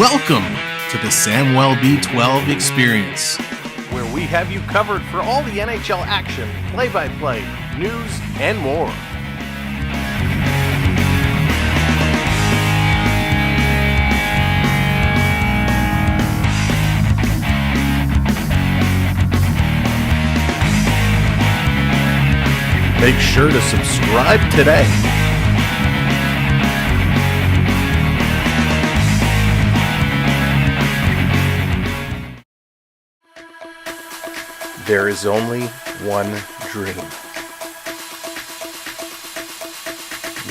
Welcome to the Samwell B12 experience, where we have you covered for all the NHL action, play-by-play, news, and more. Make sure to subscribe today. There is only one dream.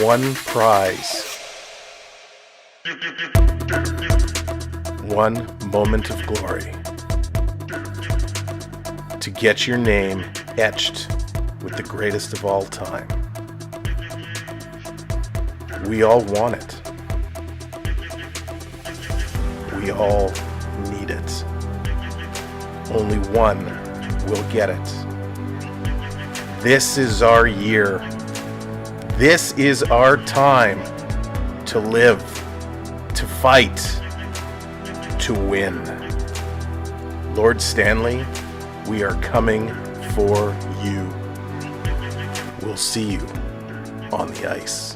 One prize. One moment of glory. To get your name etched with the greatest of all time. We all want it. We all need it. Only one will get it. This is our year. This is our time to live, to fight, to win. Lord Stanley, we are coming for you. We'll see you on the ice.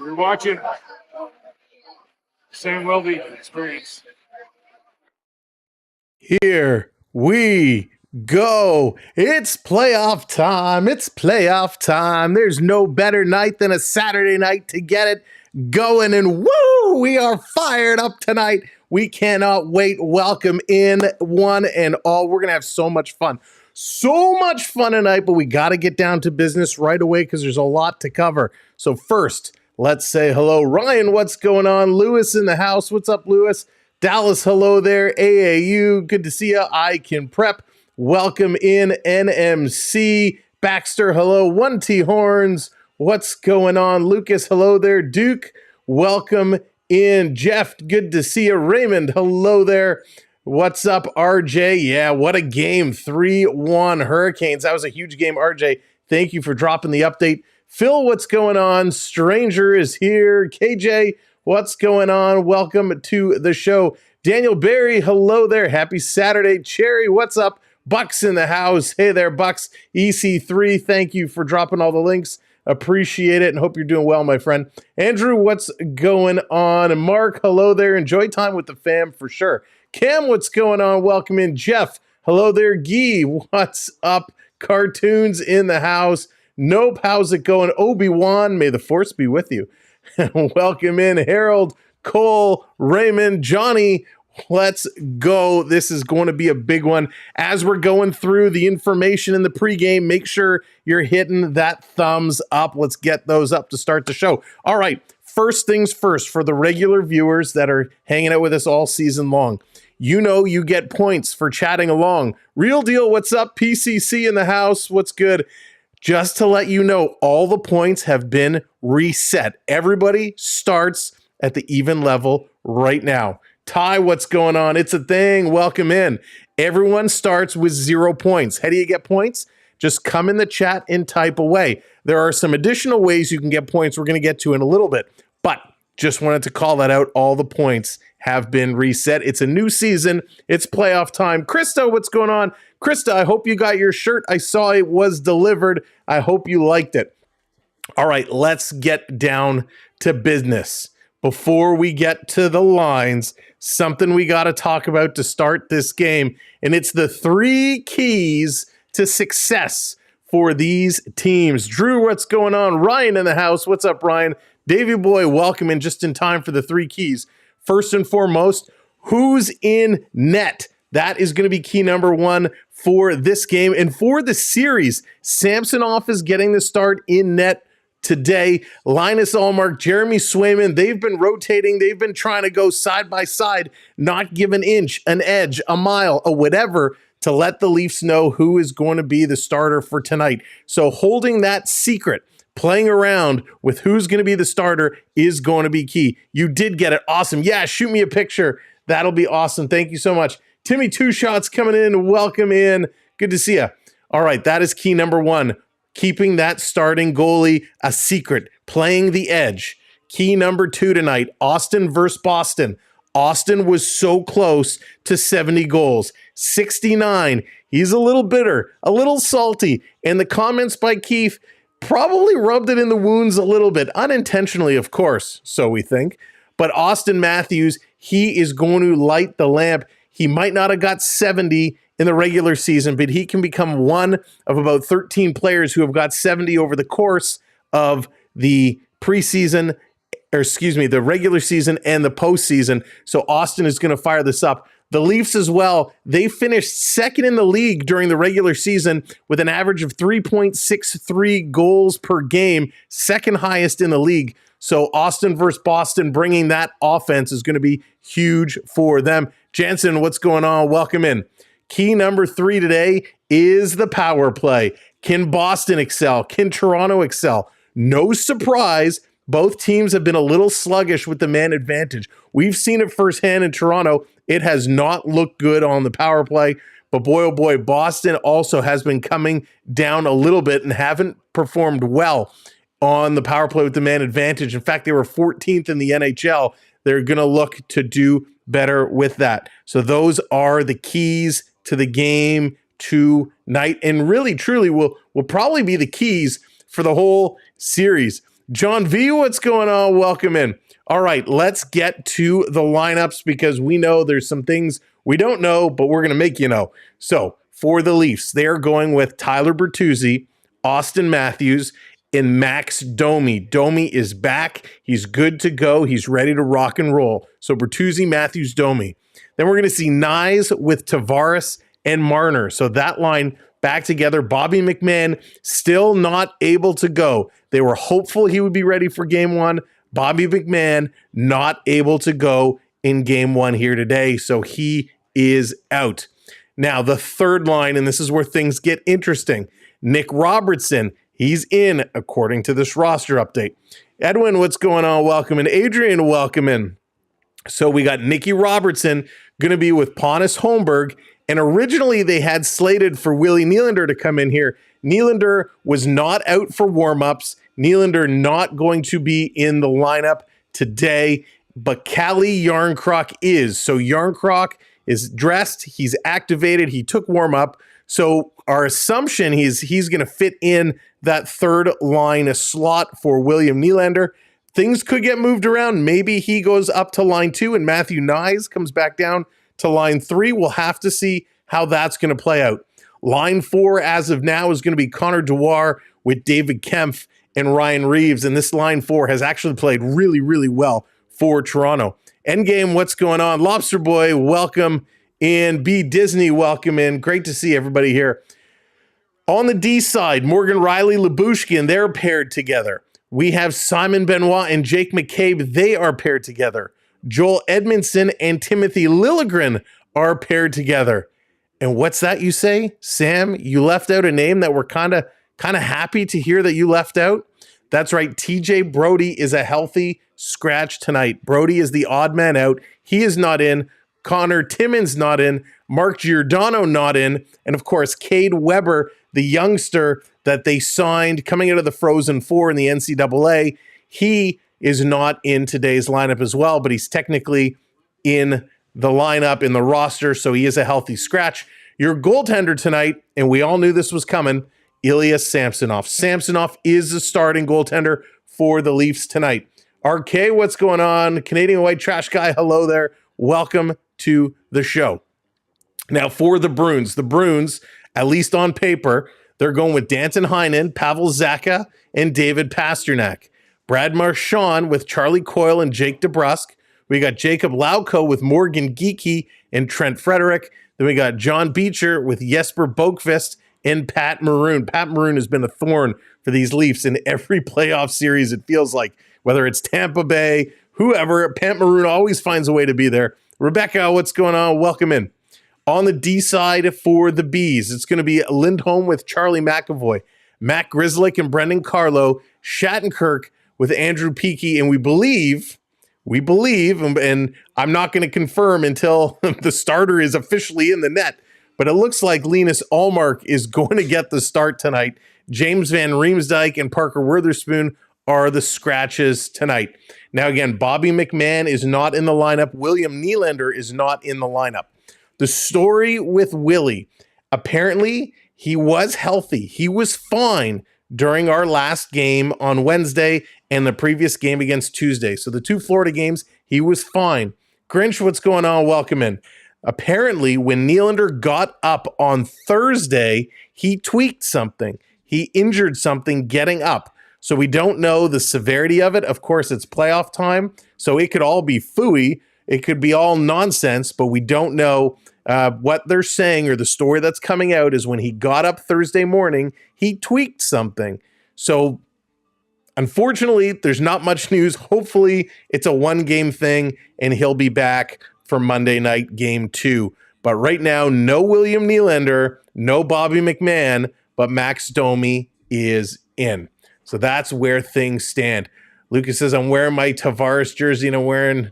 You're watching Samwell B experience. Here we go. It's playoff time. It's playoff time. There's no better night than a Saturday night to get it going. And woo, we are fired up tonight. We cannot wait. Welcome in one and all. We're going to have so much fun. So much fun tonight, but we got to get down to business right away because there's a lot to cover. So first, let's say hello. Ryan, what's going on? Lewis in the house. What's up, Lewis? Dallas, hello there. AAU, good to see you. I Can Prep. Welcome in NMC. Baxter, hello. 1T Horns, what's going on? Lucas, hello there. Duke, welcome in. Jeff, good to see you. Raymond, hello there. What's up, RJ? Yeah, what a game. 3-1 Hurricanes. That was a huge game, RJ. Thank you for dropping the update. Phil, what's going on? Stranger is here. KJ, what's going on? Welcome to the show. Daniel Barry, hello there. Happy Saturday. Cherry, what's up? Bucks in the house. Hey there, Bucks. EC3, thank you for dropping all the links. Appreciate it and hope you're doing well, my friend. Andrew, what's going on? Mark, hello there. Enjoy time with the fam for sure. Cam, what's going on? Welcome in. Jeff, hello there. Guy, what's up? Cartoons in the house. Nope, how's it going? Obi-Wan, may the force be with you. Welcome in. Harold, Cole, Raymond, Johnny, let's go. This is going to be a big one. As we're going through the information in the pregame, make sure you're hitting that thumbs up. Let's get those up to start the show. All right, first things first, for the regular viewers that are hanging out with us all season long, you know you get points for chatting along. Real deal, what's up? PCC in the house, what's good? Just to let you know, all the points have been reset. Everybody starts at the even level right now. Ty, what's going on? It's a thing. Welcome in. Everyone starts with 0 points. How do you get points? Just come in the chat and type away. There are some additional ways you can get points we're going to get to in a little bit, but just wanted to call that out. All the points have been reset. It's a new season. It's playoff time. Krista, what's going on? Krista, I hope you got your shirt. I saw it was delivered. I hope you liked it. All right, let's get down to business. Before we get to the lines, something we got to talk about to start this game, and it's the 3 keys to success for these teams. Drew, what's going on? Ryan in the house. What's up, Ryan? Davey boy, welcome in just in time for the 3 keys. First and foremost, who's in net? That is going to be key number 1 for this game. And for the series, Samsonov is getting the start in net today. Linus Ullmark, Jeremy Swayman, they've been rotating. They've been trying to go side by side, not give an inch, an edge, a mile, a whatever to let the Leafs know who is going to be the starter for tonight. So holding that secret, playing around with who's going to be the starter is going to be key. You did get it. Awesome. Yeah, shoot me a picture. That'll be awesome. Thank you so much. Timmy Two Shots coming in. Welcome in. Good to see you. All right, that is key number 1. Keeping that starting goalie a secret, playing the edge. Key number 2 tonight, Austin versus Boston. Austin was so close to 70 goals. 69. He's a little bitter, a little salty. And the comments by Keefe probably rubbed it in the wounds a little bit. Unintentionally, of course, so we think. But Austin Matthews, he is going to light the lamp. He might not have got 70 in the regular season, but he can become one of about 13 players who have got 70 over the course of the preseason, the regular season and the postseason. So Austin is going to fire this up. The Leafs as well, they finished second in the league during the regular season with an average of 3.63 goals per game, second highest in the league. So Austin versus Boston, bringing that offense is going to be huge for them. Jansen, what's going on? Welcome in. Key number 3 today is the power play. Can Boston excel? Can Toronto excel? No surprise, both teams have been a little sluggish with the man advantage. We've seen it firsthand in Toronto. It has not looked good on the power play, but boy, oh boy, Boston also has been coming down a little bit and haven't performed well on the power play with the man advantage. In fact, they were 14th in the NHL. They're going to look to do better with that. So those are the keys to the game tonight, and really, truly will probably be the keys for the whole series. John V, what's going on? Welcome in. All right, let's get to the lineups because we know there's some things we don't know, but we're going to make you know. So for the Leafs, they are going with Tyler Bertuzzi, Austin Matthews, and Max Domi. Domi is back. He's good to go. He's ready to rock and roll. So Bertuzzi, Matthews, Domi. Then we're going to see Nyes with Tavares and Marner. So that line back together. Bobby McMahon still not able to go. They were hopeful he would be ready for game 1. Bobby McMahon not able to go in game 1 here today. So he is out. Now the third line, and this is where things get interesting. Nick Robertson, he's in according to this roster update. Edwin, what's going on? Welcome in. Adrian, welcome in. So we got Nicky Robertson going to be with Pontus Holmberg, and originally they had slated for Willie Nylander to come in here. Nylander was not out for warmups. Nylander not going to be in the lineup today, but Calle Jarnkrok is. So Jarnkrok is dressed, he's activated, he took warm-up. So our assumption is he's going to fit in that third line slot for William Nylander. Things could get moved around. Maybe he goes up to line 2 and Matthew Nyes comes back down to line 3. We'll have to see how that's going to play out. Line 4 as of now is going to be Connor Dewar with David Kempf and Ryan Reeves. And this line 4 has actually played really, really well for Toronto. Endgame, what's going on? Lobster Boy, welcome in. B Disney, welcome in. Great to see everybody here. On the D side, Morgan Riley, Lyubushkin, they're paired together. We have Simon Benoit and Jake McCabe. They are paired together. Joel Edmondson and Timothy Liljegren are paired together. And what's that you say? Sam, you left out a name that we're kind of happy to hear that you left out. That's right. TJ Brody is a healthy scratch tonight. Brody is the odd man out. He is not in. Connor Timmins not in. Mark Giordano not in. And of course, Cade Weber, the youngster that they signed coming out of the Frozen Four in the NCAA, he is not in today's lineup as well, but he's technically in the lineup, in the roster, so he is a healthy scratch. Your goaltender tonight, and we all knew this was coming, Ilya Samsonov. Samsonov is the starting goaltender for the Leafs tonight. RK, what's going on? Canadian White Trash Guy, hello there. Welcome to the show. Now, for the Bruins, at least on paper, they're going with Danton Heinen, Pavel Zacha, and David Pasternak. Brad Marchand with Charlie Coyle and Jake DeBrusk. We got Jacob Lauko with Morgan Geekie and Trent Frederick. Then we got John Beecher with Jesper Boqvist and Pat Maroon. Pat Maroon has been a thorn for these Leafs in every playoff series, it feels like. Whether it's Tampa Bay, whoever, Pat Maroon always finds a way to be there. Rebecca, what's going on? Welcome in. On the D side for the Bees, it's going to be Lindholm with Charlie McAvoy, Matt Grzelcyk and Brendan Carlo, Shattenkirk with Andrew Peakey, and we believe, and I'm not going to confirm until the starter is officially in the net, but it looks like Linus Ullmark is going to get the start tonight. James Van Riemsdyk and Parker Witherspoon are the scratches tonight. Now again, Bobby McMahon is not in the lineup. William Nylander is not in the lineup. The story with Willie, apparently he was healthy. He was fine during our last game on Wednesday and the previous game against Tuesday. So the two Florida games, he was fine. Grinch, what's going on? Welcome in. Apparently, when Nylander got up on Thursday, he tweaked something. He injured something getting up. So we don't know the severity of it. Of course, it's playoff time, so it could all be phooey. It could be all nonsense, but we don't know what they're saying, or the story that's coming out is when he got up Thursday morning, he tweaked something. So unfortunately, there's not much news. Hopefully, it's a one-game thing, and he'll be back for Monday night game 2. But right now, no William Nylander, no Bobby McMahon, but Max Domi is in. So that's where things stand. Lucas says, I'm wearing my Tavares jersey and I'm wearing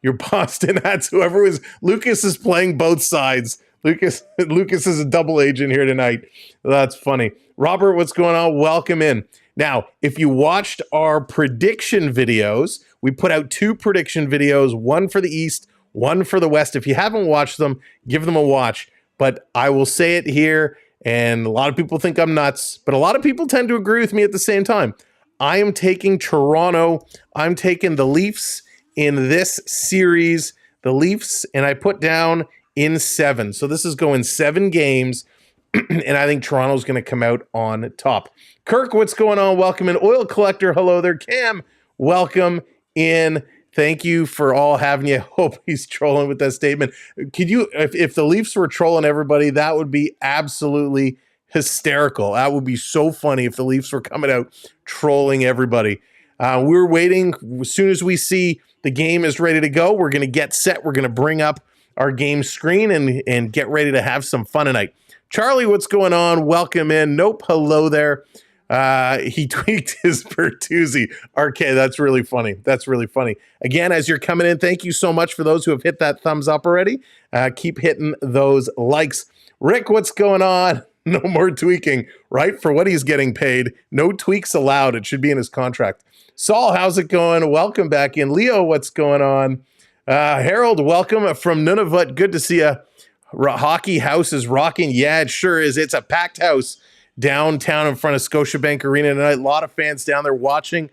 your Boston hats. Whoever was, Lucas is playing both sides. Lucas is a double agent here tonight. That's funny. Robert, what's going on? Welcome in. Now, if you watched our prediction videos, we put out 2 prediction videos, one for the East, one for the West. If you haven't watched them, give them a watch. But I will say it here, and a lot of people think I'm nuts, but a lot of people tend to agree with me at the same time. I am taking Toronto. I'm taking the Leafs in this series. The Leafs, and I put down in 7. So this is going 7 games, and I think Toronto's going to come out on top. Kirk, what's going on? Welcome in. Oil Collector, hello there. Cam, welcome in. Thank you for all having you. Hope he's trolling with that statement. Could you, if the Leafs were trolling everybody, that would be absolutely hysterical. That would be so funny if the Leafs were coming out trolling everybody. We're waiting. As soon as we see the game is ready to go, we're going to get set. We're going to bring up our game screen and get ready to have some fun tonight. Charlie, what's going on? Welcome in. Nope. Hello there. He tweaked his Bertuzzi. RK, that's really funny. That's really funny. Again, as you're coming in, thank you so much for those who have hit that thumbs up already. Keep hitting those likes. Rick, what's going on? No more tweaking, right? For what he's getting paid. No tweaks allowed. It should be in his contract. Saul, how's it going? Welcome back in. Leo, what's going on? Harold, welcome from Nunavut. Good to see you. Hockey house is rocking. Yeah, it sure is. It's a packed house downtown in front of Scotiabank Arena tonight. A lot of fans down there watching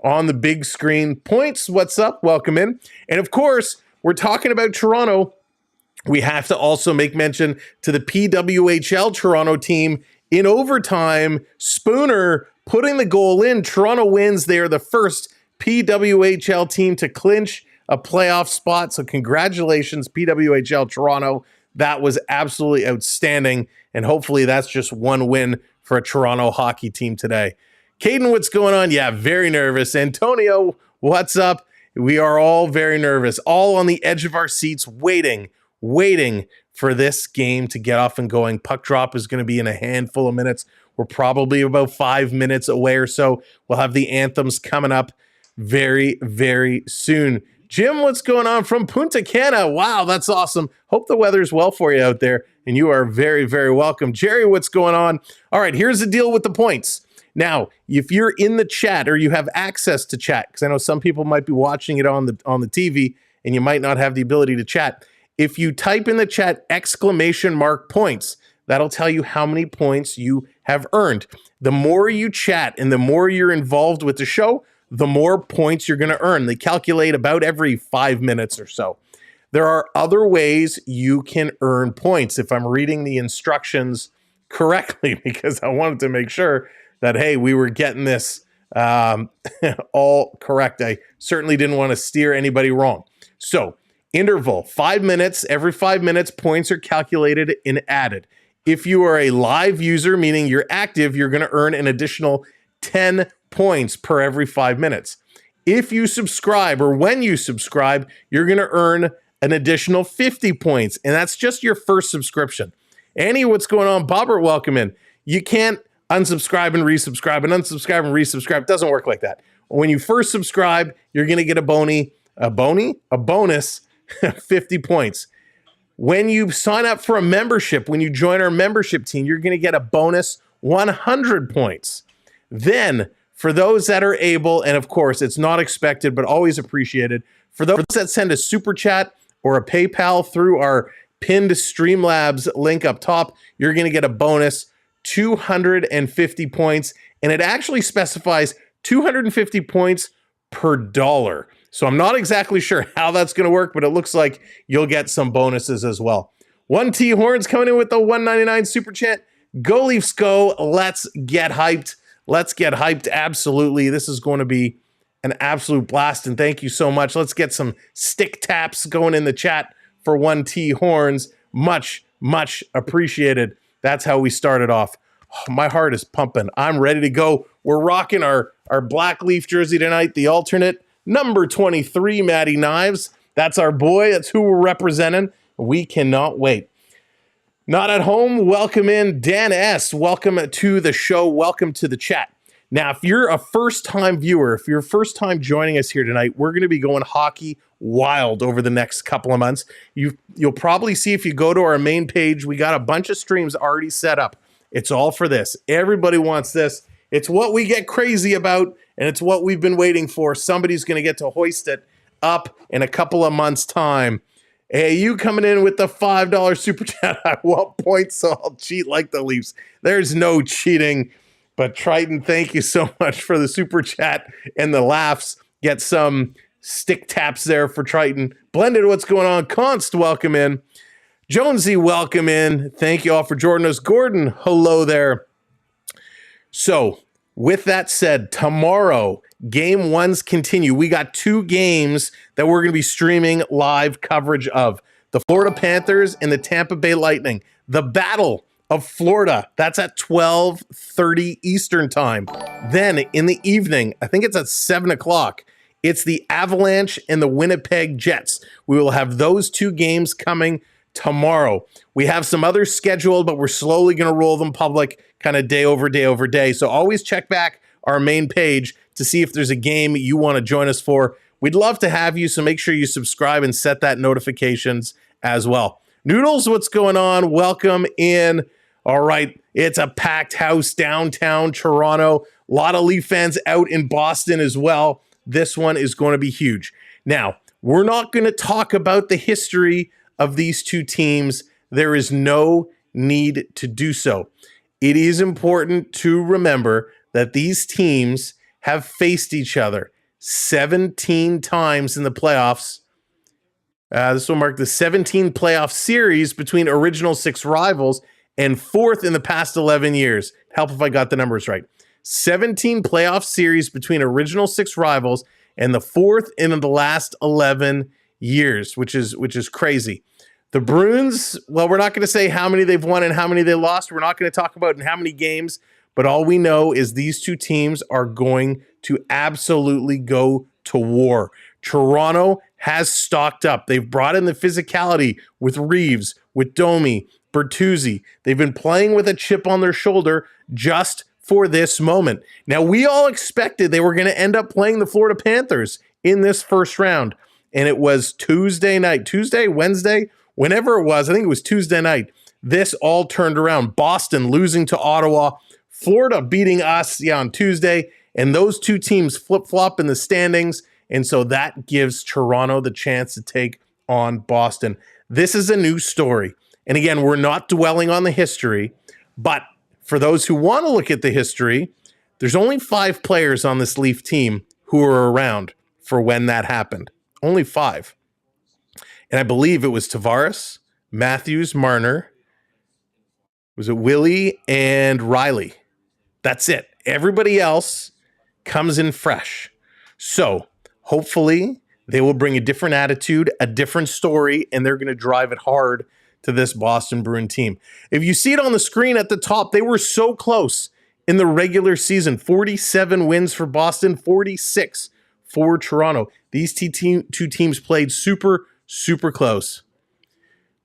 on the big screen. Points, what's up? Welcome in. And of course, we're talking about Toronto. We have to also make mention to the PWHL Toronto team in overtime. Spooner putting the goal in. Toronto wins. They are the first PWHL team to clinch a playoff spot. So congratulations, PWHL Toronto. That was absolutely outstanding. And hopefully that's just one win for a Toronto hockey team today. Caden, what's going on? Yeah, very nervous. Antonio, what's up? We are all very nervous, all on the edge of our seats, waiting waiting for this game to get off and going. Puck drop is going to be in a handful of minutes. We're probably about 5 minutes away or so. We'll have the anthems coming up very, very soon. Jim, what's going on from Punta Cana? Wow, that's awesome. Hope the weather's well for you out there, and you are very, very welcome. Jerry, what's going on? All right, here's the deal with the points. Now, if you're in the chat or you have access to chat, because I know some people might be watching it on the TV and you might not have the ability to chat. If you type in the chat !points, that'll tell you how many points you have earned. The more you chat and the more you're involved with the show, the more points you're going to earn. They calculate about every 5 minutes or so. There are other ways you can earn points if I'm reading the instructions correctly, because I wanted to make sure that, hey, we were getting this all correct. I certainly didn't want to steer anybody wrong. So, interval, 5 minutes. Every 5 minutes, points are calculated and added. If you are a live user, meaning you're active, you're going to earn an additional 10 points per every 5 minutes. If you subscribe, or when you subscribe, you're going to earn an additional 50 points, and that's just your first subscription. Annie, what's going on? Bobbert, welcome in. You can't unsubscribe and resubscribe and unsubscribe and resubscribe. It doesn't work like that. When you first subscribe, you're going to get a bonus, 50 points. When you sign up for a membership, when you join our membership team, you're going to get a bonus 100 points. Then, for those that are able, and of course, it's not expected, but always appreciated, for those that send a super chat or a PayPal through our pinned Streamlabs link up top, you're going to get a bonus 250 points, and it actually specifies 250 points per dollar. So I'm not exactly sure how that's going to work, but it looks like you'll get some bonuses as well. 1T Horns coming in with the $1.99 super chat. Go Leafs go. Let's get hyped. Let's get hyped. Absolutely. This is going to be an absolute blast, and thank you so much. Let's get some stick taps going in the chat for 1T Horns. Much, much appreciated. That's how we started off. Oh, my heart is pumping. I'm ready to go. We're rocking our black Leaf jersey tonight, the alternate, number 23, Matty Knives. That's our boy. That's who we're representing. We cannot wait. Not at home, welcome in Dan S. Welcome to the show. Welcome to the chat. Now, if you're a first-time viewer, if you're first time joining us here tonight, we're going to be going hockey wild over the next couple of months. You'll probably see, if you go to our main page, we got a bunch of streams already set up. It's all for this. Everybody wants this. It's what we get crazy about, and it's what we've been waiting for. Somebody's going to get to hoist it up in a couple of months' time. Hey, you coming in with the $5 super chat. I want points, so I'll cheat like the Leafs. There's no cheating. But Triton, thank you so much for the super chat and the laughs. Get some stick taps there for Triton. Blended, what's going on? Const, welcome in. Jonesy, welcome in. Thank you all for joining us. Gordon, hello there. So, with that said, tomorrow, Game 1s continue. We got 2 games that we're going to be streaming live coverage of. The Florida Panthers and the Tampa Bay Lightning. The Battle of Florida. That's at 12:30 Eastern time. Then in the evening, I think it's at 7 o'clock, it's the Avalanche and the Winnipeg Jets. We will have those 2 games coming tomorrow. We have some others scheduled, but we're slowly going to roll them public kind of day over day over day. So always check back our main page to see if there's a game you want to join us for. We'd love to have you, so make sure you subscribe and set that notifications as well. Noodles, what's going on? Welcome in. All right, it's a packed house downtown Toronto. A lot of Leaf fans out in Boston as well. This one is going to be huge. Now, we're not going to talk about the history of these 2 teams. There is no need to do so. It is important to remember that these teams have faced each other 17 times in the playoffs. This will mark the 17 playoff series between original 6 rivals and 4th in the past 11 years. Help if I got the numbers right. 17 playoff series between original 6 rivals and the 4th in the last 11 years, which is crazy. The Bruins, well, we're not going to say how many they've won and how many they lost. We're not going to talk about in how many games, but all we know is these 2 teams are going to absolutely go to war. Toronto has stocked up. They've brought in the physicality with Reeves, with Domi, Bertuzzi. They've been playing with a chip on their shoulder just for this moment. Now, we all expected they were going to end up playing the Florida Panthers in this first round. And it was Tuesday night, Wednesday, whenever it was. I think it was Tuesday night. This all turned around. Boston losing to Ottawa, Florida beating us on Tuesday, and those two teams flip-flop in the standings. And so that gives Toronto the chance to take on Boston. This is a new story. And again, we're not dwelling on the history, but for those who want to look at the history, there's only 5 players on this Leaf team who were around for when that happened. Only 5. And I believe it was Tavares, Matthews, Marner, was it Willie, and Riley. That's it. Everybody else comes in fresh. So hopefully they will bring a different attitude, a different story, and they're going to drive it hard to this Boston Bruin team. If you see it on the screen at the top, they were so close in the regular season. 47 wins for Boston, 46 for Toronto. These two teams played super, super close.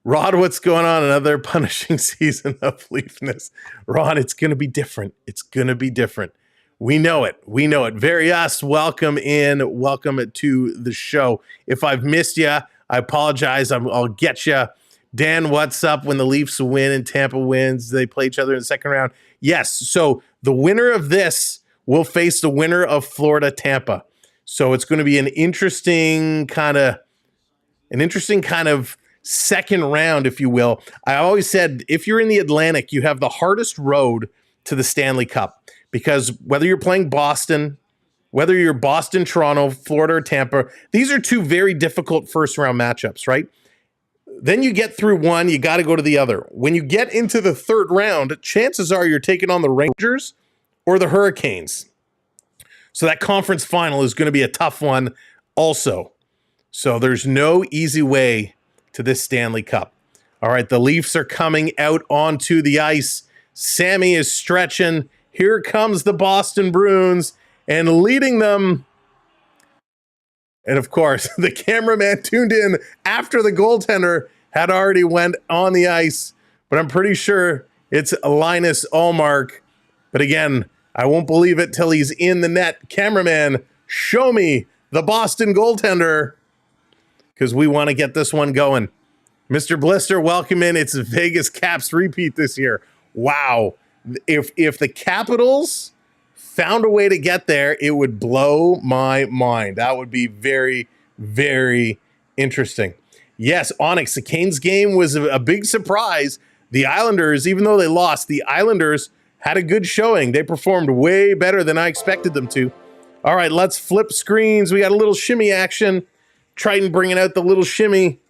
Rod, what's going on? Another punishing season of Leafness. Rod, it's going to be different. It's going to be different. We know it. We know it. Various, welcome in. Welcome to the show. If I've missed you, I apologize. I'll get you. Dan, what's up when the Leafs win and Tampa wins? They play each other in the second round. Yes. So the winner of this will face the winner of Florida Tampa. So it's going to be an interesting kind of second round, if you will. I always said if you're in the Atlantic, you have the hardest road to the Stanley Cup because whether you're playing Boston, whether you're Boston, Toronto, Florida, or Tampa, these are two very difficult first round matchups, right? Then you get through one, you got to go to the other. When you get into the third round, chances are you're taking on the Rangers or the Hurricanes. So that conference final is going to be a tough one also. So there's no easy way to this Stanley Cup. All right, the Leafs are coming out onto the ice. Sammy is stretching. Here comes the Boston Bruins and leading them. And of course, the cameraman tuned in after the goaltender had already went on the ice. But I'm pretty sure it's Linus Ullmark. But again, I won't believe it till he's in the net. Cameraman, show me the Boston goaltender because we want to get this one going. Mr. Blister, welcome in. It's a Vegas Caps repeat this year. Wow. If the Capitals found a way to get there, it would blow my mind. That would be very, very interesting. Yes, Onyx, the Canes game was a big surprise. The Islanders, even though they lost, the Islanders had a good showing. They performed way better than I expected them to. All right, let's flip screens. We got a little shimmy action. Triton bringing out the little shimmy.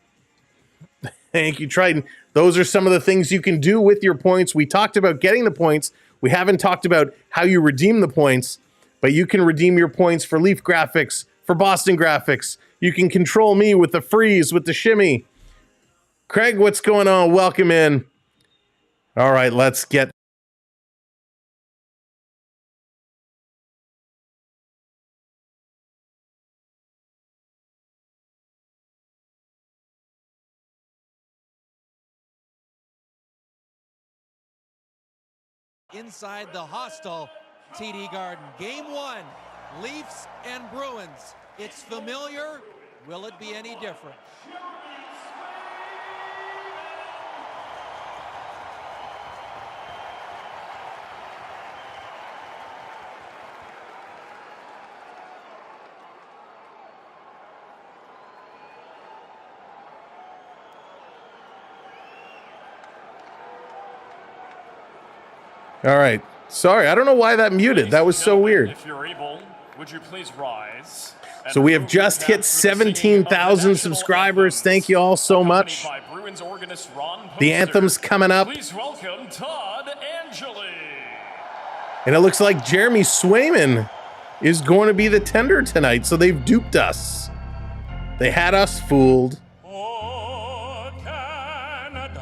Thank you, Triton. Those are some of the things you can do with your points. We talked about getting the points. We haven't talked about how you redeem the points, but you can redeem your points for Leaf graphics, for Boston graphics. You can control me with the freeze, with the shimmy. Craig, what's going on? Welcome in. All right, let's get inside the hostile TD Garden. Game 1, Leafs and Bruins. It's familiar. Will it be any different? All right. Sorry, I don't know why that muted. That was so weird. If you're able, would you please rise? So we have just hit 17,000 subscribers. Thank you all so much. The anthem's coming up. Please welcome Todd Angeli. And it looks like Jeremy Swayman is going to be the tender tonight. So they've duped us. They had us fooled. Oh, Canada,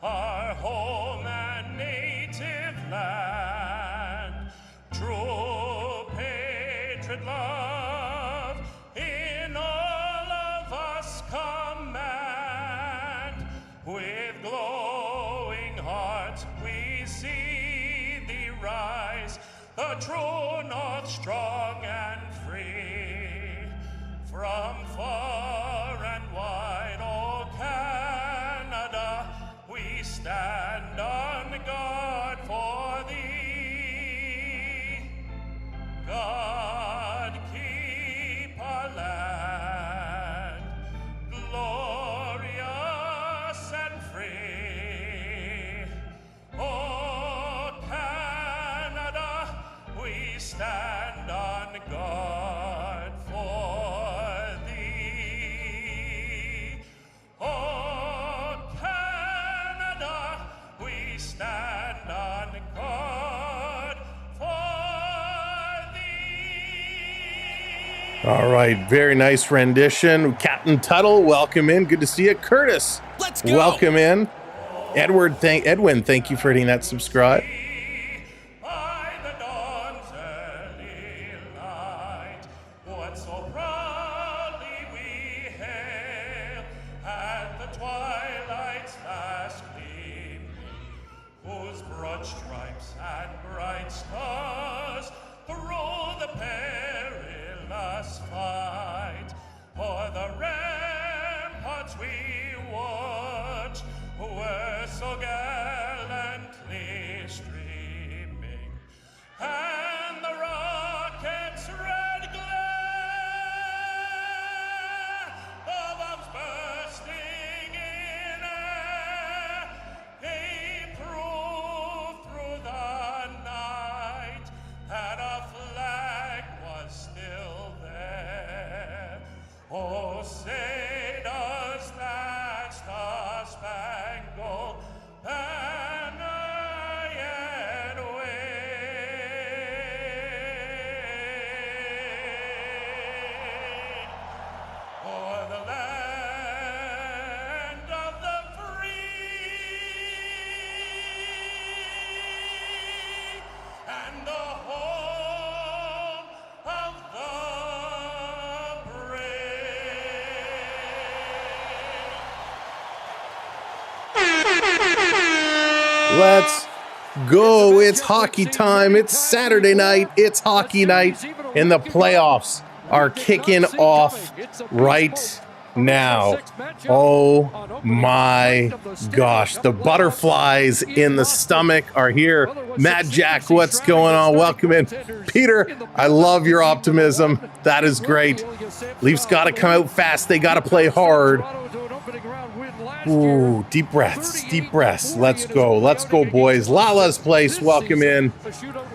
our home and native land. True patriot love rise, the true north strong and free. From far and wide, oh Canada, we stand on guard for thee. God keep our land glorious and free. Oh Canada, we stand on guard for thee. Oh Canada, we stand on guard for thee. All right, very nice rendition. Captain Tuttle, welcome in. Good to see you. Curtis, Let's go. welcome in. Edwin, thank you for hitting that subscribe. By the dawn's early light, what so proudly we hail at the twilight's last gleaming, whose broad stripes and bright stars through the perilous fight, o'er the ramparts we watch, were so gallantly streaming, and the rocket's red glare, the bombs bursting in air, gave proof through the night that a flag was still there. Oh, say does that star-spangled banner yet wave o'er the land of the free and the home of the Let's go. It's hockey time. It's Saturday night. It's hockey night. And the playoffs are kicking off right now. Oh my gosh. The butterflies in the stomach are here. Mad Jack, what's going on? Welcome in. Peter, I love your optimism. That is great. Leafs got to come out fast. They got to play hard. Ooh, deep breaths, deep breaths. Let's go, boys. Lala's Place, welcome in.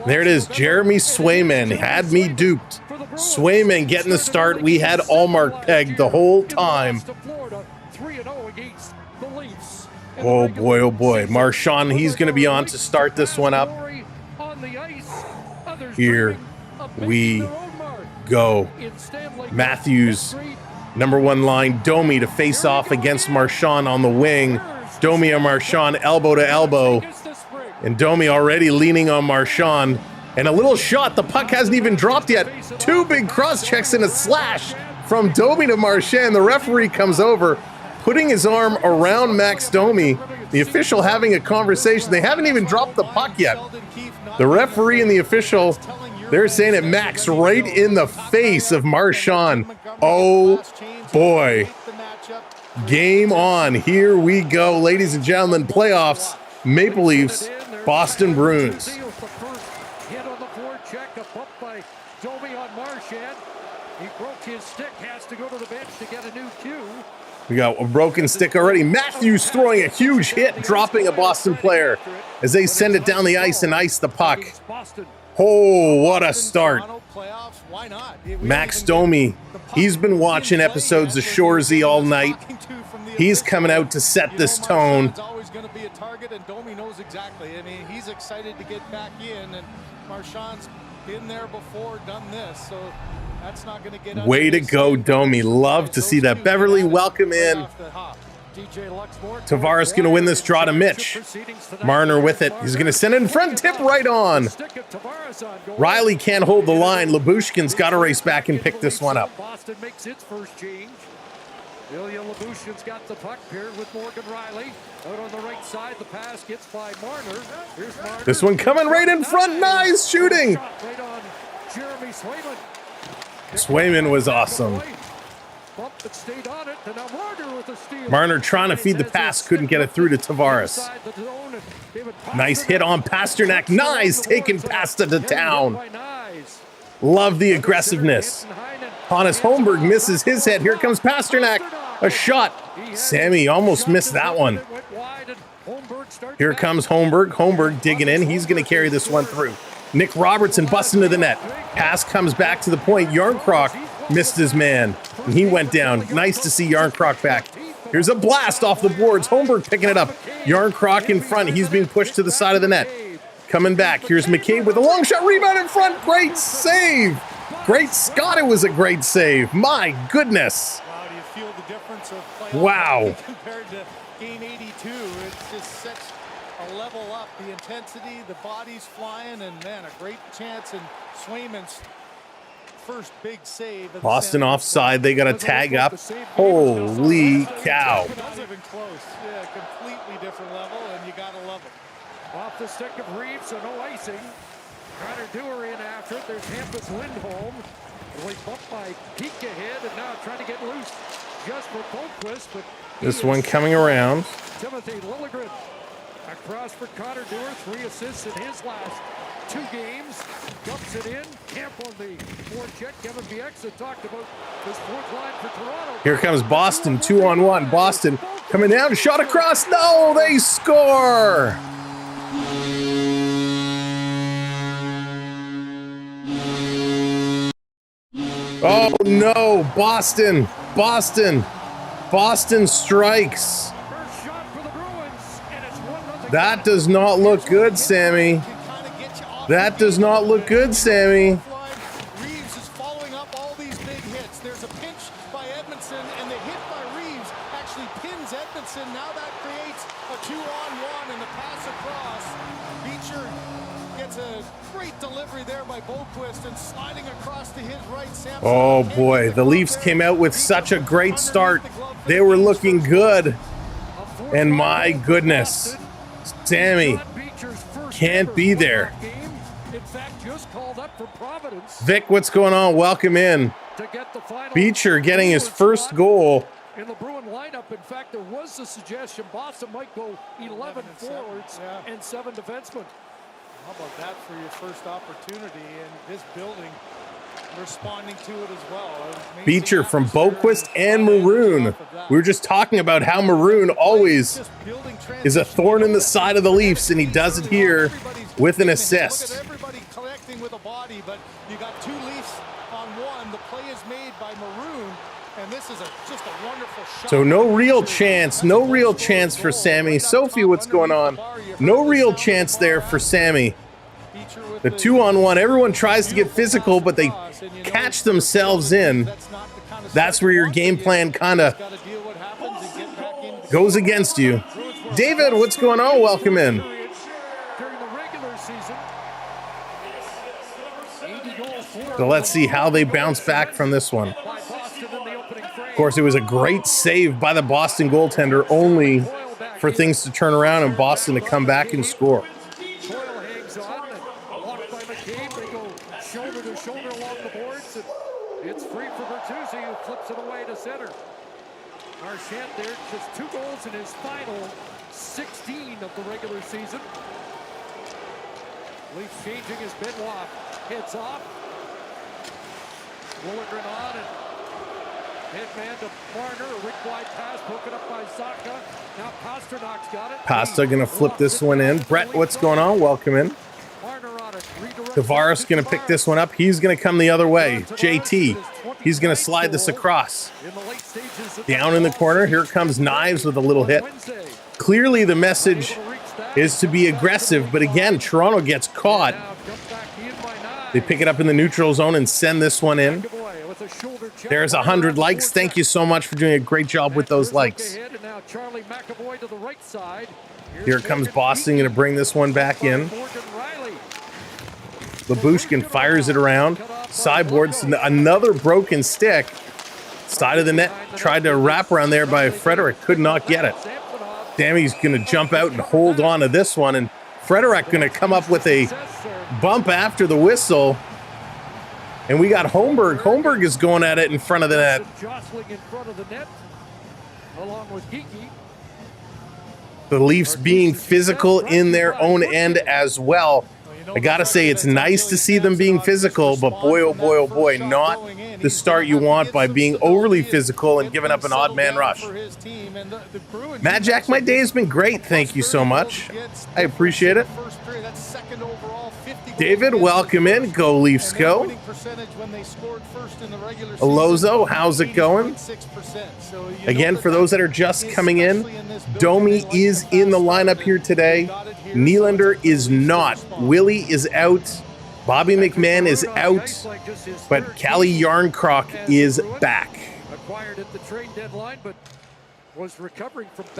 There it is, Jeremy Swayman had me duped. Swayman getting the start. We had Allmark pegged the whole time. Oh boy. Marchand, he's going to be on to start this one up. Here we go. Matthews, number one line, Domi to face off against Marchand on the wing. Domi and Marchand elbow to elbow. And Domi already leaning on Marchand. And a little shot, the puck hasn't even dropped yet. Two big cross checks and a slash from Domi to Marchand. The referee comes over, putting his arm around Max Domi. The official having a conversation. They haven't even dropped the puck yet. The referee and the official, they're saying it Max right in the face of Marchand. Oh boy. Game on. Here we go, ladies and gentlemen. Playoffs. Maple Leafs, Boston Bruins. Hit on the forecheck, a bump by Domi on Marchand. He broke his stick, has to go to the bench to get a new cue. We got a broken stick already. Matthews throwing a huge hit, dropping a Boston player as they send it down the ice and ice the puck. Oh, what a start. Max Domi, he's been watching episodes of Shoresy all night. He's coming out to set this tone. It's always going to be a target, and Domi knows exactly. I mean, he's excited to get back in, and Marchand's been there before, done this, so that's not going to get. Way to go, Domi. Love to see that. Beverly, welcome in. Tavares going to win this draw to Mitch. Marner with it. He's going to send it in front, tip right on. Riley can't hold the line. Labushkin's got to race back and pick this one up. Boston makes its first change. Ilya Lyubushkin's got the puck paired with Morgan Riley. Out on the right side, the pass gets by Marner. Here's Marner. This one coming right in front. Nice shooting. Shot right on Jeremy Swayman. Swayman was awesome. Bump that stayed on it, and now Marner with a steal. Marner trying to feed the pass, couldn't get it through to Tavares. Nice hit on Pasternak. Nice taking Pasta to town. Love the aggressiveness. Hannes Holmberg misses his head. Here comes Pasternak. A shot. Sammy almost missed that one. Here comes Holmberg. Holmberg digging in. He's going to carry this one through. Nick Robertson busting to the net. Pass comes back to the point. Yarncroc missed his man, and he went down. Nice to see Yarncroc back. Here's a blast off the boards. Holmberg picking it up. Yarncroc in front. He's being pushed to the side of the net. Coming back. Here's McCabe with a long shot. Rebound in front. Great save. Great Scott. It was a great save. My goodness. Wow, do you feel the difference of playoff Wow. compared to game 82? It's just such a level up. The intensity, the body's flying, and man, a great chance. And Swayman's first big save. Boston offside. They got a tag up. Holy cow. Not even close. Yeah, completely different level, and you gotta love it. Off the stick of Reeves, so no icing. Connor Dewar in after it. There's Hampus Lindholm. Really bumped by Peak ahead, and now trying to get loose just for Boquist, but This one coming around. Timothy Liljegren across for Connor Dewar. 3 assists in his last 2 games. Dumps it in. Camp on the forecheck. Kevin Bieksa talked about his 4th line for Toronto. Here comes Boston, 2-on-1. Boston coming down, shot across. No, they score. Oh no, Boston, Boston, Boston strikes. First shot for the Bruins, and it's 1-0. That does not look good, Sammy. That does not look good, Sammy. Reeves is following up all these big hits. There's a pinch by Edmondson, and the hit by Reeves actually pins Edmondson. Now that creates a 2-on-1 and the pass across. Beecher gets a great delivery there by Boquist and sliding across to his right. Samson Oh boy, the Leafs came out with such a great start. They were looking good. And my goodness, Sammy can't be there. In fact, just called up for Providence Vic, what's going on? Welcome in. to get the final. Beecher getting his first goal. In the Bruin lineup, in fact, there was a suggestion Boston might go 11 forwards and 7 defensemen. How about that for your first opportunity, and this building responding to it as well. Amazing Beecher from atmosphere Boquist and Maroon. We were just talking about how Maroon always Just building is a thorn in the side of the Leafs, and he does it here with an assist. Look at everybody collecting with a body, but you got 2 Leafs on 1. The play is made by Maroon, and this is just a wonderful shot. So no real chance for Sammy. Sophie, what's going on? No real chance there for Sammy. The 2-on-1, everyone tries to get physical, but they catch themselves in. That's where your game plan kind of goes against you. David, what's going on? Welcome in. During the regular season, 80 goals for So let's see how they bounce back from this one. by Boston in the opening frame. Of course, it was a great save by the Boston goaltender, only for things to turn around and Boston to come back and score. Coyle hangs on and walked by McCabe. They go shoulder to shoulder along the boards. And it's free for Bertuzzi, who flips it away to center. Marchand there, just 2 goals in his final 16 of the regular season. Leafs changing as Benoit heads off. Liljegren on and headman to Marner. A Rick wide pass broken up by Zacha. Now Pasternak's got it. Pasta gonna flip this one in. Brett, what's going on? Welcome in. Marner on it. Redirects Tavares gonna pick this one up. He's gonna come the other way. JT, he's gonna slide this across. in the late stages of Down in the corner, here comes Knives with a little hit. Wednesday. Clearly the message Able to reach that. is to be aggressive, but again, Toronto gets caught. Now jumped back in by Knives. They pick it up in the neutral zone and send this one in. McAvoy with a shoulder check. There's 100 likes. Thank you so much for doing a great job with those likes. Ahead, and now Charlie McAvoy to the right side. Here's Here comes Morgan Boston, Beaton gonna bring this one back in. Morgan Riley. Lyubushkin fires it around. Sideboards, another broken stick. Side of the net, tried to wrap around there by Frederick, could not get it. Sammy's going to jump out and hold on to this one, and Frederick going to come up with a bump after the whistle. And we got Holmberg. Holmberg is going at it in front of the net. Jostling in front of the net, along with Geeky. The Leafs being physical in their own end as well. I gotta say, it's nice to see them being physical, but boy, oh boy, oh boy, not the start you want by being overly physical and giving up an odd man rush. Matt Jack, my day has been great. Thank you so much. I appreciate it. David, welcome in. Go Leafs, go. Alozo, how's it going? Again, for those that are just coming in, Domi is in the lineup here today. Nylander is not. Willie is out. Bobby McMahon is out. But Callie Yarncroc is back.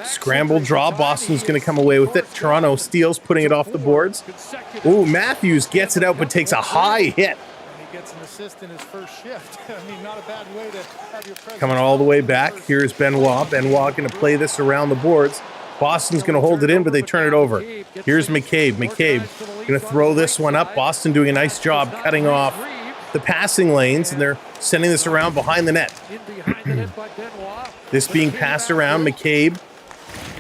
Scramble draw. Boston's going to come away with it. Toronto steals, putting it off the boards. Ooh, Matthews gets it out, but takes a high hit. He gets an assist in his first shift. I mean, not a bad way to have your presence. Coming all the way back. Here's Benoit. Benoit going to play this around the boards. Boston's going to hold it in, but they turn it over. Here's McCabe. McCabe going to throw this one up. Boston doing a nice job cutting off the passing lanes, and they're sending this around behind the net. This being passed around. McCabe,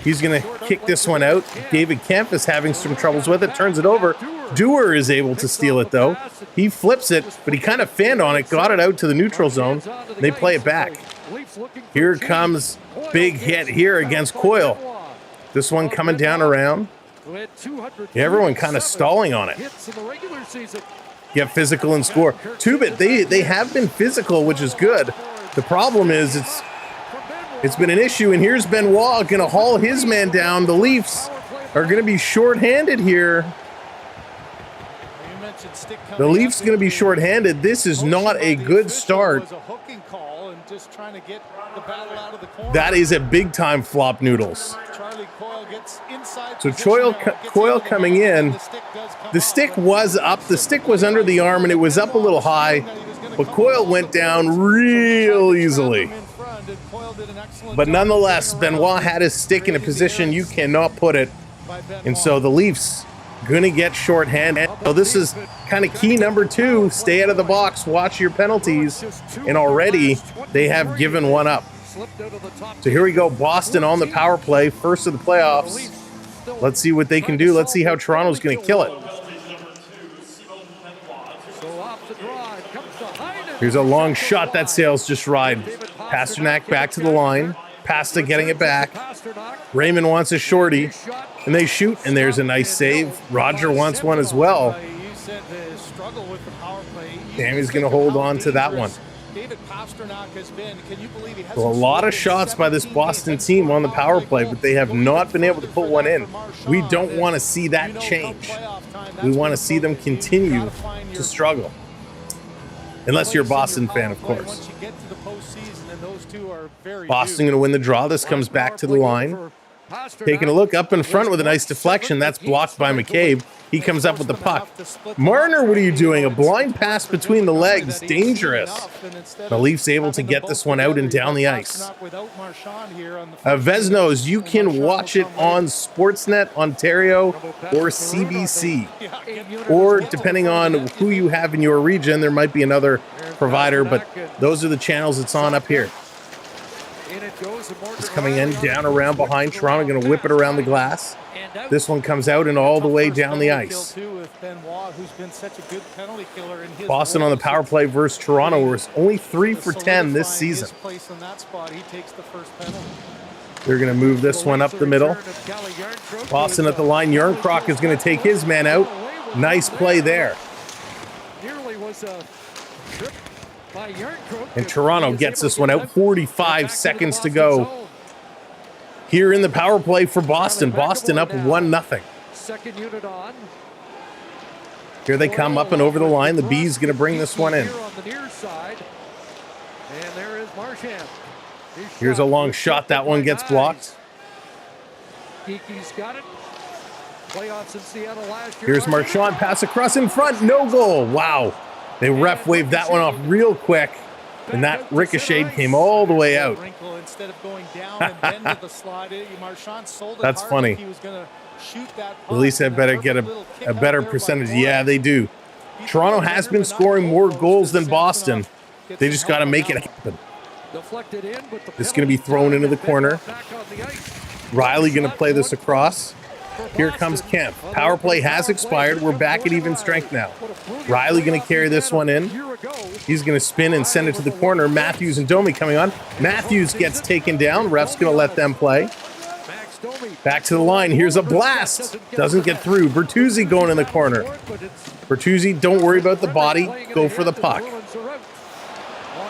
he's going to kick this one out. David Kemp is having some troubles with it. Turns it over. Dewar is able to steal it, though. He flips it, but he kind of fanned on it, got it out to the neutral zone. They play it back. Here comes big hit here against Coyle. This one coming down around. Everyone kind of stalling on it. Get physical and score. Two-bit, they have been physical, which is good. The problem is it's been an issue, and here's Benoit going to haul his man down. The Leafs are going to be shorthanded here. The Leafs going to be shorthanded. This is not a good start. That is a big-time flop noodles. So Coyle coming in. The stick was up. The stick was under the arm, and it was up a little high. But Coyle went down real easily. But nonetheless, Benoit had his stick in a position you cannot put it. And so the Leafs going to get shorthanded. So this is kind of key number 2. Stay out of the box. Watch your penalties. And already they have given one up. So here we go. Boston on the power play. First of the playoffs. Let's see what they can do. Let's see how Toronto's going to kill it. Here's a long shot that sails just right. Pasternak back to the line. Pasta getting it back. Raymond wants a shorty. And they shoot, and there's a nice save. Roger wants one as well. Tammy's going to hold on to that one. So a lot of shots by this Boston team on the power play, but they have not been able to put one in. We don't want to see that change. We want to see them continue to struggle. Unless you're a Boston fan, of course. Boston going to win the draw. This comes back to the line. Taking a look up in front with a nice deflection. That's blocked by McCabe. He comes up with the puck. Marner, what are you doing? A blind pass between the legs. Dangerous. The Leafs able to get this one out and down the ice. Vesnos, you can watch it on Sportsnet Ontario or CBC. Or depending on who you have in your region, there might be another provider, but those are the channels it's on up here. It's coming in, down around behind. Toronto going to whip it around the glass. This one comes out and all the way down the ice. Boston on the power play versus Toronto was only 3 for 10 this season. They're going to move this one up the middle. Boston at the line. Yarncroc is going to take his man out. Nice play there. And Toronto gets this one out. 45 seconds to go. Here in the power play for Boston. Boston up 1-0. Second unit on. Here they come up and over the line. The Bees going to bring this one in. On the near side. And there is Marchand. Here's a long shot. That one gets blocked. Geeky's got it. Playoffs in Seattle last year. Here's Marchand. Pass across in front. No goal. Wow. They ref waved that one off real quick. And that ricocheted came all the way out. Instead of going down and then to the slide, Marchand sold it That's hard funny. like he was gonna shoot that At least they better get a better percentage. Yeah, they do. Toronto has been scoring more goals than Boston. They just got to make it happen. This is going to be thrown into the corner. Riley going to play this across. Here comes Kemp. Power play has expired. We're back at even strength now. Riley going to carry this one in. He's going to spin and send it to the corner. Matthews and Domi coming on. Matthews gets taken down. Ref's going to let them play. Back to the line. Here's a blast. Doesn't get through. Bertuzzi going in the corner. Bertuzzi, don't worry about the body. Go for the puck.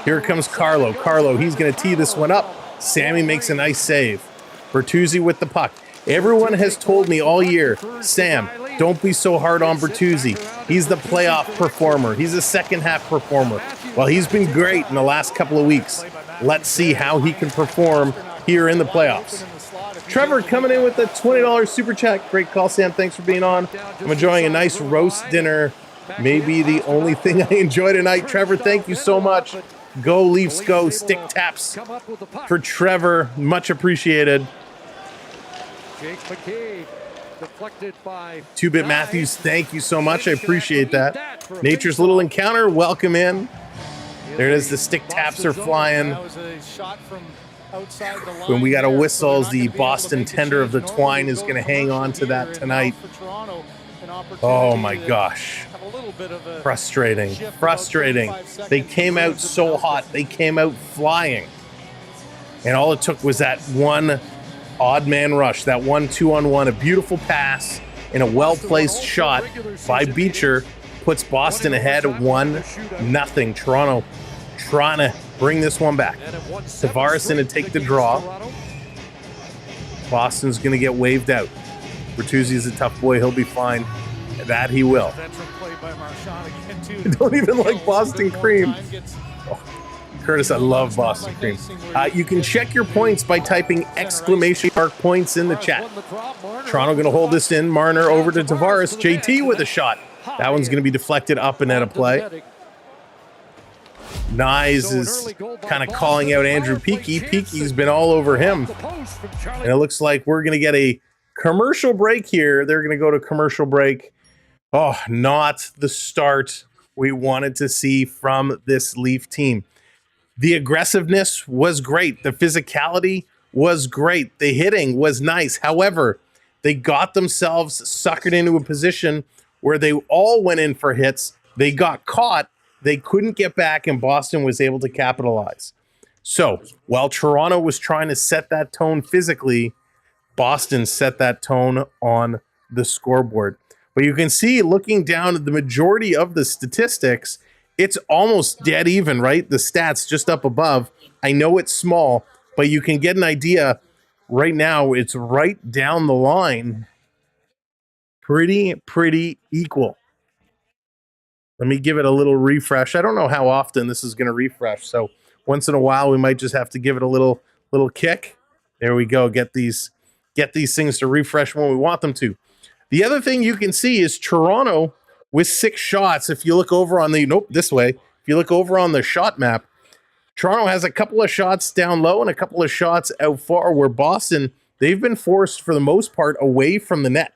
Here comes Carlo. Carlo, he's going to tee this one up. Sammy makes a nice save. Bertuzzi with the puck. Everyone has told me all year, Sam, don't be so hard on Bertuzzi. He's the playoff performer. He's a second-half performer. Well, he's been great in the last couple of weeks. Let's see how he can perform here in the playoffs. Trevor coming in with a $20 super chat. Great call, Sam. Thanks for being on. I'm enjoying a nice roast dinner. Maybe the only thing I enjoy tonight. Trevor, thank you so much. Go Leafs, go. Stick taps for Trevor. Much appreciated. Two-Bit Matthews, thank you so much. I appreciate that. Nature's Little Encounter, welcome in. There it is. The stick taps are flying. When we got a whistle, as the Boston tender of the twine is going to hang on to that tonight. Oh my gosh. Frustrating. Frustrating. They came out so hot. They came out flying. And all it took was that one odd man rush, that 1 2-on-1, a beautiful pass and a well-placed shot by Beecher puts Boston ahead 1-0. Toronto trying to bring this one back. Tavares in to take the draw. Boston's going to get waved out. Bertuzzi's a tough boy. He'll be fine. That he will. I don't even like Boston cream. Oh, Curtis, I love Boston cream. You can check your points by typing exclamation mark points in the chat. Toronto going to hold this in. Marner over to Tavares. JT with a shot. That one's going to be deflected up and out of play. Nyes is kind of calling out Andrew Peaky. Peaky's been all over him. And it looks like we're going to get a commercial break here. They're going to go to commercial break. Oh, not the start we wanted to see from this Leaf team. The aggressiveness was great. The physicality was great. The hitting was nice. However, they got themselves suckered into a position where they all went in for hits. They got caught. They couldn't get back, and Boston was able to capitalize. So, while Toronto was trying to set that tone physically, Boston set that tone on the scoreboard. But you can see, looking down at the majority of the statistics, it's almost dead even, right? The stats just up above. I know it's small, but you can get an idea. Right now, it's right down the line. Pretty equal. Let me give it a little refresh. I don't know how often this is going to refresh, so once in a while we might just have to give it a little kick. There we go. Get these things to refresh when we want them to. The other thing you can see is Toronto with 6 shots. If you look over on the this way. If you look over on the shot map, Toronto has a couple of shots down low and a couple of shots out far, where Boston, they've been forced for the most part away from the net.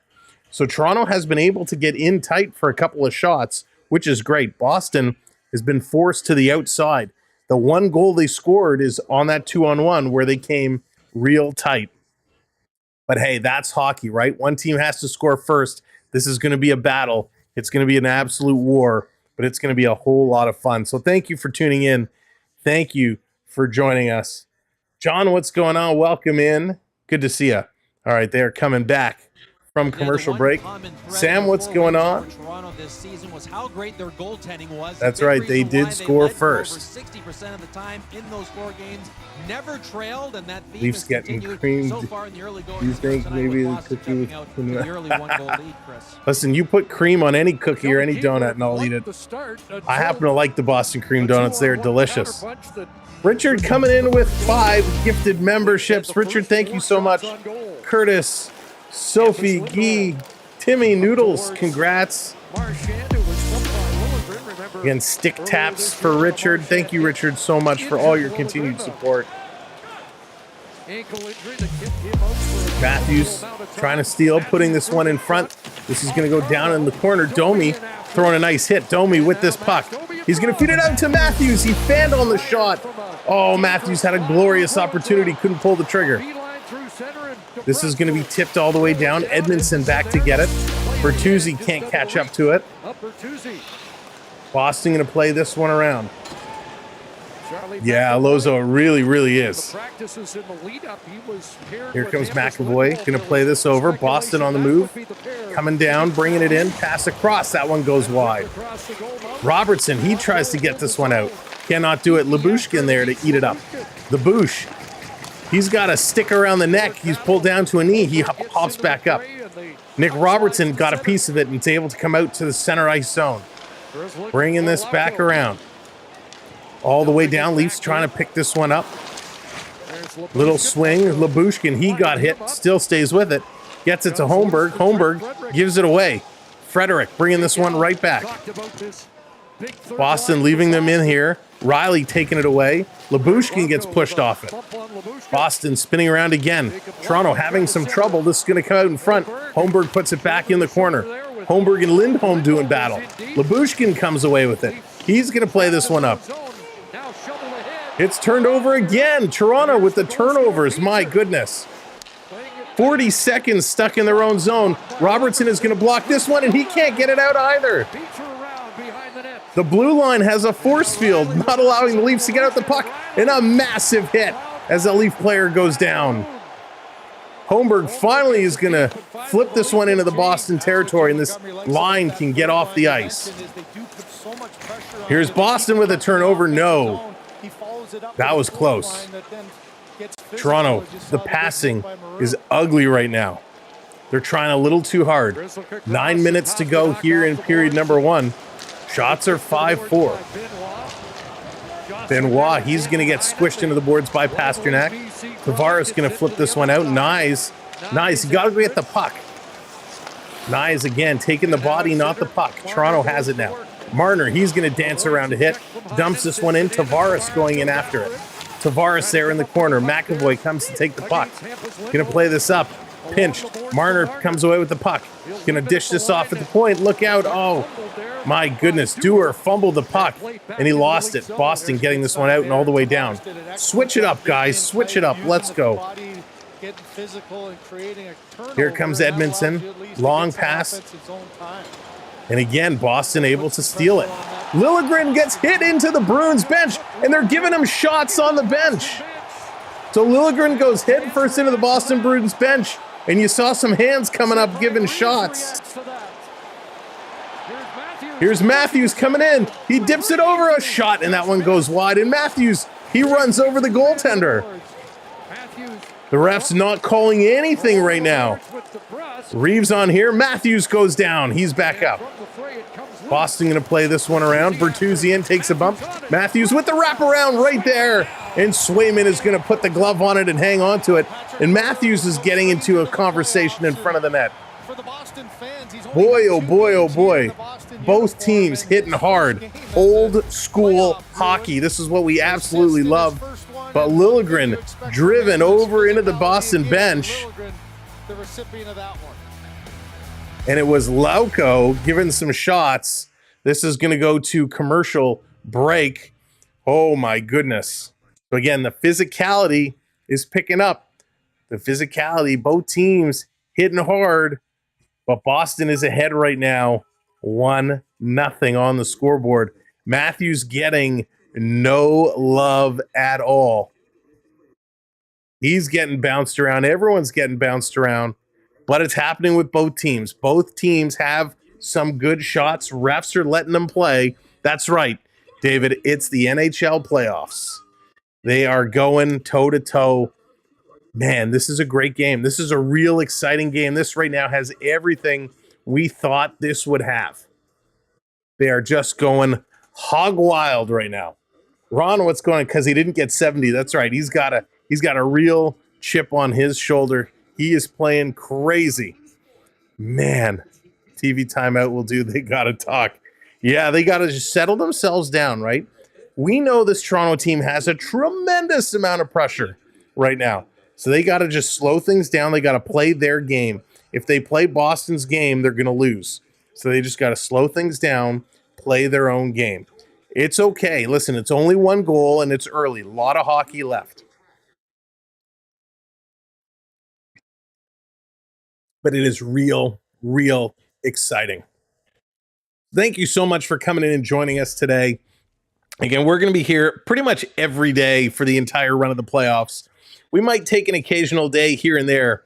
So Toronto has been able to get in tight for a couple of shots, which is great. Boston has been forced to the outside. The one goal they scored is on that 2-on-1 where they came real tight. But hey, that's hockey, right? One team has to score first. This is going to be a battle. It's going to be an absolute war, but it's going to be a whole lot of fun. So thank you for tuning in. Thank you for joining us. John, what's going on? Welcome in. Good to see you. All right, they're coming back from commercial break. Sam, what's going on? Toronto this season was how great their goaltending was. That's right. They did score first. Over 60% of the time in those 4 games, never trailed, and that theme Leafs has getting continued creamed. so far in the early going. You think maybe the cookie was the early 1-goal lead, Chris? Listen, you put cream on any cookie or any donut and I'll eat it. I happen to like the Boston cream donuts. They're delicious. Richard coming in with 5 gifted memberships. Richard, thank you so much. Curtis, Sophie, Guy, Timmy, Noodles, congrats. Again, stick taps for Richard. Thank you, Richard, so much for all your continued support. Matthews trying to steal, putting this one in front. This is going to go down in the corner. Domi throwing a nice hit. Domi with this puck. He's going to feed it out to Matthews. He fanned on the shot. Oh, Matthews had a glorious opportunity. Couldn't pull the trigger. This is going to be tipped all the way down. Edmondson back to get it. Bertuzzi can't catch up to it. Boston going to play this one around. Yeah, Lozo really is. Here comes McAvoy. Going to play this over. Boston on the move. Coming down, bringing it in. Pass across. That one goes wide. Robertson, he tries to get this one out. Cannot do it. Labushkin there to eat it up. The Boosh. He's got a stick around the neck. He's pulled down to a knee. He hops back up. Nick Robertson got a piece of it and is able to come out to the center ice zone. Bringing this back around. All the way down. Leafs trying to pick this one up. Little swing. Labushkin, he got hit. Still stays with it. Gets it to Holmberg. Holmberg gives it away. Frederick bringing this one right back. Boston leaving them in here. Riley taking it away. Labushkin gets pushed off it. Boston spinning around again. Toronto having some trouble. This is going to come out in front. Holmberg puts it back in the corner. Holmberg and Lindholm doing battle. Labushkin comes away with it. He's going to play this one up. It's turned over again. Toronto with the turnovers. My goodness. 40 seconds stuck in their own zone. Robertson is going to block this one, and he can't get it out either. The blue line has a force field, not allowing the Leafs to get out the puck, and a massive hit as a Leaf player goes down. Holmberg finally is going to flip this one into the Boston territory, and this line can get off the ice. Here's Boston with a turnover. No. That was close. Toronto, the passing is ugly right now. They're trying a little too hard. 9 minutes to go here in period number 1. Shots are 5-4. Benoit, he's going to get squished into the boards by Pasternak. Tavares going to flip this one out. Nice. You got to get the puck. Nice again, taking the body, not the puck. Toronto has it now. Marner, he's going to dance around a hit. Dumps this one in. Tavares going in after it. Tavares there in the corner. McAvoy comes to take the puck. Going to play this up. Pinched. Marner comes away with the puck. Going to dish this off at the point. Look out. Oh, my goodness. Dewar fumbled the puck, and he lost it. Boston getting this one out and all the way down. Switch it up, guys. Switch it up. Let's go. Here comes Edmondson. Long pass. And again, Boston able to steal it. Liljegren gets hit into the Bruins bench, and they're giving him shots on the bench. So Liljegren goes head first into the Boston Bruins bench, and you saw some hands coming up giving shots. Here's Matthews coming in. He dips it over a shot, and that one goes wide. And Matthews, he runs over the goaltender. The ref's not calling anything right now. Reeves on here. Matthews goes down. He's back up. Boston going to play this one around. Bertuzzi in, takes a bump. Matthews with the wraparound right there. And Swayman is going to put the glove on it and hang on to it. And Matthews is getting into a conversation in front of the net. Boy, oh boy, oh boy. Both teams hitting hard. Old school hockey. This is what we absolutely love. But Liljegren driven over into the Boston bench. And it was Lauko giving some shots. This is going to go to commercial break. Oh my goodness. So again, the physicality is picking up. The physicality, both teams hitting hard. But Boston is ahead right now. 1-0 on the scoreboard. Matthews getting no love at all. He's getting bounced around. Everyone's getting bounced around. But it's happening with both teams. Both teams have some good shots. Refs are letting them play. That's right, David. It's the NHL playoffs. They are going toe-to-toe. Man, this is a great game. This is a real exciting game. This right now has everything we thought this would have. They are just going hog wild right now. Ron, what's going on? Because he didn't get 70. That's right. He's got a real chip on his shoulder. He is playing crazy. Man, TV timeout will do. They got to talk. Yeah, they got to just settle themselves down, right? We know this Toronto team has a tremendous amount of pressure right now. So they got to just slow things down. They got to play their game. If they play Boston's game, they're going to lose. So they just got to slow things down, play their own game. It's okay. Listen, it's only one goal and it's early. A lot of hockey left. But it is real exciting. Thank you so much for coming in and joining us today. Again, we're going to be here pretty much every day for the entire run of the playoffs. We might take an occasional day here and there,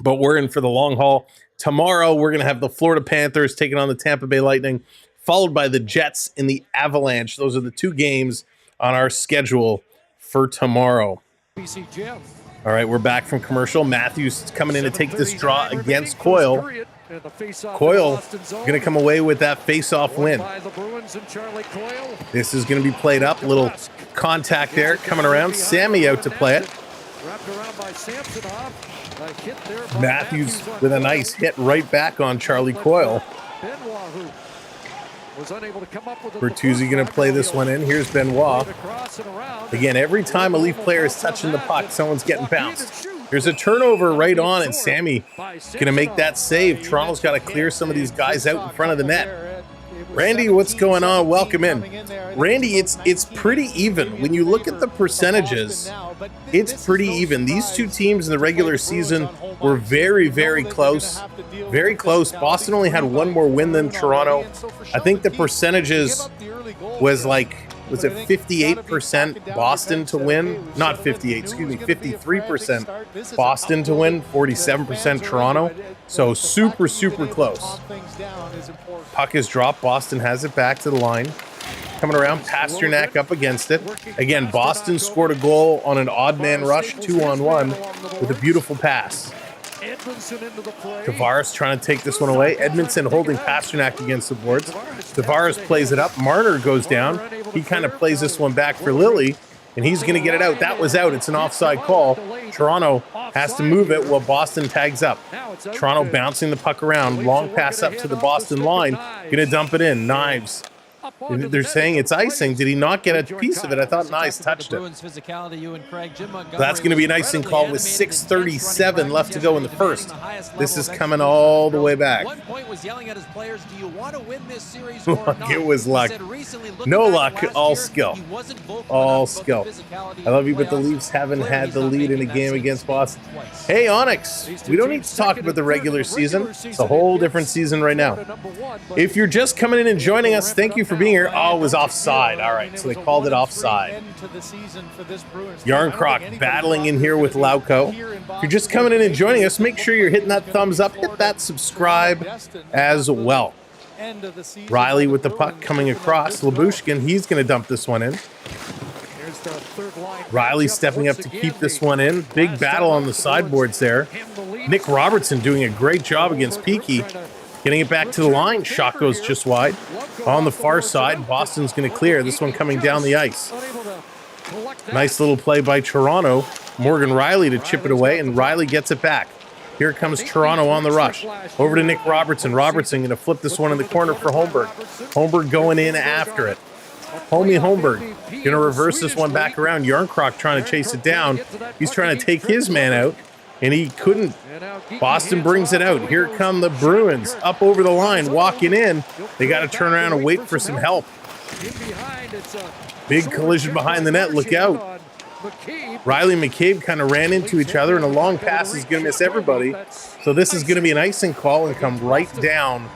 but we're in for the long haul. Tomorrow, we're going to have the Florida Panthers taking on the Tampa Bay Lightning, followed by the Jets and the Avalanche. Those are the two games on our schedule for tomorrow. All right, we're back from commercial. Matthews coming in to take this draw against Coyle. Coyle going to come away with that face-off win. This is going to be played up. Little contact there coming around. Sammy out to play it. Matthews with a nice hit right back on Charlie Coyle. Bertuzzi going to play this one in. Here's Benoit. Again, every time a Leaf player is touching the puck, someone's getting bounced. There's a turnover right on, and Sammy going to make that save. Toronto's got to clear some of these guys out in front of the net. Randy, what's going on? Welcome in. Randy, it's pretty even. When you look at the percentages, it's pretty even. These two teams in the regular season were very close. Very close. Boston only had one more win than Toronto. I think the percentages was was it 58% Boston to win? Not 58, excuse me, 53% Boston to win, 47% Toronto. So super close. Puck is dropped. Boston has it back to the line. Coming around, Pasternak up against it. Again, Boston scored a goal on an odd man rush, 2-on-1, with a beautiful pass. Tavares trying to take this one away. Edmondson holding Pasternak against the boards. Tavares plays it up. Marner goes down. He kind of plays this one back for Lilly, and he's going to get it out. That was out. It's an offside call. Toronto has to move it while Boston tags up. Toronto bouncing the puck around. Long pass up to the Boston line. Going to dump it in. Knives. They're saying it's icing. Did he not get a piece of it? I thought Knives touched it. That's going to be an icing call with 6:37 left to go in the first. This is coming all the way back. It was luck. No luck, all skill. All skill. I love you, but the Leafs haven't had the lead in a game against Boston. Hey, Onyx, we don't need to talk about the regular season. It's a whole different season right now. If you're just coming in and joining us, thank you for being here. Oh, it was offside. All right, so they called it offside. Yarncroc battling in here with Lauco. If you're just coming in and joining us, make sure you're hitting that thumbs up, hit that subscribe as well. Riley with the puck coming across. Labushkin, he's going to dump this one in. Riley stepping up to keep this one in. Big battle on the sideboards there. Nick Robertson doing a great job against Peaky. Getting it back to the line. Shot goes just wide. On the far side, Boston's going to clear. This one coming down the ice. Nice little play by Toronto. Morgan Riley to chip it away, and Riley gets it back. Here comes Toronto on the rush. Over to Nick Robertson. Robertson going to flip this one in the corner for Holmberg. Holmberg going in after it. Homie Holmberg going to reverse this one back around. Yarncroc trying to chase it down. He's trying to take his man out, and he couldn't. Boston brings it out. Here come the Bruins up over the line, walking in. They got to turn around and wait for some help. Big collision behind the net. Look out. Riley and McCabe kind of ran into each other, and a long pass is going to miss everybody. So this is going to be an icing call and come right down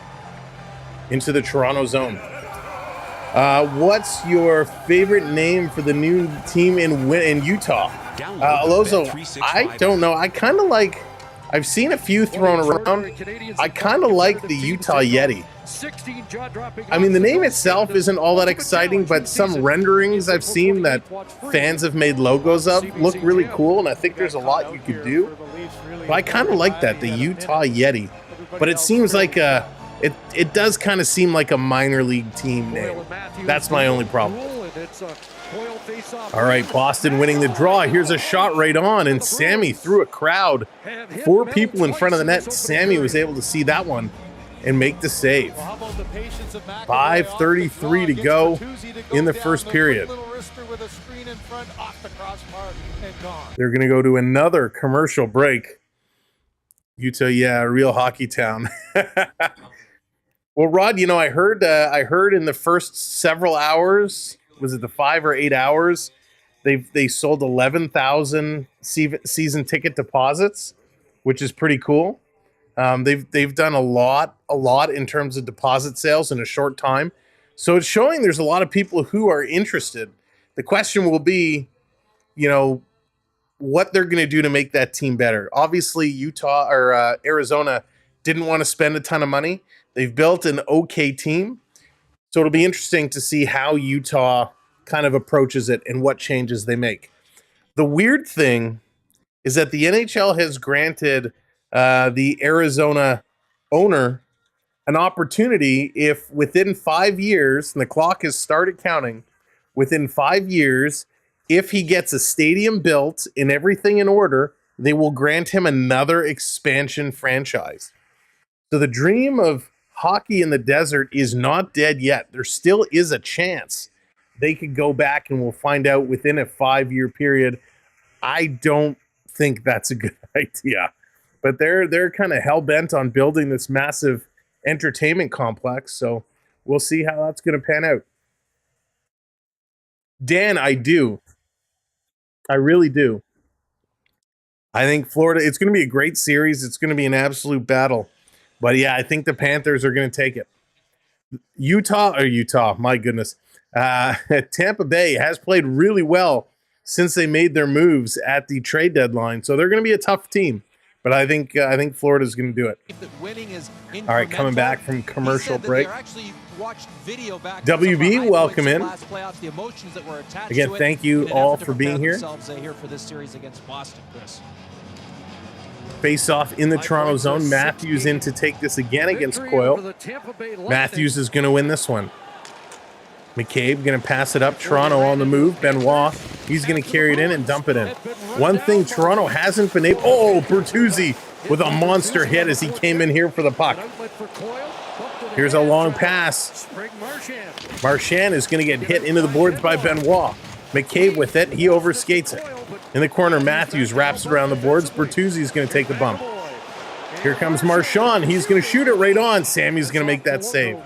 into the Toronto zone. What's your favorite name for the new team in Utah? Alonso, I don't know. I kind of like, I've seen a few thrown around. I kind of like the Utah Yeti. I mean, the name itself isn't all that exciting, but some renderings I've seen that fans have made logos of look really cool, and I think there's a lot you could do. But I kind of like that, the Utah Yeti. But it seems like it does kind of seem like a minor league team name. That's my only problem. All right, Boston winning the draw. Here's a shot right on, and Sammy through a crowd. 4 people in front of the net. Sammy was able to see that one. and make the save. Well, how about the patience of McAvoy 5:33 to go in the first period. Little wrister with a screen in front, off the crossbar, and gone. They're going to go to another commercial break. Utah, yeah, real hockey town. Well, Rod, you know, I heard in the first several hours, was it the 5 or 8 hours, they sold 11,000 season ticket deposits, which is pretty cool. They've done a lot in terms of deposit sales in a short time. So it's showing there's a lot of people who are interested. The question will be, you know, what they're going to do to make that team better. Obviously, Utah or Arizona didn't want to spend a ton of money. They've built an okay team. So it'll be interesting to see how Utah kind of approaches it and what changes they make. The weird thing is that the NHL has granted the Arizona owner an opportunity if within 5 years, and the clock has started counting, within 5 years, if he gets a stadium built and everything in order, they will grant him another expansion franchise. So the dream of hockey in the desert is not dead yet. There still is a chance they could go back, and we'll find out within a 5-year period. I don't think that's a good idea. But they're kind of hell-bent on building this massive entertainment complex, so we'll see how that's going to pan out. Dan, I do. I really do. I think Florida, it's going to be a great series. It's going to be an absolute battle. But yeah, I think the Panthers are going to take it. Utah, my goodness. Tampa Bay has played really well since they made their moves at the trade deadline. So they're going to be a tough team. But I think Florida's going to do it. All right, coming back from commercial break. WB, welcome in. Again, thank you all for being here. Face off in the Toronto zone. Matthews in to take this again against Coyle. Matthews is going to win this one. McCabe going to pass it up. Toronto on the move. Benoit, he's going to carry it in and dump it in. One thing Toronto hasn't been able... Oh, Bertuzzi with a monster hit as he came in here for the puck. Here's a long pass. Marchand is going to get hit into the boards by Benoit. McCabe with it. He overskates it. In the corner, Matthews wraps it around the boards. Bertuzzi is going to take the bump. Here comes Marchand. He's going to shoot it right on. Sammy's going to make that save.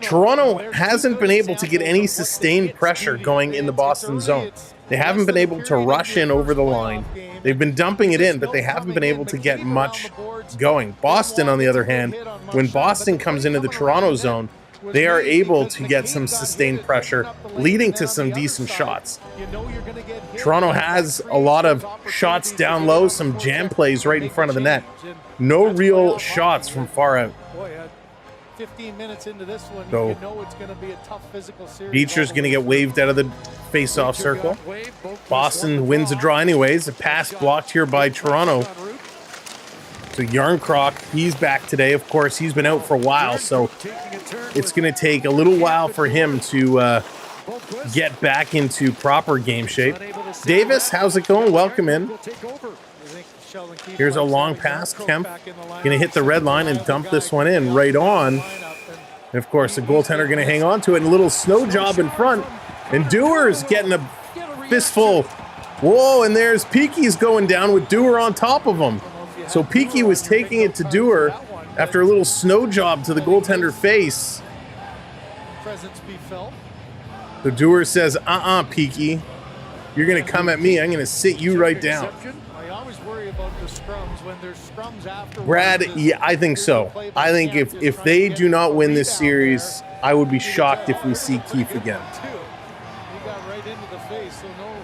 Toronto hasn't been able to get any sustained pressure going in the Boston zone. They haven't been able to rush in over the line. They've been dumping it in, but they haven't been able to get much going. Boston, on the other hand, when Boston comes into the Toronto zone, they are able to get some sustained pressure, leading to some decent shots. Toronto has a lot of shots down low, some jam plays right in front of the net. No real shots from far out. 15 minutes into this one, so, you know it's going to be a tough physical series. Beecher's going to get waved out of the face-off circle. Boston wins the draw anyways. A pass blocked here by Toronto. So Yarncroc, he's back today. Of course, he's been out for a while, so it's going to take a little while for him to get back into proper game shape. Davis, how's it going? Welcome in. Here's a long pass. Kemp going to hit the red line and dump this one in right on. And of course, the goaltender going to hang on to it. And a little snow job in front. And Dewar's getting a fistful. Whoa, and there's Peaky's going down with Dewar on top of him. So Peaky was taking it to Dewar after a little snow job to the goaltender face. So Dewar says, Peaky, you're going to come at me. I'm going to sit you right down. Brad, yeah, I think so. I think if they do not win this series, I would be shocked if we see Keefe again.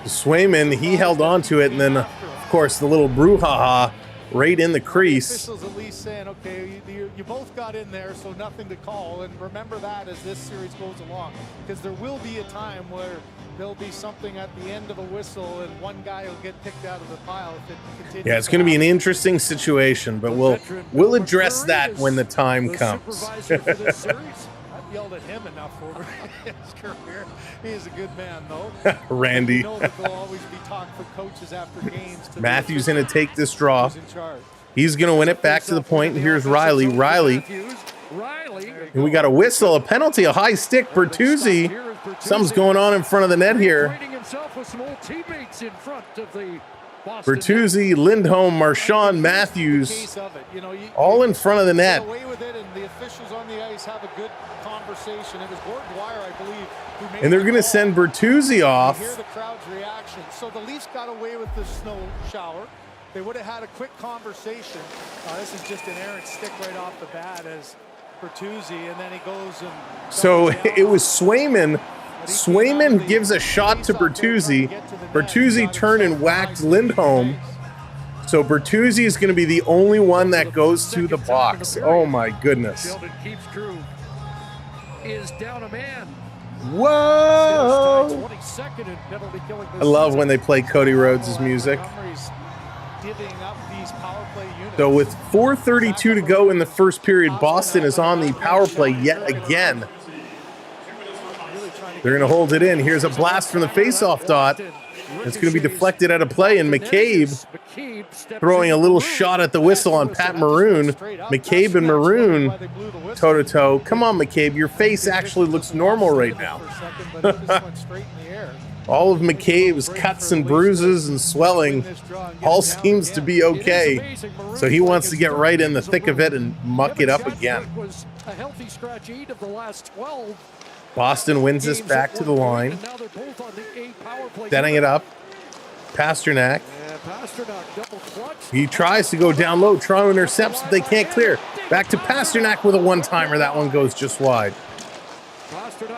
Swayman, he held on to it, and then, of course, the little brouhaha right in the crease. Officials at least saying, okay, you both got in there, so nothing to call. And remember that as this series goes along, because there will be a time where there'll be something at the end of a whistle and one guy will get picked out of the pile if it continues. Yeah, it's going to be an interesting situation, but we'll address that when the time comes. I've yelled at him enough over his career. He is a good man, though. Randy. You know that there'll always be talk for coaches after games. Matthews going to take this draw. He's going to win it back to the point. Here's Riley. Riley Riley. And we got a whistle, a penalty, a high stick. Bertuzzi. Something's going on in front of the net here. Finding himself with some old teammates in front of the Boston Bertuzzi, Lindholm, Marchand, Matthews, Case of it. You know, all in front of the get net. away with it, and the officials on the ice have a good conversation. It was Gordon Dwyer, I believe, who made And they're the going to call. send Bertuzzi You off. hear the crowd's reaction. So the Leafs got away with the snow shower. They would have had a quick conversation. This is just an errant stick right off the bat as Bertuzzi, and then he goes and... So it was Swayman. Swayman gives a shot to Bertuzzi. Bertuzzi turned and whacked Lindholm. So Bertuzzi is going to be the only one that goes to the box. Oh my goodness. Sheldon Keefe's crew is down a man. Whoa! 22nd in penalty killing this I love season. when they play Cody Rhodes' music. Montgomery's divvying up these power play units. So with 4:32 to go in the first period, Boston is on the power play yet again. They're going to hold it in. Here's a blast from the faceoff dot. It's going to be deflected out of play, and McCabe throwing a little shot at the whistle on Pat Maroon. McCabe and Maroon toe-to-toe. Come on, McCabe. Your face actually looks normal right now. All of McCabe's cuts and bruises and swelling all seems to be okay. So he wants to get right in the thick of it and muck it up again. A healthy scratch 8 of the last 12. Boston wins this back to the line. Setting it up. Pasternak. He tries to go down low. Toronto intercepts, but they can't clear. Back to Pasternak with a one-timer. That one goes just wide.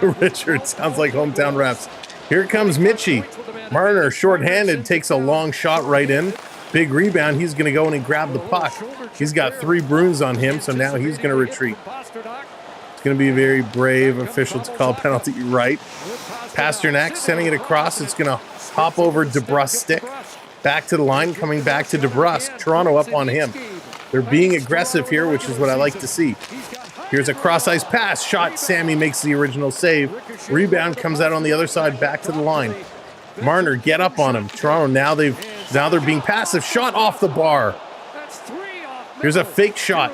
Richard, sounds like hometown refs. Here comes Mitchie. Marner, short-handed, takes a long shot right in. Big rebound. He's going to go in and grab the puck. He's got 3 Bruins on him, so now he's going to retreat. It's going to be a very brave official to call a penalty right. Pasternak sending it across. It's going to hop over DeBrus's stick. Back to the line, coming back to DeBrus. Toronto up on him. They're being aggressive here, which is what I like to see. Here's a cross-ice pass. Shot. Sammy makes the original save. Rebound comes out on the other side, back to the line. Marner, get up on him. Toronto, now they're being passive. Shot off the bar. Here's a fake shot.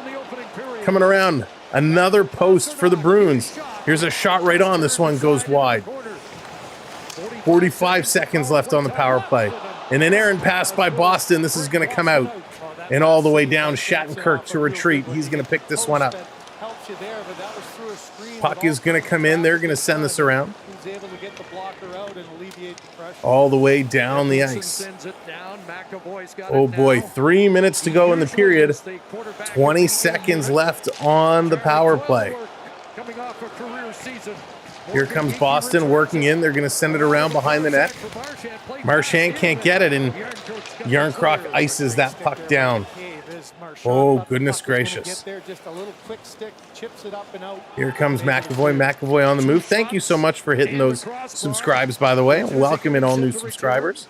Coming around. Another post for the Bruins. Here's a shot right on. This one goes wide. 45 seconds left on the power play. And an errant pass by Boston. This is going to come out. And all the way down, Shattenkirk to retreat. He's going to pick this one up. Puck is going to come in. They're going to send this around. All the way down the ice. Oh boy, 3 minutes to go in the period. 20 seconds left on the power play. Here comes Boston working in. They're going to send it around behind the net. Marchand can't get it, and Yarncroc ices that puck down. Oh, goodness gracious. Here comes McAvoy. McAvoy on the move. Thank you so much for hitting those subscribes, by the way. Welcome in all new subscribers.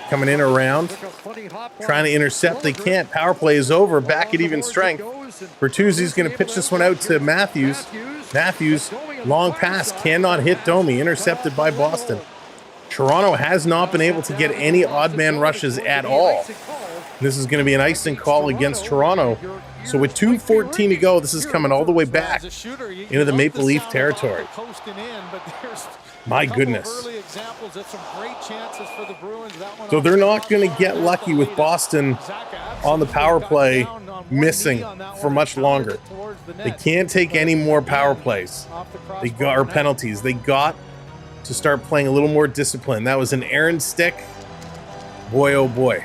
Coming in around. Trying to intercept. They can't. Power play is over. Back at even strength. Bertuzzi's going to pitch this one out to Matthews. Matthews, long pass. Cannot hit Domi. Intercepted by Boston. Toronto has not been able to get any odd man rushes at all. This is going to be an icing call against Toronto. So with 2:14 to go, this is coming all the way back into the Maple Leaf territory. My goodness. So they're not going to get lucky with Boston on the power play missing for much longer. They can't take any more power plays. Or penalties. They got to start playing a little more discipline. That was an errant stick. Boy, oh boy.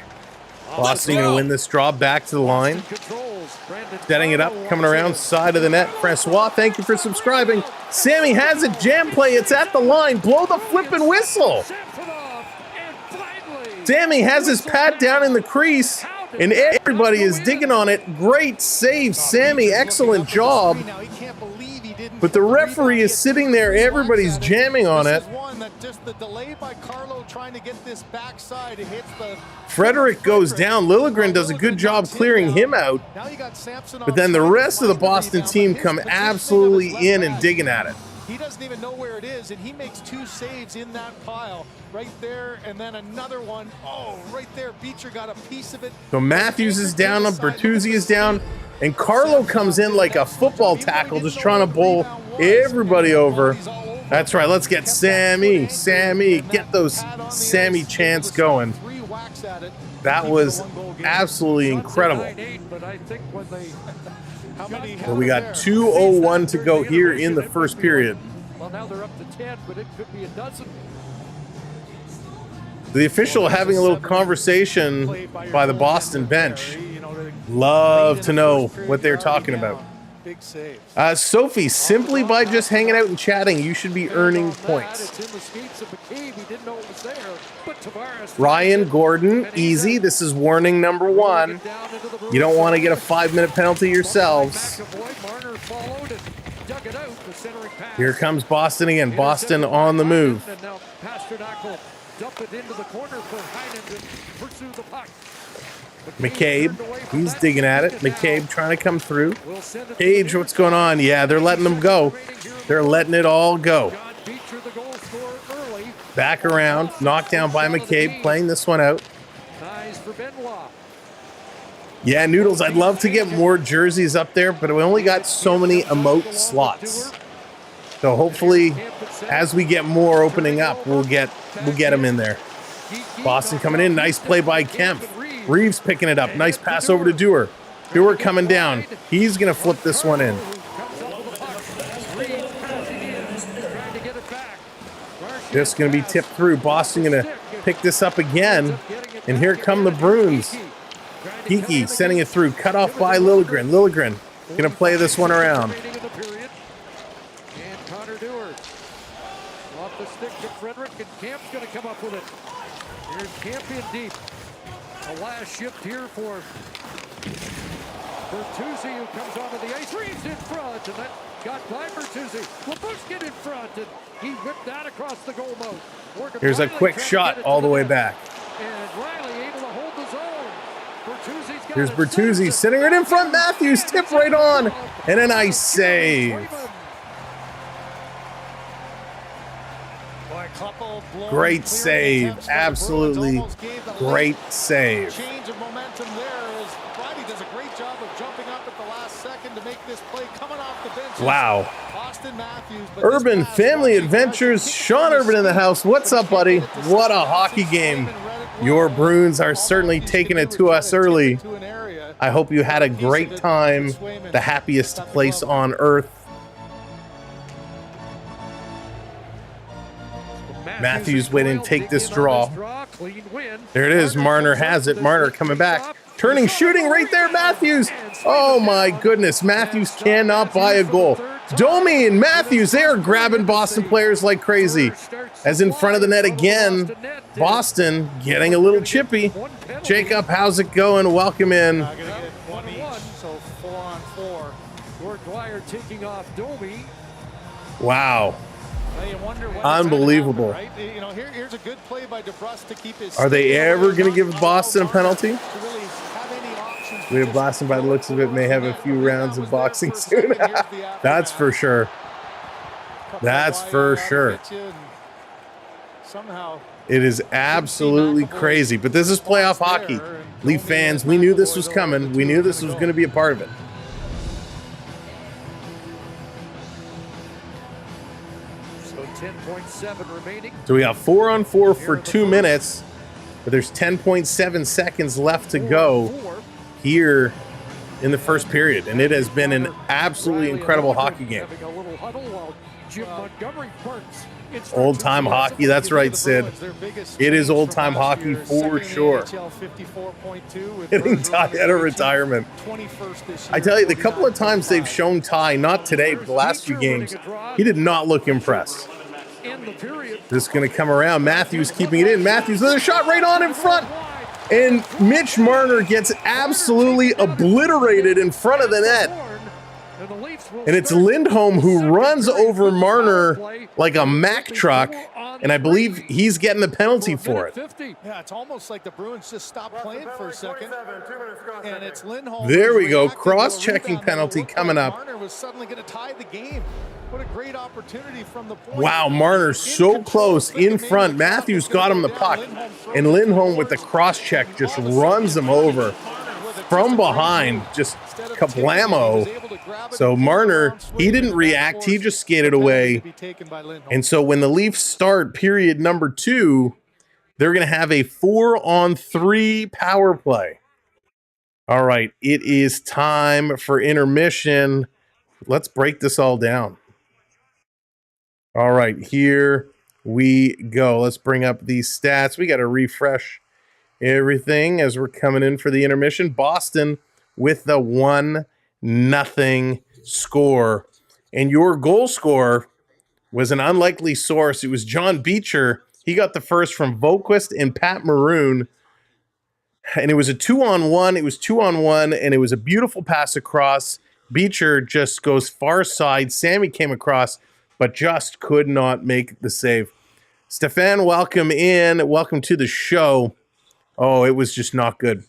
Boston going to win this draw. Back to the line. Setting it up. Coming around side of the net. Francois, thank you for subscribing. Sammy has it. Jam play. It's at the line. Blow the flipping whistle. Sammy has his pad down in the crease, and everybody is digging on it. Great save, Sammy. Excellent job. But the referee is sitting there. Everybody's jamming on it. Frederick goes down. Liljegren does a good job clearing him out. But then the rest of the Boston team come absolutely in and digging at it. He doesn't even know where it is, and he makes 2 saves in that pile right there, and then another one. Oh, right there. Beecher got a piece of it. So Matthews is down, Bertuzzi is down, and Carlo comes in like a football tackle, just trying to bowl everybody over. That's right. Let's get Sammy. Sammy, get those Sammy chants going. That was absolutely incredible. Well, we got 2:01 to go here in the first period. Well, now they're up to 10, but it could be a dozen. The official having a little conversation by the Boston bench. Love to know what they're talking about. Big save. Sophie, simply by just hanging out and chatting, you should be earning points. Ryan Gordon, easy. This is warning number 1. You don't want to get a 5-minute penalty yourselves. Here comes Boston again. Boston on the move. McCabe, he's digging at it. McCabe trying to come through. Page, what's going on? Yeah, they're letting them go. They're letting it all go. Back around, knocked down by McCabe, playing this one out. Yeah, Noodles, I'd love to get more jerseys up there, but we only got so many emote slots. So hopefully, as we get more opening up, we'll get them in there. Boston coming in, nice play by Kemp. Reeves picking it up. Nice pass over to Dewar. Dewar coming down. He's going to flip this one in. Just going to be tipped through. Boston going to pick this up again. And here come the Bruins. Geeky sending it through. Cut off by Liljegren. Liljegren going to play this one around. And Connor Dewar off the stick to Frederick, and Camp's going to come up with it. Here's Camp in deep. A last shift here for Bertuzzi, who comes onto the ice. Reeves in front, and that got by Bertuzzi. Labushkin in front, and he whipped that across the goal mouth. Here's a quick shot all the way back. And Riley able to hold the zone. Here's Bertuzzi sitting right in front. Matthews tip right on, and a nice save. Great save. Absolutely great save. Change of momentum there as Brady does a great job of jumping up at the last second to make this play coming off the bench. Wow. Austin Matthews. Urban Family Adventures. Sean Urban in the house. What's up, buddy? What a hockey game. Your Bruins are certainly taking it to us early. I hope you had a great time. The happiest place on earth. Matthews waiting to take this draw. There it is. Marner has it. Marner coming back. Turning, shooting right there, Matthews. Oh my goodness. Matthews cannot buy a goal. Domi and Matthews, they are grabbing Boston players like crazy. As in front of the net again, Boston getting a little chippy. Jacob, how's it going? Welcome in. So 4-on-4. Gord Dwyer taking off Domi. Wow. You wonder when unbelievable. Happen, right? You know, here's a good play by DeBrus to keep his. Are they ever going to give Boston a penalty? Really have any options. We have Boston, by the looks of it, may have a few rounds of boxing soon. That's for sure. That's for sure. It is absolutely crazy. But this is playoff hockey. Leaf fans, we knew this was coming. We knew this was going to be a part of it. So 10.7 remaining. So we got 4-on-4 for 2 minutes, but there's 10.7 seconds left to go here in the first period, and it has been an absolutely incredible hockey game. Old-time hockey, that's right, Sid. It is old-time hockey for sure. Hitting Ty out of retirement. I tell you, the couple of times they've shown Ty, not today, but the last few games, he did not look impressed. This is going to come around. Matthews keeping it in. Matthews with a shot right on in front. And Mitch Marner gets absolutely obliterated in front of the net. And it's Lindholm who runs over Marner like a Mack truck, and I believe he's getting the penalty for it. Yeah, it's almost like the Bruins just stopped playing for a second. And it's Lindholm. There we go. Cross-checking penalty coming up. Marner was suddenly going to tie the game. What a great opportunity from the point. Wow, Marner so close in front. Matthews got him the puck, and Lindholm with the cross check just runs him over from behind, just kablamo. So Marner, he didn't react. He just skated away. And so when the Leafs start period number 2, they're going to have a 4-on-3 power play. All right, it is time for intermission. Let's break this all down. All right, here we go. Let's bring up these stats. We got to refresh everything as we're coming in for the intermission. Boston with the 1-0 score. And your goal scorer was an unlikely source. It was John Beecher. He got the first from Voquist and Pat Maroon. And it was a 2-on-1. It was 2-on-1, and it was a beautiful pass across. Beecher just goes far side. Sammy came across, but just could not make the save. Stefan, welcome in. Welcome to the show. Oh, it was just not good.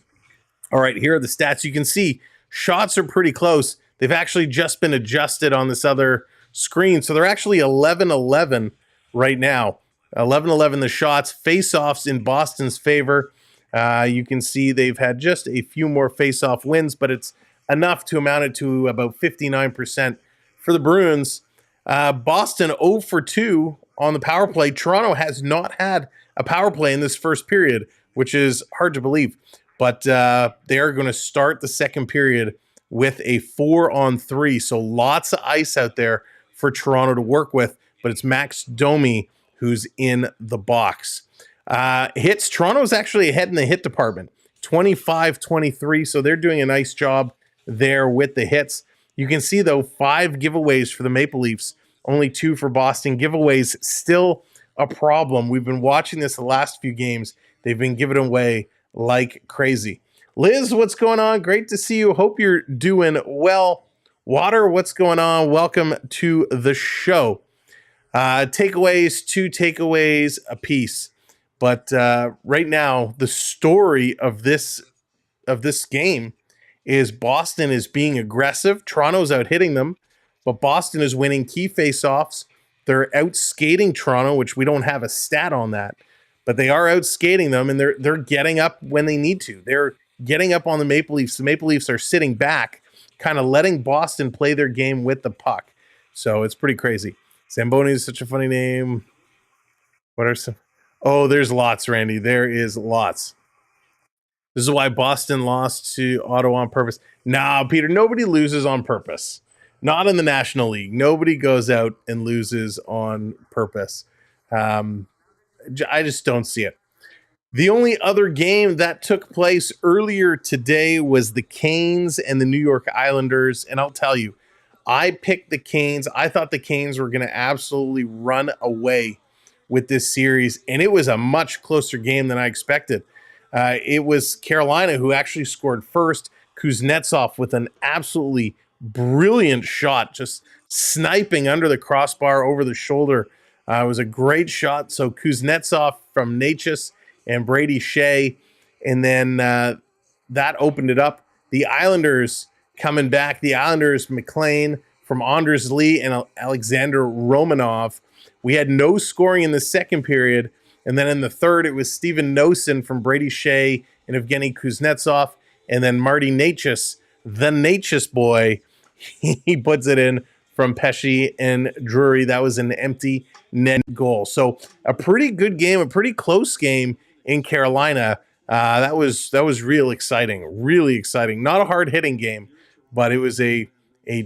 All right, here are the stats. You can see shots are pretty close. They've actually just been adjusted on this other screen. So they're actually 11-11 right now. 11-11 the shots. Face-offs in Boston's favor. You can see they've had just a few more face-off wins, but it's enough to amount it to about 59% for the Bruins. Boston 0 for 2 on the power play. Toronto has not had a power play in this first period, which is hard to believe. But they are going to start the second period with a 4-on-3. So lots of ice out there for Toronto to work with. But it's Max Domi who's in the box. Hits. Toronto's actually ahead in the hit department. 25-23. So they're doing a nice job there with the hits. You can see, though, 5 giveaways for the Maple Leafs, only 2 for Boston. Giveaways still a problem. We've been watching this the last few games. They've been giving away like crazy. Liz, what's going on? Great to see you. Hope you're doing well. Water, what's going on? Welcome to the show. Takeaways, 2 takeaways apiece. But right now, the story of this game is Boston is being aggressive. Toronto's out hitting them, but Boston is winning key faceoffs. They're out skating Toronto, which we don't have a stat on that, but they are out skating them, and they're getting up when they need to. They're getting up on the Maple Leafs. The Maple Leafs are sitting back, kind of letting Boston play their game with the puck. So it's pretty crazy. Zamboni is such a funny name. What are some? Oh, there's lots, Randy. There is lots. This is why Boston lost to Ottawa on purpose. Nah, Peter, nobody loses on purpose. Not in the National League. Nobody goes out and loses on purpose. I just don't see it. The only other game that took place earlier today was the Canes and the New York Islanders. And I'll tell you, I picked the Canes. I thought the Canes were going to absolutely run away with this series. And it was a much closer game than I expected. It was Carolina who actually scored first. Kuznetsov with an absolutely brilliant shot, just sniping under the crossbar over the shoulder. It was a great shot. So Kuznetsov from Natchez and Brady Shea. And then that opened it up. The Islanders coming back. The Islanders, McLean from Anders Lee and Alexander Romanov. We had no scoring in the second period. And then in the third, it was Steven Nosen from Brady Shea and Evgeny Kuznetsov. And then Marty Natchez, the Natchez boy, he puts it in from Pesce and Drury. That was an empty net goal. So a pretty good game, a pretty close game in Carolina. That was real exciting, really exciting. Not a hard-hitting game, but it was a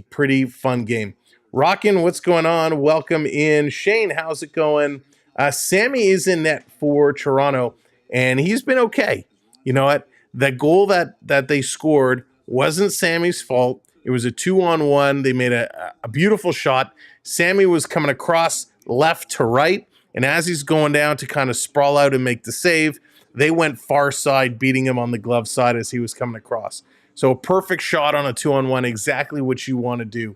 pretty fun game. Rockin', what's going on? Welcome in. Shane, how's it going? Sammy is in net for Toronto, and he's been okay. You know what? That goal that they scored wasn't Sammy's fault. It was a 2-on-1. They made a beautiful shot. Sammy was coming across left to right, and as he's going down to kind of sprawl out and make the save, they went far side, beating him on the glove side as he was coming across. So a perfect shot on a 2-on-1, exactly what you want to do.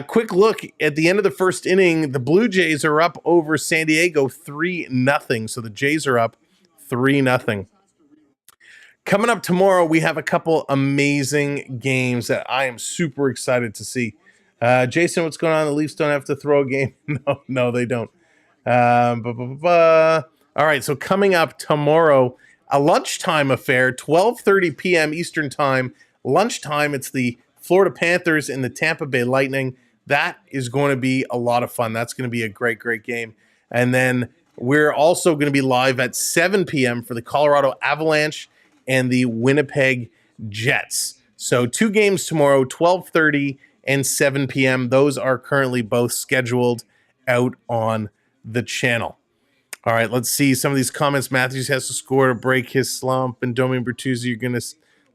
Quick look at the end of the first inning. The Blue Jays are up over San Diego 3-0. So the Jays are up 3-0. Coming up tomorrow, we have a couple amazing games that I am super excited to see. Jason, what's going on? The Leafs don't have to throw a game. No, they don't. All right, so coming up tomorrow, a lunchtime affair, 12:30 p.m. Eastern time. Lunchtime, it's the Florida Panthers and the Tampa Bay Lightning. That is going to be a lot of fun. That's going to be a great, great game. And then we're also going to be live at 7 p.m. for the Colorado Avalanche and the Winnipeg Jets. So 2 games tomorrow, 12:30 and 7 p.m. Those are currently both scheduled out on the channel. All right, let's see some of these comments. Matthews has to score to break his slump, and Domi and Bertuzzi, you're going to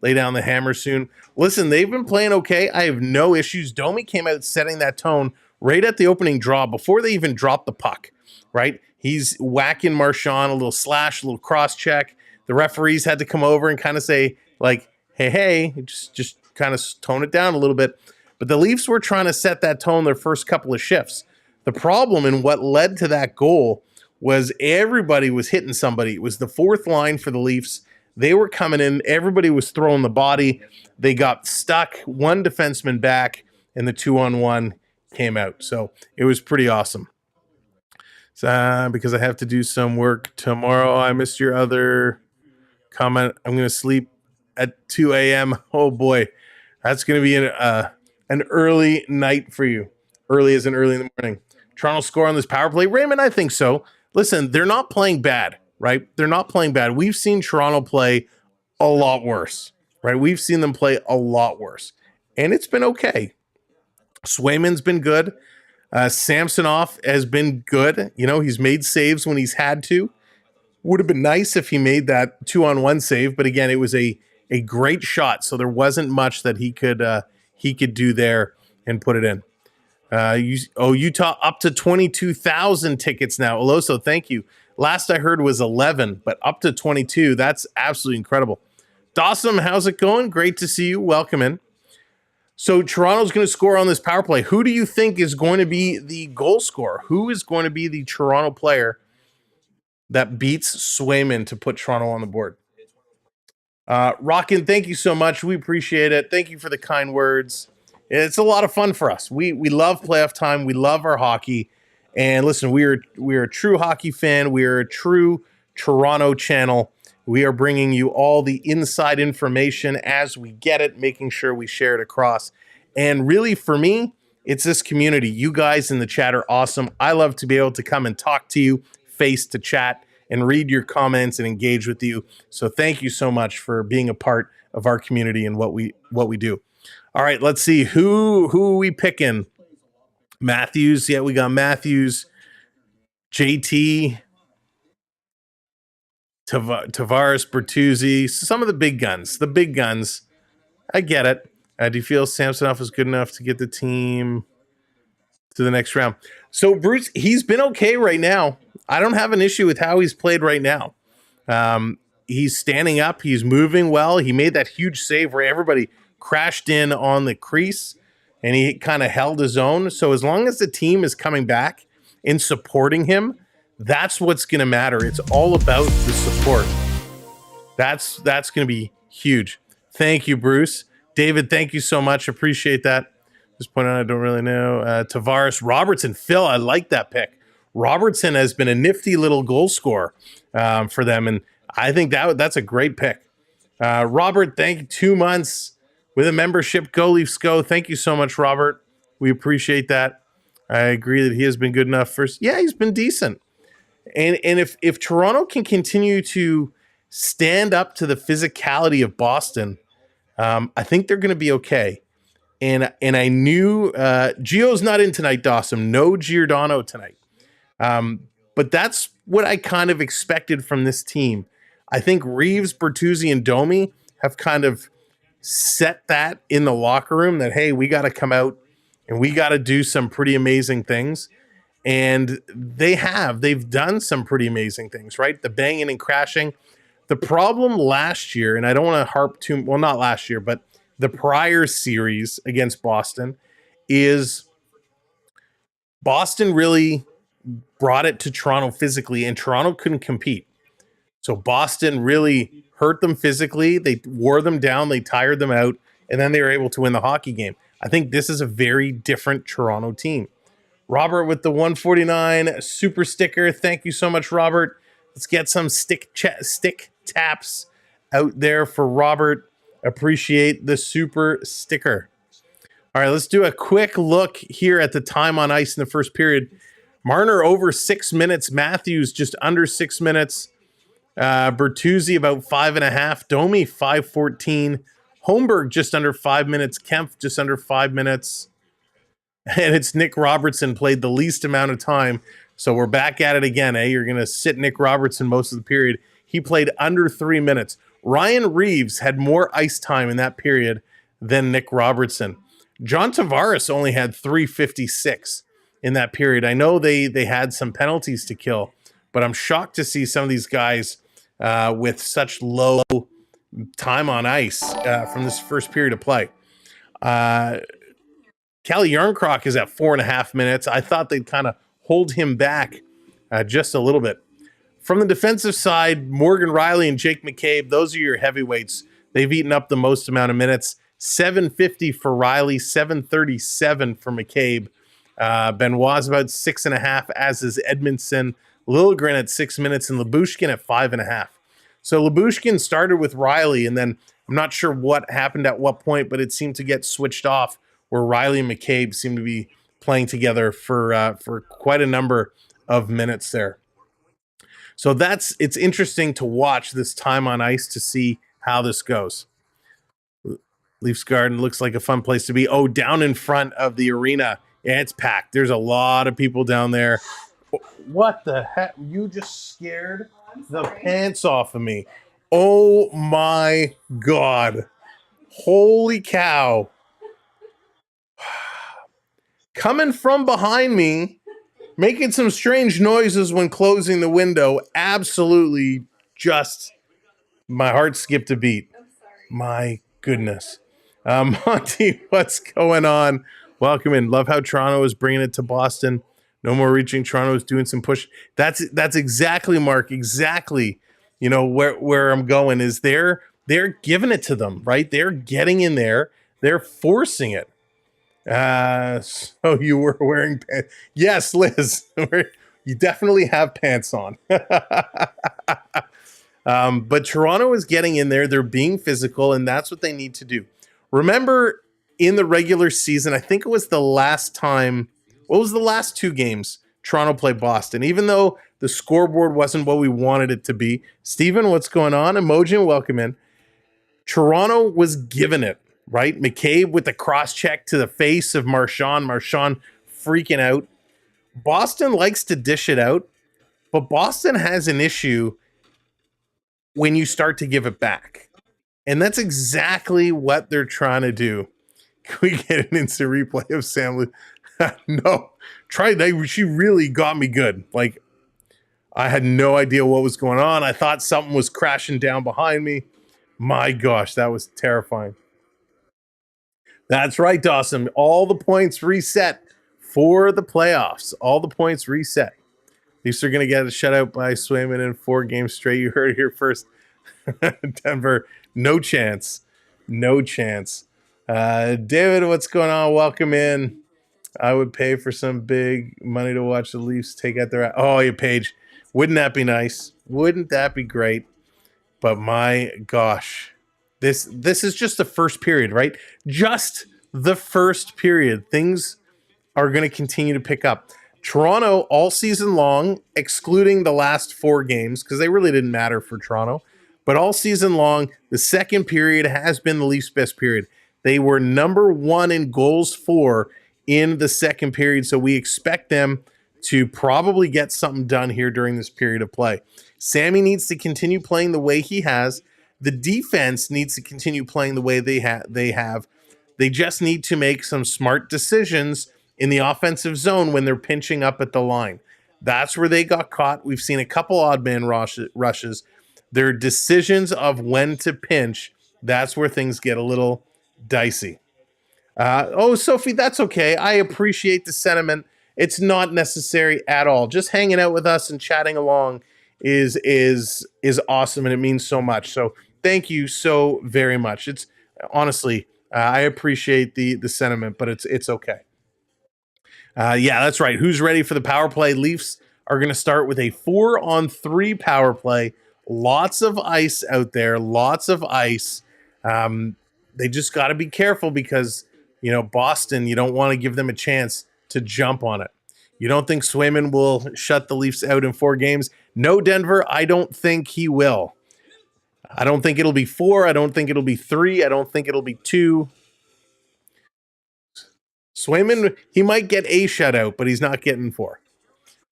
lay down the hammer soon. Listen, they've been playing okay. I have no issues. Domi came out setting that tone right at the opening draw before they even dropped the puck, right? He's whacking Marchand, a little slash, a little cross check. The referees had to come over and kind of say, like, hey, just kind of tone it down a little bit. But the Leafs were trying to set that tone their first couple of shifts. The problem and what led to that goal was everybody was hitting somebody. It was the fourth line for the Leafs. They were coming in. Everybody was throwing the body. They got stuck. One defenseman back, and the 2-on-1 came out. So it was pretty awesome. Because I have to do some work tomorrow. I missed your other comment. I'm going to sleep at 2 a.m. Oh, boy. That's going to be an early night for you. Early as in early in the morning. Toronto score on this power play. Raymond, I think so. Listen, they're not playing bad, right? They're not playing bad. We've seen Toronto play a lot worse, right? We've seen them play a lot worse. And it's been okay. Swayman's been good. Samsonov has been good. You know, he's made saves when he's had to. Would have been nice if he made that 2-on-1 save, but again, it was a great shot, so there wasn't much that he could do there and put it in. Utah up to 22,000 tickets now. Oloso, thank you. Last I heard was 11, but up to 22. That's absolutely incredible. Dawson, how's it going? Great to see you. Welcome in. So Toronto's going to score on this power play. Who do you think is going to be the goal scorer? Who is going to be the Toronto player that beats Swayman to put Toronto on the board? Rockin', thank you so much. We appreciate it. Thank you for the kind words. It's a lot of fun for us. We love playoff time. We love our hockey. And listen, we're a true hockey fan. We are a true Toronto channel. We are bringing you all the inside information as we get it, making sure we share it across. And really, for me, it's this community. You guys in the chat are awesome. I love to be able to come and talk to you face to chat and read your comments and engage with you. So thank you so much for being a part of our community and what we do. All right, let's see. Who are we picking? Matthews. Yeah, we got Matthews. JT. Tavares, Bertuzzi. Some of the big guns. The big guns. I get it. Do you feel Samsonov is good enough to get the team to the next round? So, Bruce, he's been okay right now. I don't have an issue with how he's played right now. He's standing up. He's moving well. He made that huge save where everybody crashed in on the crease, and he kind of held his own. So as long as the team is coming back and supporting him, that's what's going to matter. It's all about the support. That's going to be huge. Thank you, Bruce. David, thank you so much. Appreciate that. Just point out, I don't really know. Tavares, Robertson, Phil, I like that pick. Robertson has been a nifty little goal scorer for them, and I think that's a great pick. Robert, thank you. 2 months with a membership. Go Leafs go. Thank you so much, Robert. We appreciate that. I agree that he has been good enough first. Yeah, he's been decent. And if Toronto can continue to stand up to the physicality of Boston, I think they're going to be okay. And I knew Gio's not in tonight, Dawson. No Giordano tonight. But that's what I kind of expected from this team. I think Reeves, Bertuzzi, and Domi have kind of set that in the locker room that, hey, we got to come out and we got to do some pretty amazing things. And they've done some pretty amazing things, right? The banging and crashing. The problem last year, and I don't want to harp too, well, not last year, but the prior series against Boston is Boston really brought it to Toronto physically, and Toronto couldn't compete. So Boston really hurt them physically. They wore them down. They tired them out, and then they were able to win the hockey game. I think this is a very different Toronto team. Robert with the 149 super sticker. Thank you so much, Robert. Let's get some stick taps out there for Robert. Appreciate the super sticker. All right, let's do a quick look here at the time on ice in the first period. Marner over 6 minutes. Matthews just under 6 minutes. Bertuzzi about 5.5. Domi 5:14. Holmberg just under 5 minutes. Kempf just under 5 minutes. And it's Nick Robertson played the least amount of time. So we're back at it again, eh? You're going to sit Nick Robertson most of the period. He played under 3 minutes. Ryan Reeves had more ice time in that period than Nick Robertson. John Tavares only had 3:56 in that period. I know they had some penalties to kill, but I'm shocked to see some of these guys with such low time on ice from this first period of play. Calle Jarnkrok is at 4.5 minutes. I thought they'd kind of hold him back just a little bit. From the defensive side, Morgan Rielly and Jake McCabe, those are your heavyweights. They've eaten up the most amount of minutes. 750 for Rielly, 737 for McCabe. Benoit's about 6.5, as is Edmondson. Liljegren at 6 minutes, and Lyubushkin at 5.5. So Lyubushkin started with Rielly, and then I'm not sure what happened at what point, but it seemed to get switched off, where Rielly and McCabe seem to be playing together for quite a number of minutes there. So it's interesting to watch this time on ice to see how this goes. Leafs Garden looks like a fun place to be. Oh, down in front of the arena. Yeah, it's packed. There's a lot of people down there. What the heck? You just scared the pants off of me. Oh my God. Holy cow. Coming from behind me, making some strange noises when closing the window. Absolutely just, my heart skipped a beat. My goodness. Monty, what's going on? Welcome in. Love how Toronto is bringing it to Boston. No more reaching. Toronto is doing some push. That's exactly, Mark, exactly, where I'm going is they're giving it to them, right? They're getting in there. They're forcing it. So you were wearing pants. Yes, Liz, you definitely have pants on. But Toronto is getting in there. They're being physical, and that's what they need to do. Remember in the regular season, I think it was the last time, what was the last 2 games Toronto played Boston, even though the scoreboard wasn't what we wanted it to be. Steven, what's going on? Emojin, welcome in. Toronto was given it, right? McCabe with the cross check to the face of Marchand. Marchand freaking out. Boston likes to dish it out, but Boston has an issue when you start to give it back. And that's exactly what they're trying to do. Can we get an instant replay of Sam? No. Try that. She really got me good. Like, I had no idea what was going on. I thought something was crashing down behind me. My gosh, that was terrifying. That's right, Dawson. All the points reset for the playoffs. All the points reset. Leafs are going to get a shutout by Swayman in 4 games straight. You heard it here first. Denver, no chance. No chance. David, what's going on? Welcome in. I would pay for some big money to watch the Leafs take out their... Oh, you Paige. Wouldn't that be nice? Wouldn't that be great? But my gosh. This is just the first period, right? Just the first period. Things are going to continue to pick up. Toronto all season long, excluding the last 4 games, because they really didn't matter for Toronto, but all season long, the second period has been the Leafs' best period. They were number 1 in goals for in the second period, so we expect them to probably get something done here during this period of play. Sammy needs to continue playing the way he has. The defense needs to continue playing the way they have. They just need to make some smart decisions in the offensive zone when they're pinching up at the line. That's where they got caught. We've seen a couple odd man rushes. Their decisions of when to pinch, that's where things get a little dicey. Sophie, that's okay. I appreciate the sentiment. It's not necessary at all. Just hanging out with us and chatting along is awesome, and it means so much. So thank you so very much. It's honestly, I appreciate the sentiment, but it's okay. Yeah, that's right. Who's ready for the power play? Leafs are going to start with a 4-on-3 power play. Lots of ice out there. Lots of ice. They just got to be careful because, Boston, you don't want to give them a chance to jump on it. You don't think Swayman will shut the Leafs out in 4 games? No, Denver, I don't think he will. I don't think it'll be 4. I don't think it'll be 3. I don't think it'll be 2. Swayman, he might get a shutout, but he's not getting 4.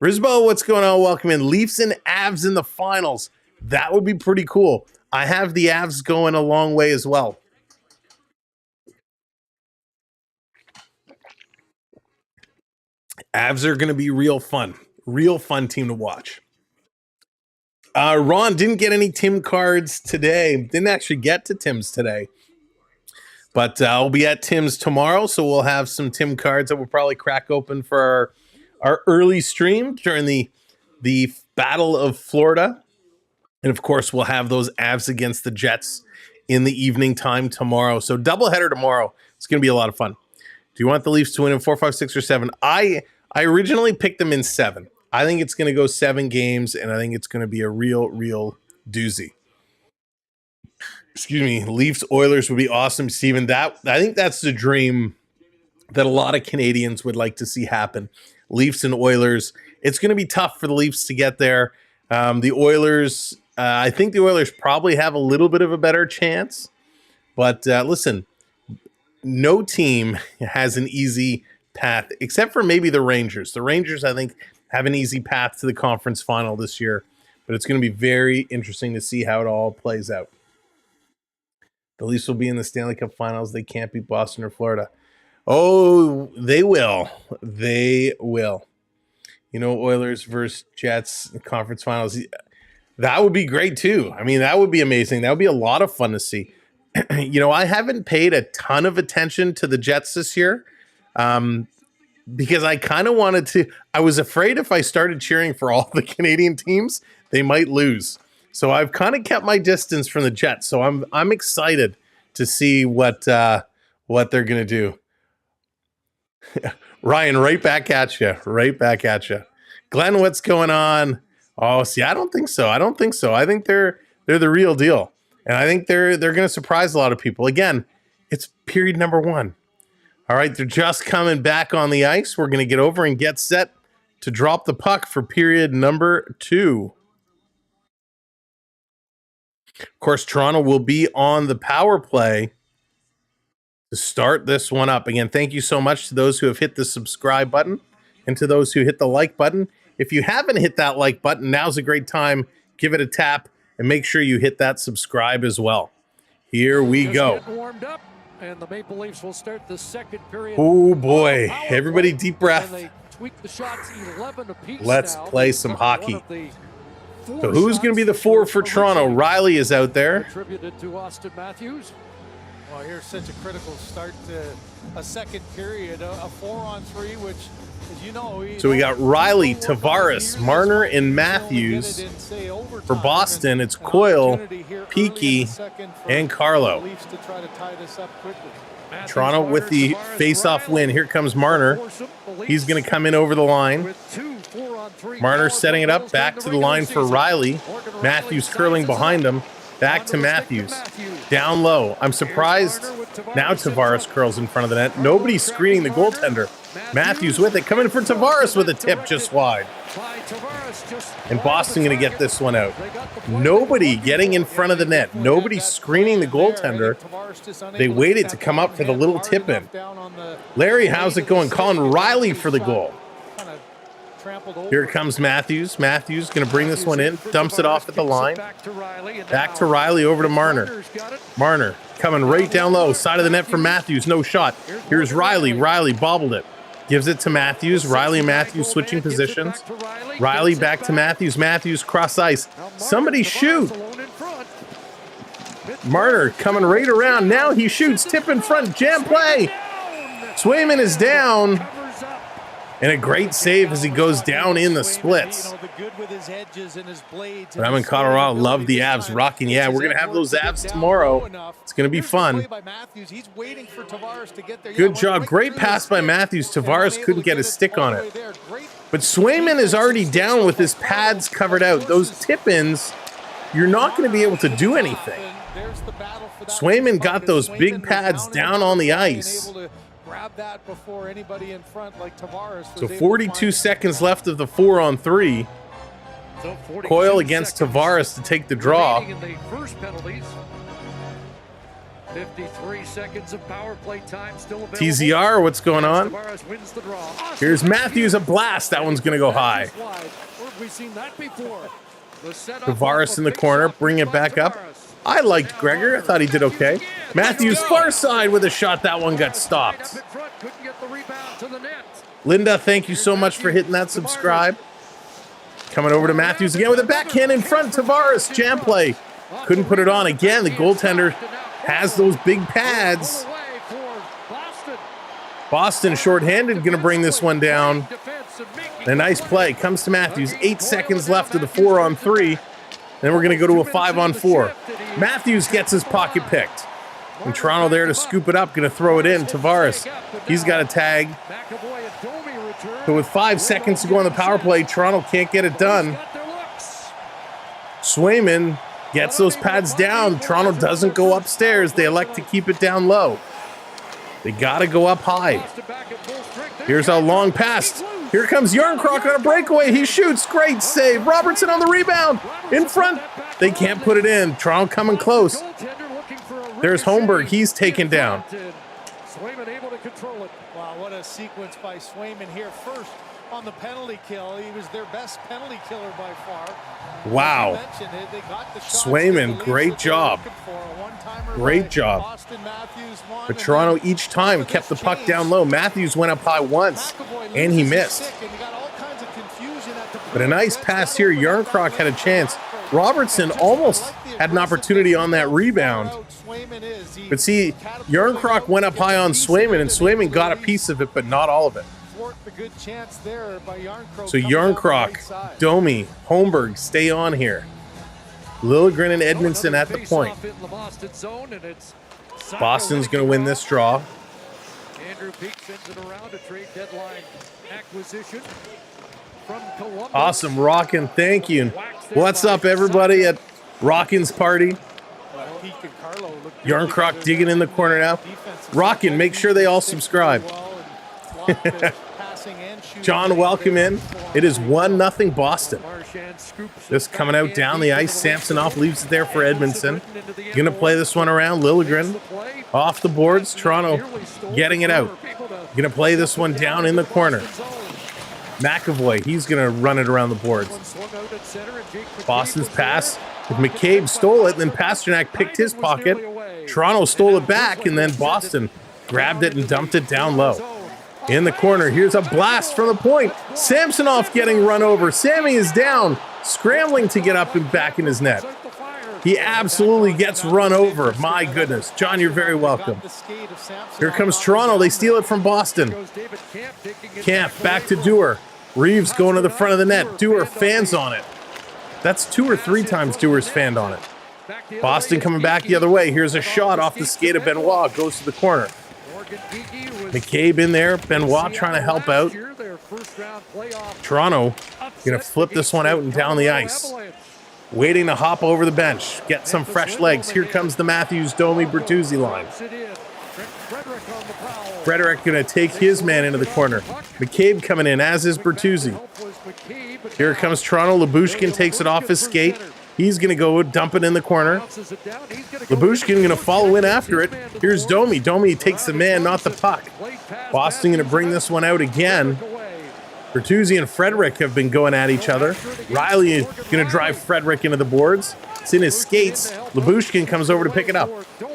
Risbo, what's going on? Welcome in. Leafs and Avs in the finals. That would be pretty cool. I have the Avs going a long way as well. Avs are going to be real fun team to watch. Ron didn't get any Tim cards today. Didn't actually get to Tim's today. But I'll be at Tim's tomorrow, so we'll have some Tim cards that we'll probably crack open for our early stream during the Battle of Florida. And, of course, we'll have those Avs against the Jets in the evening time tomorrow. So doubleheader tomorrow. It's going to be a lot of fun. Do you want the Leafs to win in 4, 5, 6, or 7? I originally picked them in 7. I think it's going to go 7 games, and I think it's going to be a real doozy. Excuse me. Leafs Oilers would be awesome, Steven. I think that's the dream that a lot of Canadians would like to see happen. Leafs and Oilers. It's going to be tough for the Leafs to get there. The Oilers, I think the Oilers probably have a little bit of a better chance. But listen, no team has an easy path, except for maybe the Rangers. The Rangers, I think, have an easy path to the conference final this year. But it's going to be very interesting to see how it all plays out. The Leafs will be in the Stanley Cup Finals. They can't beat Boston or Florida. Oh, they will. They will. Oilers versus Jets conference finals. That would be great, too. I mean, that would be amazing. That would be a lot of fun to see. I haven't paid a ton of attention to the Jets this year because I kind of wanted to. I was afraid if I started cheering for all the Canadian teams, they might lose. So I've kind of kept my distance from the Jets. So I'm excited to see what they're going to do. Ryan, right back at you. Glenn, what's going on? Oh, see, I don't think so. I think they're the real deal. And I think they're going to surprise a lot of people. Again, it's period number 1. All right, they're just coming back on the ice. We're going to get over and get set to drop the puck for period number 2. Of course, Toronto will be on the power play to start this one up. Again, thank you so much to those who have hit the subscribe button and to those who hit the like button. If you haven't hit that like button, now's a great time. Give it a tap and make sure you hit that subscribe as well. Here we go. Warmed up, and the Maple Leafs will start the second period. Oh boy, everybody deep breath. They tweak the shots 11 apiece. Let's now. play some hockey. So who's going to be the 4 for Toronto? Riley is out there. Attributed to Austin Matthews. Well, here's such a critical start to a second period, a 4-on-3, which, as you know, so we got Riley, Tavares, Marner, and Matthews. For Boston, it's Coyle, Peaky, and Carlo. Toronto with the face-off win. Here comes Marner. He's going to come in over the line. Marner setting it up, back to the line for Riley. Matthews curling behind him. Back to Matthews. Down low. I'm surprised now Tavares curls in front of the net. Nobody's screening the goaltender. Matthews with it. Coming for Tavares with a tip just wide. And Boston going to get this one out. Nobody getting in front of the net. Nobody screening the goaltender. They waited to come up for the little tip in. Larry, how's it going? Calling Riley for the goal. Here comes Matthews. Matthews going to bring this one in. Dumps it off at the line. Back to Riley, over to Marner. Marner coming right down low. Side of the net for Matthews. No shot. Here's Riley. Riley bobbled it. Gives it to Matthews. Riley and Matthews switching positions. Riley back to Matthews. Matthews cross ice. Somebody shoot. Marner coming right around. Now he shoots. Tip in front. Jam play. Swayman is down. And a great save as he goes down in the splits. But I'm in Colorado. Love the abs rocking. Yeah, we're going to have those abs tomorrow. It's going to be fun. Good job. Great pass by Matthews. Tavares couldn't get a stick on it. But Swayman is already down with his pads covered out. Those tip-ins, you're not going to be able to do anything. Swayman got those big pads down on the ice. Grab that before anybody in front like Tavares. So 42 seconds left of the 4-on-3. Coyle against Tavares to take the draw. In the first penalties. 53 seconds of power play time still available. TZR, what's going on? Tavares wins the draw. Here's Matthews, a blast. That one's going to go high. Where have we seen that before? Tavares in the corner, bring it back up. I liked Gregor. I thought he did okay. Matthews far side with a shot. That one got stopped. Linda, thank you so much for hitting that subscribe. Coming over to Matthews again with a backhand in front. Tavares, jam play. Couldn't put it on again. The goaltender has those big pads. Boston shorthanded, going to bring this one down. A nice play comes to Matthews. 8 seconds left of the 4-on-3. Then we're going to go to a 5-on-4. Matthews gets his pocket picked. And Toronto there to scoop it up, going to throw it in. Tavares, he's got a tag. So with 5 seconds to go on the power play, Toronto can't get it done. Swayman gets those pads down. Toronto doesn't go upstairs. They elect to keep it down low. They got to go up high. Here's a long pass. Here comes Yarncroc on a breakaway. He shoots. Great save. Robertson on the rebound. In front. They can't put it in. Toronto coming close. There's Holmberg. He's taken down. Swayman able to control it. Wow, what a sequence by Swayman here. First on the penalty kill. He was their best penalty killer by far. Wow. Swayman, great job. Great job. But Toronto each time kept the puck down low. Matthews went up high once, and he missed. But a nice pass here. Yarncroc had a chance. Robertson almost had an opportunity on that rebound. But see, Yarncroc went up high on Swayman, and Swayman got a piece of it, but not all of it. So Yarncroc, Domi, Holmberg, stay on here. Liljegren and Edmondson at the point. Boston's going to win this draw. Awesome, Rockin', thank you. What's up, everybody at Rockin's party? Yarncroc digging in the corner now. Rockin', make sure they all subscribe. John, welcome in. It is 1-0 Boston. Just coming out down the ice. Samsonov leaves it there for Edmondson. Going to play this one around. Liljegren off the boards. Toronto getting it out. Going to play this one down in the corner. McAvoy, he's going to run it around the boards. Boston's pass. McCabe stole it, and then Pasternak picked his pocket. Toronto stole it back, and then Boston grabbed it and dumped it down low. In the corner, here's a blast from the point. Samsonov getting run over. Sammy is down, scrambling to get up and back in his net. He absolutely gets run over. My goodness. John, you're very welcome. Here comes Toronto. They steal it from Boston. Camp back to Dewar. Reeves going to the front of the net. Dewar fans on it. That's 2 or 3 times Dewar's fanned on it. Boston coming back the other way. Here's a shot off the skate of Benoit. Goes to the corner. McCabe in there. Benoit trying to help out. Toronto going to flip this one out and down the ice. Waiting to hop over the bench. Get some fresh legs. Here comes the Matthews, Domi, Bertuzzi line. Frederick going to take his man into the corner. McCabe coming in, as is Bertuzzi. Here comes Toronto. Lyubushkin takes it off his skate. He's going to go dump it in the corner. Lyubushkin going to follow in after it. Here's Domi. Domi takes the man, not the puck. Boston going to bring this one out again. Bertuzzi and Frederick have been going at each other. Riley is going to drive Frederick into the boards. It's in his skates. Lyubushkin comes over to pick it up.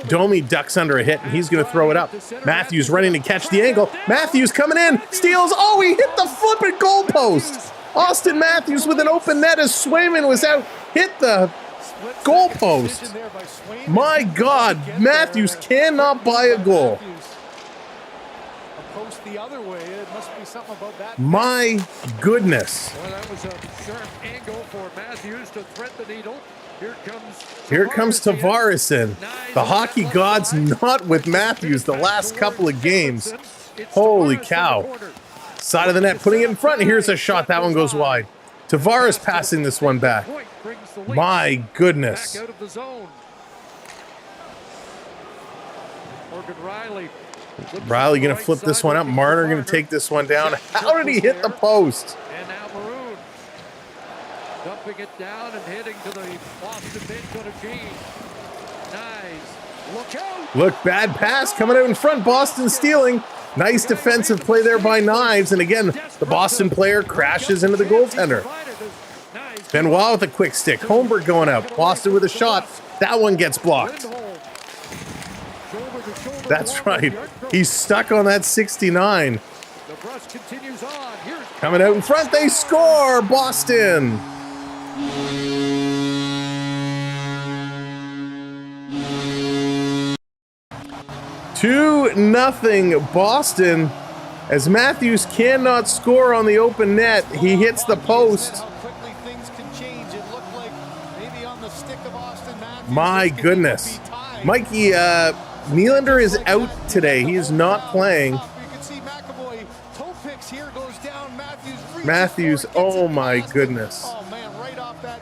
Domi ducks under a hit, and he's going to throw it up. Matthews running to catch the angle. Matthews coming in. Steals. Oh, he hit the flipping goalpost. Austin Matthews with an open net as Swayman was out. Hit the goalpost. My God, Matthews cannot buy a goal. post the other way. It must be something about that. My goodness. Well, that was a sharp angle for Matthews to thread the needle. Here comes Tavares in. The hockey gods not with Matthews the last couple of games. Holy cow. Side of the net, putting it in front. Here's a shot. That one goes wide. Tavares passing this one back. My goodness. Back out of the zone. Morgan Riley going to flip this one up. Marner going to take this one down. How did he hit the post? And now Maroon dumping it down and heading to the Boston bench on a change. Nice. Look out. Look, bad pass coming out in front. Boston stealing. Nice defensive play there by Knives. And again, the Boston player crashes into the goaltender. Benoit with a quick stick. Holmberg going out. Boston with a shot. That one gets blocked. That's right. He's stuck on that 69. Coming out in front. They score. Boston. Two-nothing Boston. As Matthews cannot score on the open net, he hits the post. My goodness. Mikey, Nylander is out today. He is not playing. Matthews, oh my goodness. Oh man, right off that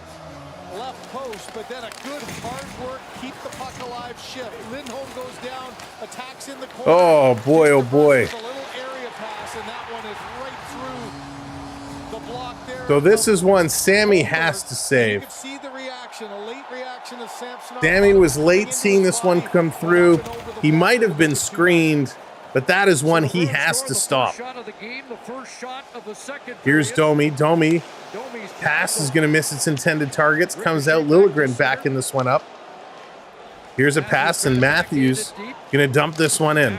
left post, but then a good hard work, keep the puck alive shift. Lindholm goes down, attacks in the corner. Oh boy, oh boy. A little area pass, and that one is right through the block there. So this is one Sammy has to You save. can see the reaction, a late reaction of Samson. Sammy was late seeing this one come through. He might have been screened, but that is one he has to stop. Here's Domi. Domi pass is going to miss its intended targets. Comes out. Liljegren backing this one up. Here's a pass, and Matthews going to dump this one in.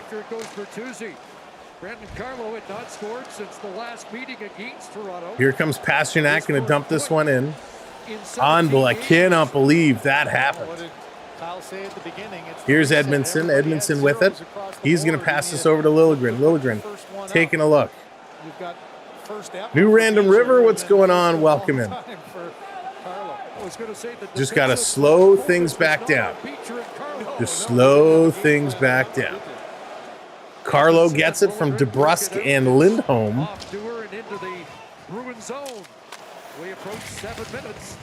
Here comes Pasternak, going to dump this one in. Unbelievable. I cannot believe that happened. Here's Edmondson. Edmondson with it. He's going to pass this over to Liljegren. Liljegren taking a look. New Random River, what's going on? Welcome in. Just got to slow things back down. Just slow things back down. Carlo gets it from DeBrusque and Lindholm. We approach 7 minutes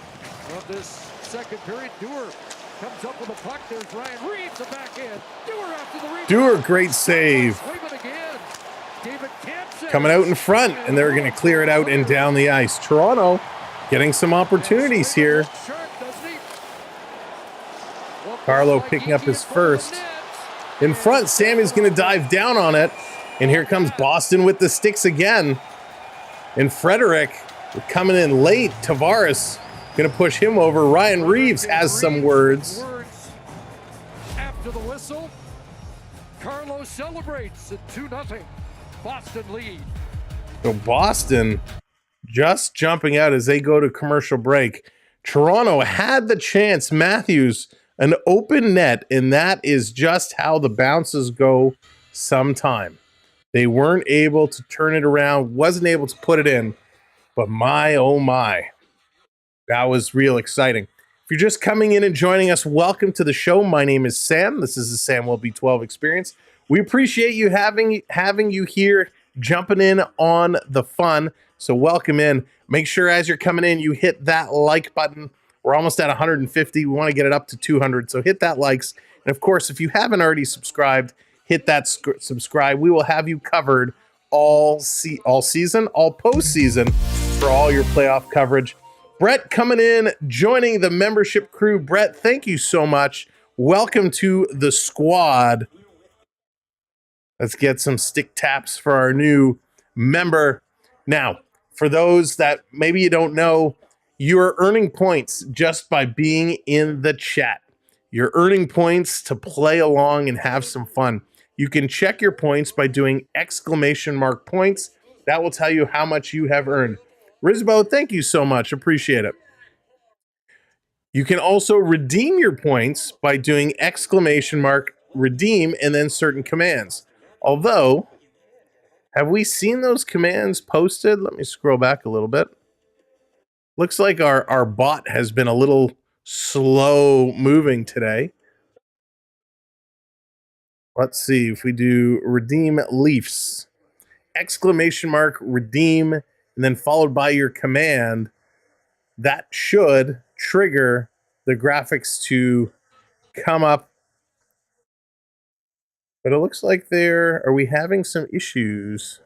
of this second period. Dewar comes up with a puck. There's Ryan Reeves, the backhand. Dewar after the rebound. Dewar, great save. Coming out in front, and they're going to clear it out and down the ice. Toronto getting some opportunities here. Carlo picking up his first. In front, Sammy's going to dive down on it. And here comes Boston with the sticks again. And Frederick coming in late. Tavares going to push him over. Ryan Reeves has some words. After the whistle, Carlo celebrates at 2-0. Boston lead. So Boston just jumping out as they go to commercial break. Toronto had the chance. Matthews, an open net, and that is just how the bounces go sometime. They weren't able to turn it around, wasn't able to put it in. But my, oh my, that was real exciting. If you're just coming in and joining us, welcome to the show. My name is Sam. This is the Sam Will Be 12 Experience. We appreciate you having you here, jumping in on the fun. So welcome in. Make sure as you're coming in, you hit that like button. We're almost at 150. We want to get it up to 200. So hit that likes. And of course, if you haven't already subscribed, hit that subscribe. We will have you covered all season, all postseason for all your playoff coverage. Brett coming in, joining the membership crew. Brett, thank you so much. Welcome to the squad. Let's get some stick taps for our new member. Now, for those that maybe you don't know, you're earning points just by being in the chat. You're earning points to play along and have some fun. You can check your points by doing !points. That will tell you how much you have earned. Rizbo, thank you so much. Appreciate it. You can also redeem your points by doing !redeem and then certain commands. Although, Have we seen those commands posted? Let me scroll back a little bit. Looks like our bot has been a little slow moving today. Let's see if we do redeem LEAFS, exclamation mark, redeem, and then followed by your command. That should trigger the graphics to come up. But it looks like are we having some issues?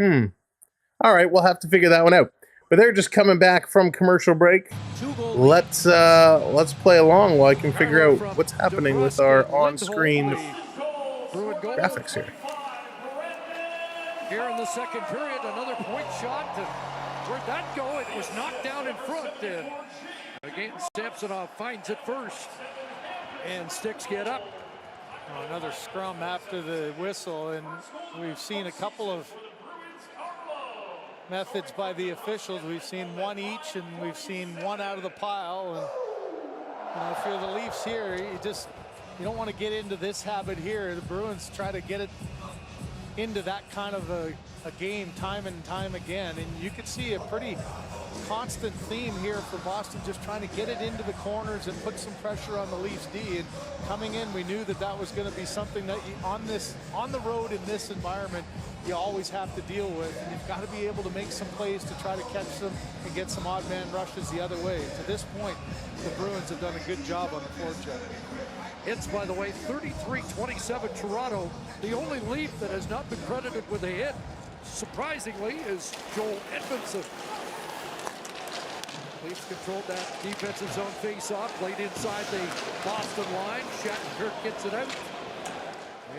All right, we'll have to figure that one out. But they're just coming back from commercial break. Let's play along while I can figure out what's happening with our on-screen graphics here. Here in the second period, another point shot. Where'd that go? It was knocked down in front. And again, Samsonov finds it first. And Sticks get up. Another scrum after the whistle, and we've seen a couple of methods by the officials. We've seen one each, and we've seen one out of the pile. And if you're the Leafs here, you don't want to get into this habit here. The Bruins try to get it into that kind of a game time and time again, and you could see a pretty constant theme here for Boston, just trying to get it into the corners and put some pressure on the Leafs D. And coming in, we knew that was going to be something that on the road in this environment you always have to deal with, and you've got to be able to make some plays to try to catch them and get some odd man rushes the other way. To this point, the Bruins have done a good job on the forecheck. Hits, by the way, 33-27 Toronto. The only Leaf that has not been credited with a hit, surprisingly, is Joel Edmondson. Leafs controlled that defensive zone face-off, played inside the Boston line. Shattenkirk gets it out.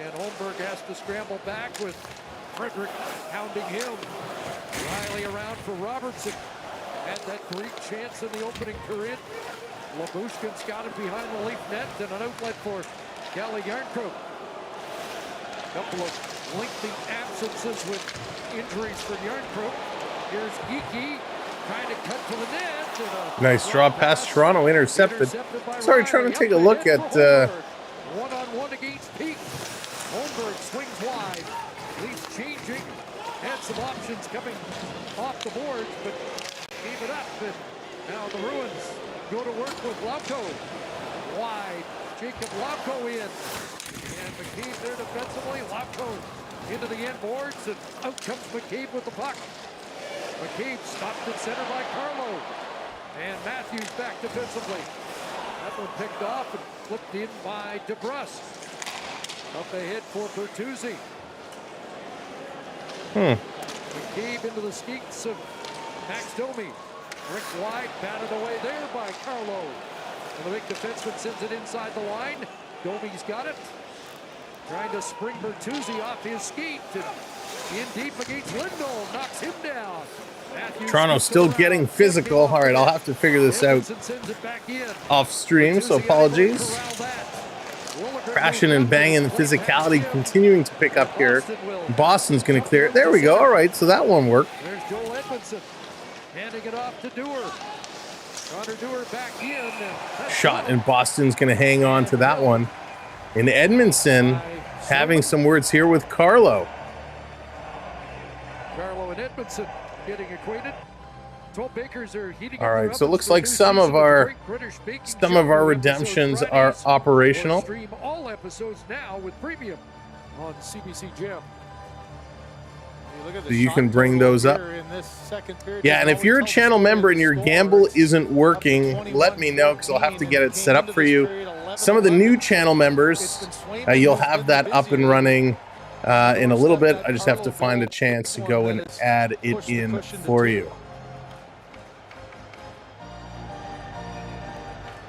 And Holmberg has to scramble back with Frederick hounding him. Riley around for Robertson. Had that great chance in the opening period. Labushkin's got it behind the Leaf net, and an outlet for Calle Jarnkrok. Couple of lengthy absences with injuries for Jarnkrok. Here's Geekie trying to cut to the net. Nice draw past Toronto, intercepted. Sorry, trying to take a look at... One-on-one against Peak. Holmberg swings wide. Leafs changing. Had some options coming off the boards, but gave it up. And now the Bruins go to work with Lauko. Wide. Jacob Lauko in. And McCabe there defensively. Lauko into the end boards, and out comes McCabe with the puck. McCabe stopped at center by Carlo. And Matthews back defensively. That one picked off and flipped in by DeBrusque. Up ahead for Bertuzzi. McCabe into the skeets of Max Domi. Rick wide, batted away there by Carlo. And the big defenseman sends it inside the line. Domi's got it. Trying to spring Bertuzzi off his skeet. And in deep against Lindholm, knocks him down. Matthews Toronto still getting physical. All right, I'll have to figure this out off stream, so apologies. Crashing and banging, the physicality continuing to pick up here. Boston's going to clear it. There we go. All right, so that one worked. There's Joel Edmondson handing it off to Dewar. Connor Dewar back in. Shot, and Boston's going to hang on to that one. And Edmondson having some words here with Carlo. Carlo and Edmondson getting acquainted. 12 Bakers are heating. All right, so it looks like some of our redemptions are operational. Stream all episodes now with premium on CBC Gem. So you can bring those up. Yeah, and if you're a channel member and your gamble isn't working, let me know, because I'll have to get it set up for you. Some of the new channel members, you'll have that up and running in a little bit. I just have to find a chance to go and add it in for you.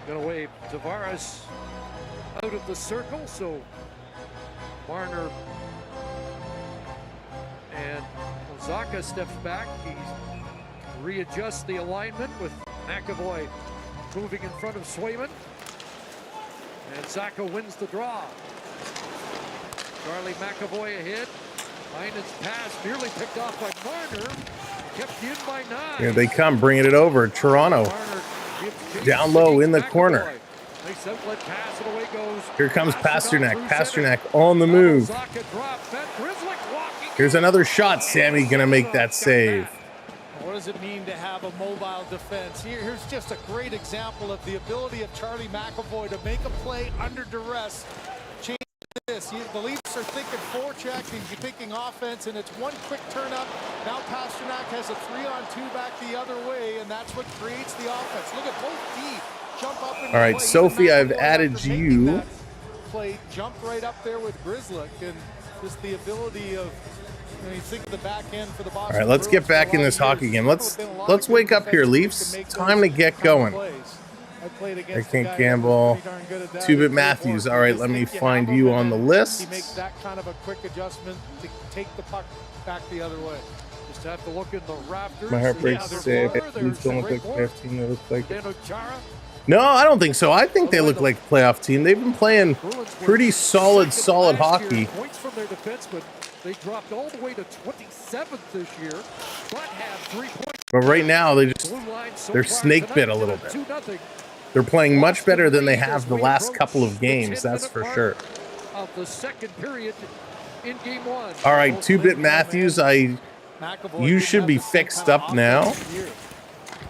Gonna wave Tavares out of the circle, so Marner and Ozaka steps back. He readjusts the alignment with McAvoy moving in front of Swayman. And Zaka wins the draw. Charlie McAvoy ahead. Heinen's pass nearly picked off by Marner. Kept in by 9. Here they come, bringing it over. Toronto down low in the corner. Nice outlet pass, and away goes. Here comes Pasternak. through center. Pasternak on the move. Zaka drop. That Grizzlick walking. Here's another shot. Sammy gonna make that save. What does it mean to have a mobile defense? Here's just a great example of the ability of Charlie McAvoy to make a play under duress. Change this. The Leafs are thinking forecheck, he's thinking offense, and it's one quick turn up. Now Pasternak has a 3-on-2 back the other way, and that's what creates the offense. Look at both D jump up and all right, Sophie, I've added you. Play jumped right up there with Grizzlick, and just the ability of. You think of the back end for the Boston All right, let's get back in this hockey game. Let's wake up here, Leafs. Time to get going. I can't gamble. 2-bit Matthews. All right, let me find you on the list. He makes that kind of a quick adjustment to take the puck back the other way. Just have to look in the rafters. My heart breaks to say please don't look like a playoff team. They look like Dan Ochara. No, I don't think so. I think they look like a playoff team. They've been playing pretty solid hockey. Points from their defensemen. They dropped all the way to 27th this year, but have 3 points. But right now, they're snake bit a little bit. 2-0. They're playing much better than they have the last couple of games, that's for sure. Of the second period in game 1. All right, 2-bit Matthews, you should be fixed up now.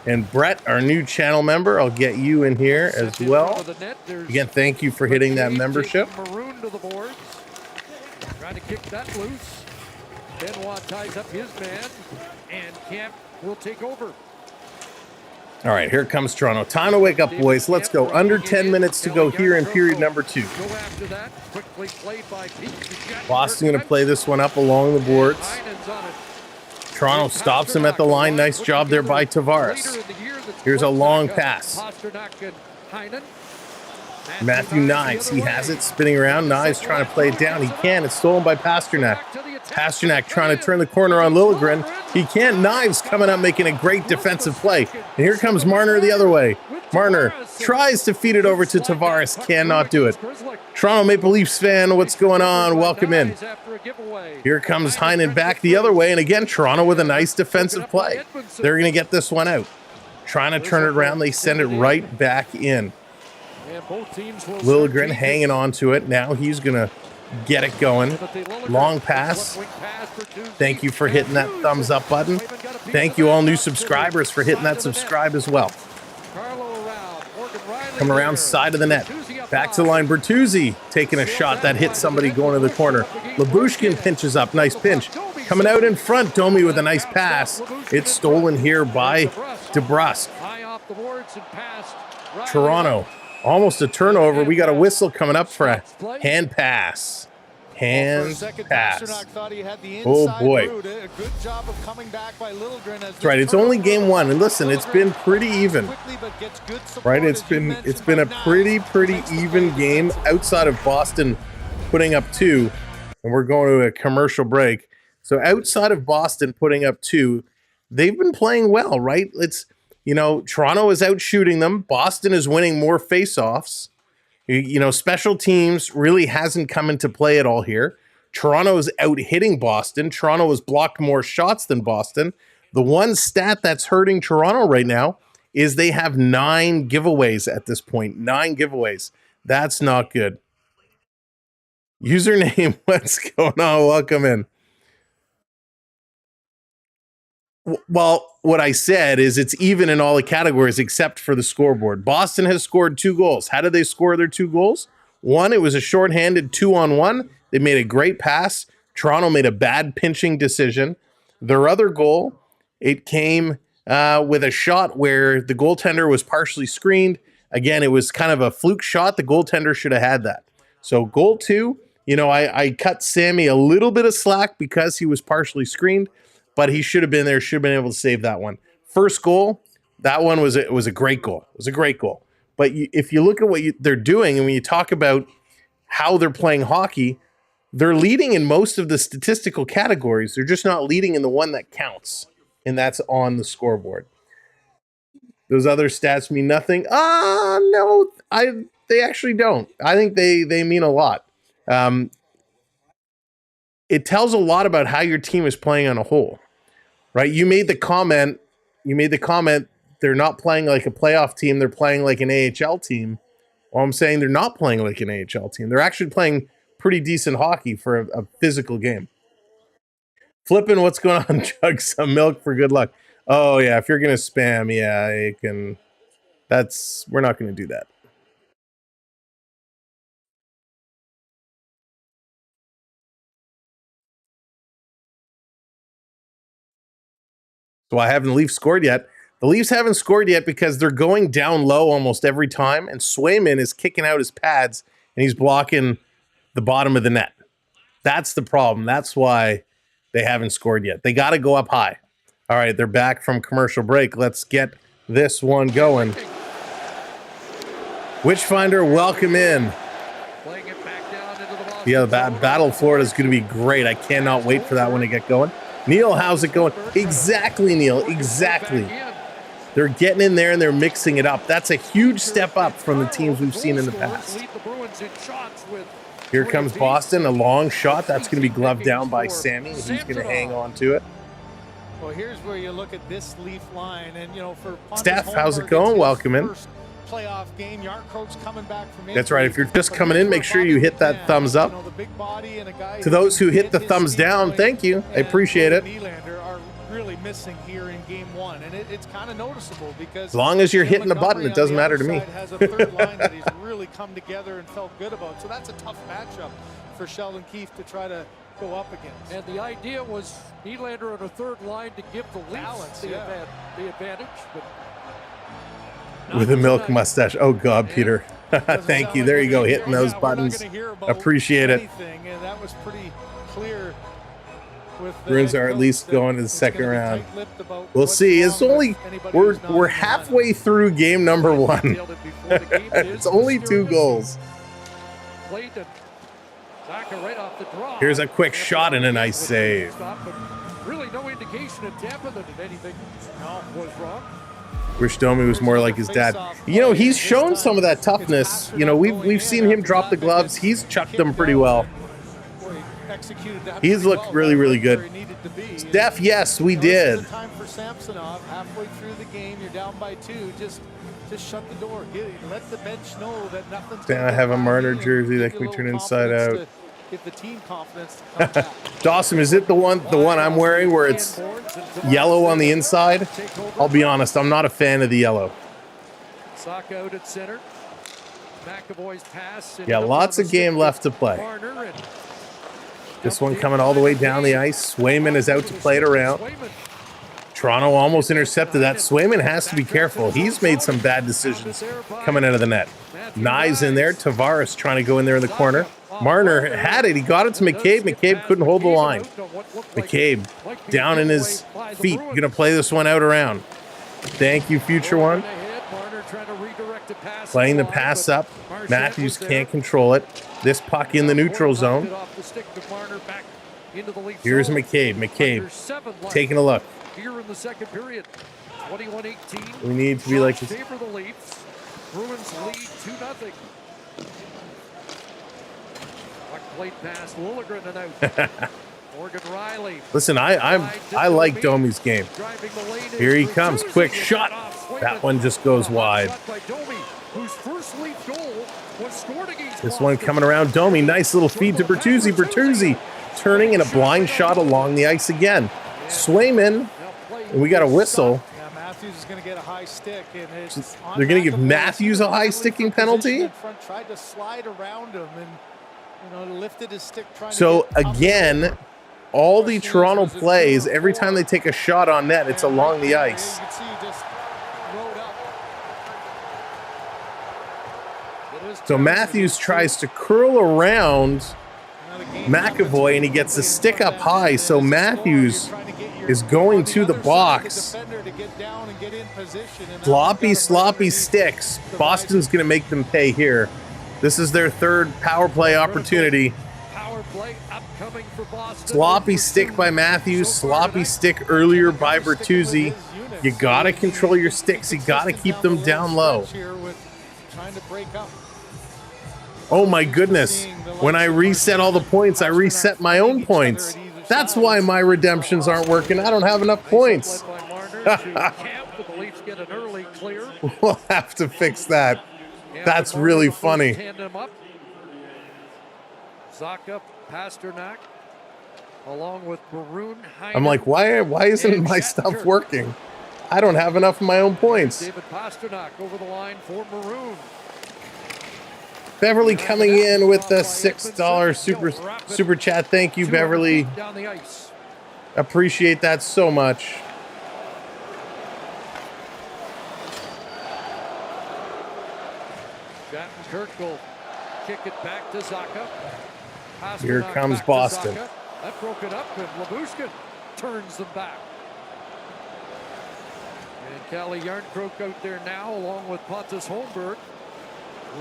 And Brett, our new channel member, I'll get you in here as well. Again, thank you for hitting that membership. Maroon to the boards. Trying to kick that loose. Benoit ties up his man, and Kemp will take over. All right, here comes Toronto. Time to wake up, boys. Let's go. Under 10 minutes to go here in period number 2. Go after that. Quickly played by Pete. Boston going to play this one up along the boards. Toronto stops him at the line. Nice job there by Tavares. Here's a long pass. Matthew Knives, he has it, spinning around. Knives trying to play it down. He can. It's stolen by Pasternak. Pasternak trying to turn the corner on Liljegren. He can't. Knives coming up, making a great defensive play. And here comes Marner the other way. Marner tries to feed it over to Tavares. Cannot do it. Toronto Maple Leafs fan, what's going on? Welcome in. Here comes Heinen back the other way. And again, Toronto with a nice defensive play. They're going to get this one out. Trying to turn it around. They send it right back in. Liljegren hanging on to it. Now he's going to get it going. Long pass. Thank you for hitting that thumbs up button. Thank you all new subscribers for hitting that subscribe as well. Come around side of the net. Back to the line. Bertuzzi taking a shot that hit somebody going to the corner. Labushkin pinches up. Nice pinch. Coming out in front. Domi with a nice pass. It's stolen here by DeBrusque. Toronto. Almost a turnover. We got a whistle coming up for a hand pass. Hand pass. Oh boy. That's right. It's only game 1, and listen, it's been pretty even. Right? It's been a pretty even game outside of Boston putting up 2, and we're going to a commercial break. So outside of Boston putting up 2, they've been playing well, right? Toronto is out shooting them. Boston is winning more faceoffs. Special teams really hasn't come into play at all here. Toronto is out hitting Boston. Toronto has blocked more shots than Boston. The one stat that's hurting Toronto right now is they have 9 giveaways at this point. 9 giveaways. That's not good. Username, what's going on? Welcome in. Well, what I said is it's even in all the categories except for the scoreboard. Boston has scored 2 goals. How did they score their 2 goals? One, it was a shorthanded 2-on-1. They made a great pass. Toronto made a bad pinching decision. Their other goal, it came with a shot where the goaltender was partially screened. Again, it was kind of a fluke shot. The goaltender should have had that. So goal 2, I cut Sammy a little bit of slack because he was partially screened. But he should have been there, should have been able to save that one. First goal, that one was a great goal. It was a great goal. But if you look at what they're doing, and when you talk about how they're playing hockey, they're leading in most of the statistical categories. They're just not leading in the one that counts, and that's on the scoreboard. Those other stats mean nothing. No, they actually don't. I think they mean a lot. It tells a lot about how your team is playing on a whole. Right? You made the comment, they're not playing like a playoff team, they're playing like an AHL team. Well, I'm saying they're not playing like an AHL team. They're actually playing pretty decent hockey for a physical game. Flipping, what's going on? Chug some milk for good luck. Oh, yeah, if you're going to spam, yeah, you can. We're not going to do that. So I haven't Leafs scored yet. The Leafs haven't scored yet because they're going down low almost every time, and Swayman is kicking out his pads, and he's blocking the bottom of the net. That's the problem. That's why they haven't scored yet. They got to go up high. All right, they're back from commercial break. Let's get this one going. Witchfinder, welcome in. Yeah, that Battle of Florida is going to be great. I cannot wait for that one to get going. Neil, how's it going? Exactly, Neil. Exactly. They're getting in there and they're mixing it up. That's a huge step up from the teams we've seen in the past. Here comes Boston, a long shot. That's going to be gloved down by Sammy. He's going to hang on to it. Well, here's where you look at this Leaf line, and for Steph, how's it going? Welcome in. Playoff game. Yarkroach coming back from That's right. If you're just coming in, make sure you hit that thumbs up. To those who hit the thumbs down, thank you. I appreciate it. Are really missing here in game one, and it's kind of noticeable because as long as you're hitting the button, it doesn't matter to me. Has a third line that he's really come together and felt good about. So that's a tough matchup for Sheldon Keefe to try to go up against. And the idea was Nylander on a third line to give the Leafs the advantage, but with a milk mustache. Oh, God, Peter. Thank you. There you go, hitting those buttons. Appreciate it. And that was pretty clear. Bruins are at least going to the second round. We'll see. It's only we're halfway through game number one. It's only 2 goals. Here's a quick shot and a nice save. Really no indication in Tampa that anything was wrong. Wish Domi was more like his dad. He's shown some of that toughness. We've seen him drop the gloves. He's chucked them pretty well. He's looked really, really good. Steph, yes, we did. Time for Samsonov. Halfway through the game, you're down by 2. Just shut the door. Let the bench know that nothing's. I have a Marner jersey that can be turned inside out. Give the team confidence to come back. Dawson, is it the one I'm wearing where it's yellow on the inside? I'll be honest, I'm not a fan of the yellow. Sock out at center. McAvoy's pass. Yeah, lots of game left to play. This one coming all the way down the ice. Swayman is out to play it around. Toronto almost intercepted that. Swayman has to be careful. He's made some bad decisions coming out of the net. Knives in there. Tavares trying to go in there in the corner. Marner had it. He got it to McCabe. McCabe couldn't hold the line. McCabe down in his feet. Going to play this one out around. Thank you, Future One. Playing the pass up. Matthews can't control it. This puck in the neutral zone. Here's McCabe. McCabe taking a look. Here in the second period, 21-18. We need to be like this. Favor the Leafs. Bruins lead 2-0. Puck played past Liljegren and out. Morgan Riley. Listen, I like Domi's game. Here he comes. Quick shot. That one just goes wide. This one coming around Domi. Nice little feed to Bertuzzi. Bertuzzi turning in a blind shot along the ice again. Swayman. And we got a whistle. Yeah, Matthews is going to get a high stick. And they're going to give Matthews a high sticking penalty? Tried to slide around him and lifted his stick. So again, all the Toronto plays, every time they take a shot on net, it's along the ice. So Matthews tries to curl around McAvoy and he gets the stick up high. So Matthews is going to the box. Sloppy sticks. Boston's going to make them pay here. This is their third power play opportunity. Sloppy stick by Matthews. Sloppy stick earlier by Bertuzzi. You got to control your sticks. You got to keep them down low. Oh my goodness. When I reset all the points, I reset my own points. That's why my redemptions aren't working. I don't have enough points. We'll have to fix that. That's really funny. Tandem up. Zacha, Pasternak, along with Maroon. I'm like, why isn't my stuff working? I don't have enough of my own points. David Pasternak over the line for Maroon. Beverly coming in with the $6 super chat. Thank you, Beverly. Down the ice. Appreciate that so much. Kirk will kick it back to Zacha. Here comes Boston. That broke it up, and Labushkin turns them back. And Kalle Järnkrok out there now, along with Pontus Holmberg.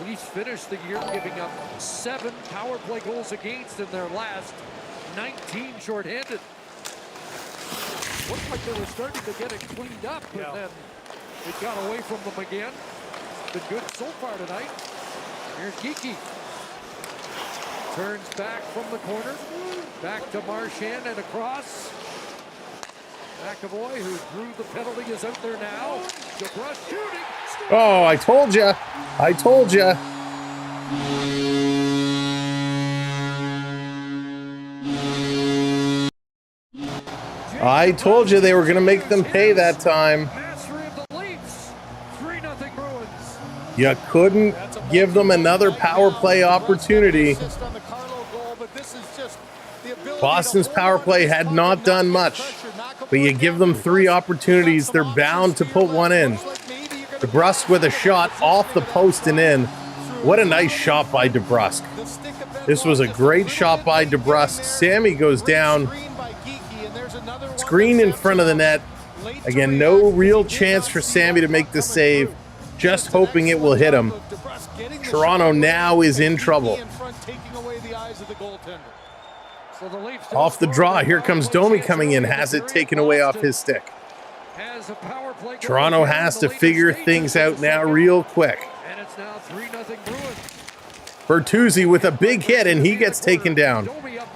Leafs finished the year giving up 7 power play goals against in their last 19 shorthanded. Looked like they were starting to get it cleaned up, and then it got away from them again. Been good so far tonight. Here's Geekie. Turns back from the corner. Back to Marchand and across. McAvoy, who drew the penalty, is out there now. DeBrusk shooting. Oh, I told you. I told you. I told you they were going to make them pay that time. Mastery of the Leafs. 3-0 Bruins. You couldn't give them another power play opportunity. Boston's power play had not done much, but you give them 3 opportunities, they're bound to put one in. DeBrusk with a shot off the post and in. What a nice shot by DeBrusk. This was a great shot by DeBrusk. Sammy goes down. Screen in front of the net. Again, no real chance for Sammy to make the save. Just hoping it will hit him. Toronto now is in trouble. Off the draw, here comes Domi coming in, has it taken away off his stick. Toronto has to figure things out now real quick. And it's now 3-0 Bruins. Bertuzzi with a big hit, and he gets taken down.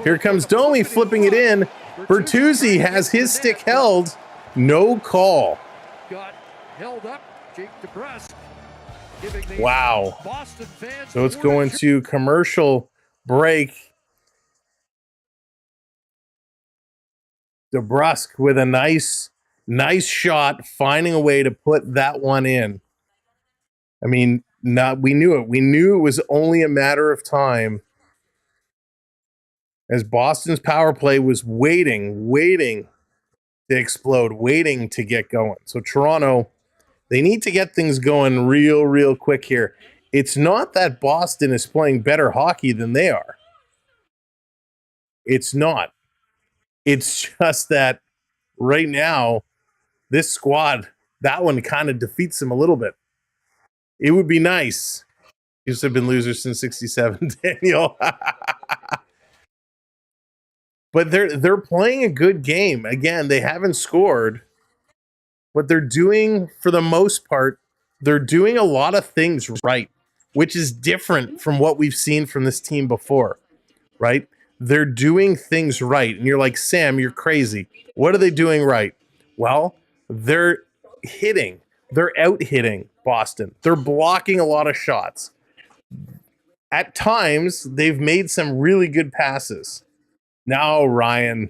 Here comes Domi flipping it in. Bertuzzi has his stick held. No call. Got held up. Jake DeBrusk giving the Wow. Boston fans. So it's going to commercial break. DeBrusk with a nice shot, finding a way to put that one in. I mean, we knew it. We knew it was only a matter of time as Boston's power play was waiting to explode, waiting to get going. So Toronto, they need to get things going real quick here. It's not that Boston is playing better hockey than they are. It's not. It's just that right now, this squad, that one kind of defeats them a little bit. It would be nice. Leafs have been losers since '67, Daniel. But they're playing a good game. Again, they haven't scored, but they're doing, for the most part, they're doing a lot of things right, which is different from what we've seen from this team before, right? They're doing things right. And you're like, Sam, you're crazy. What are they doing right? Well, they're hitting. They're out-hitting Boston. They're blocking a lot of shots. At times, they've made some really good passes. Now, Ryan,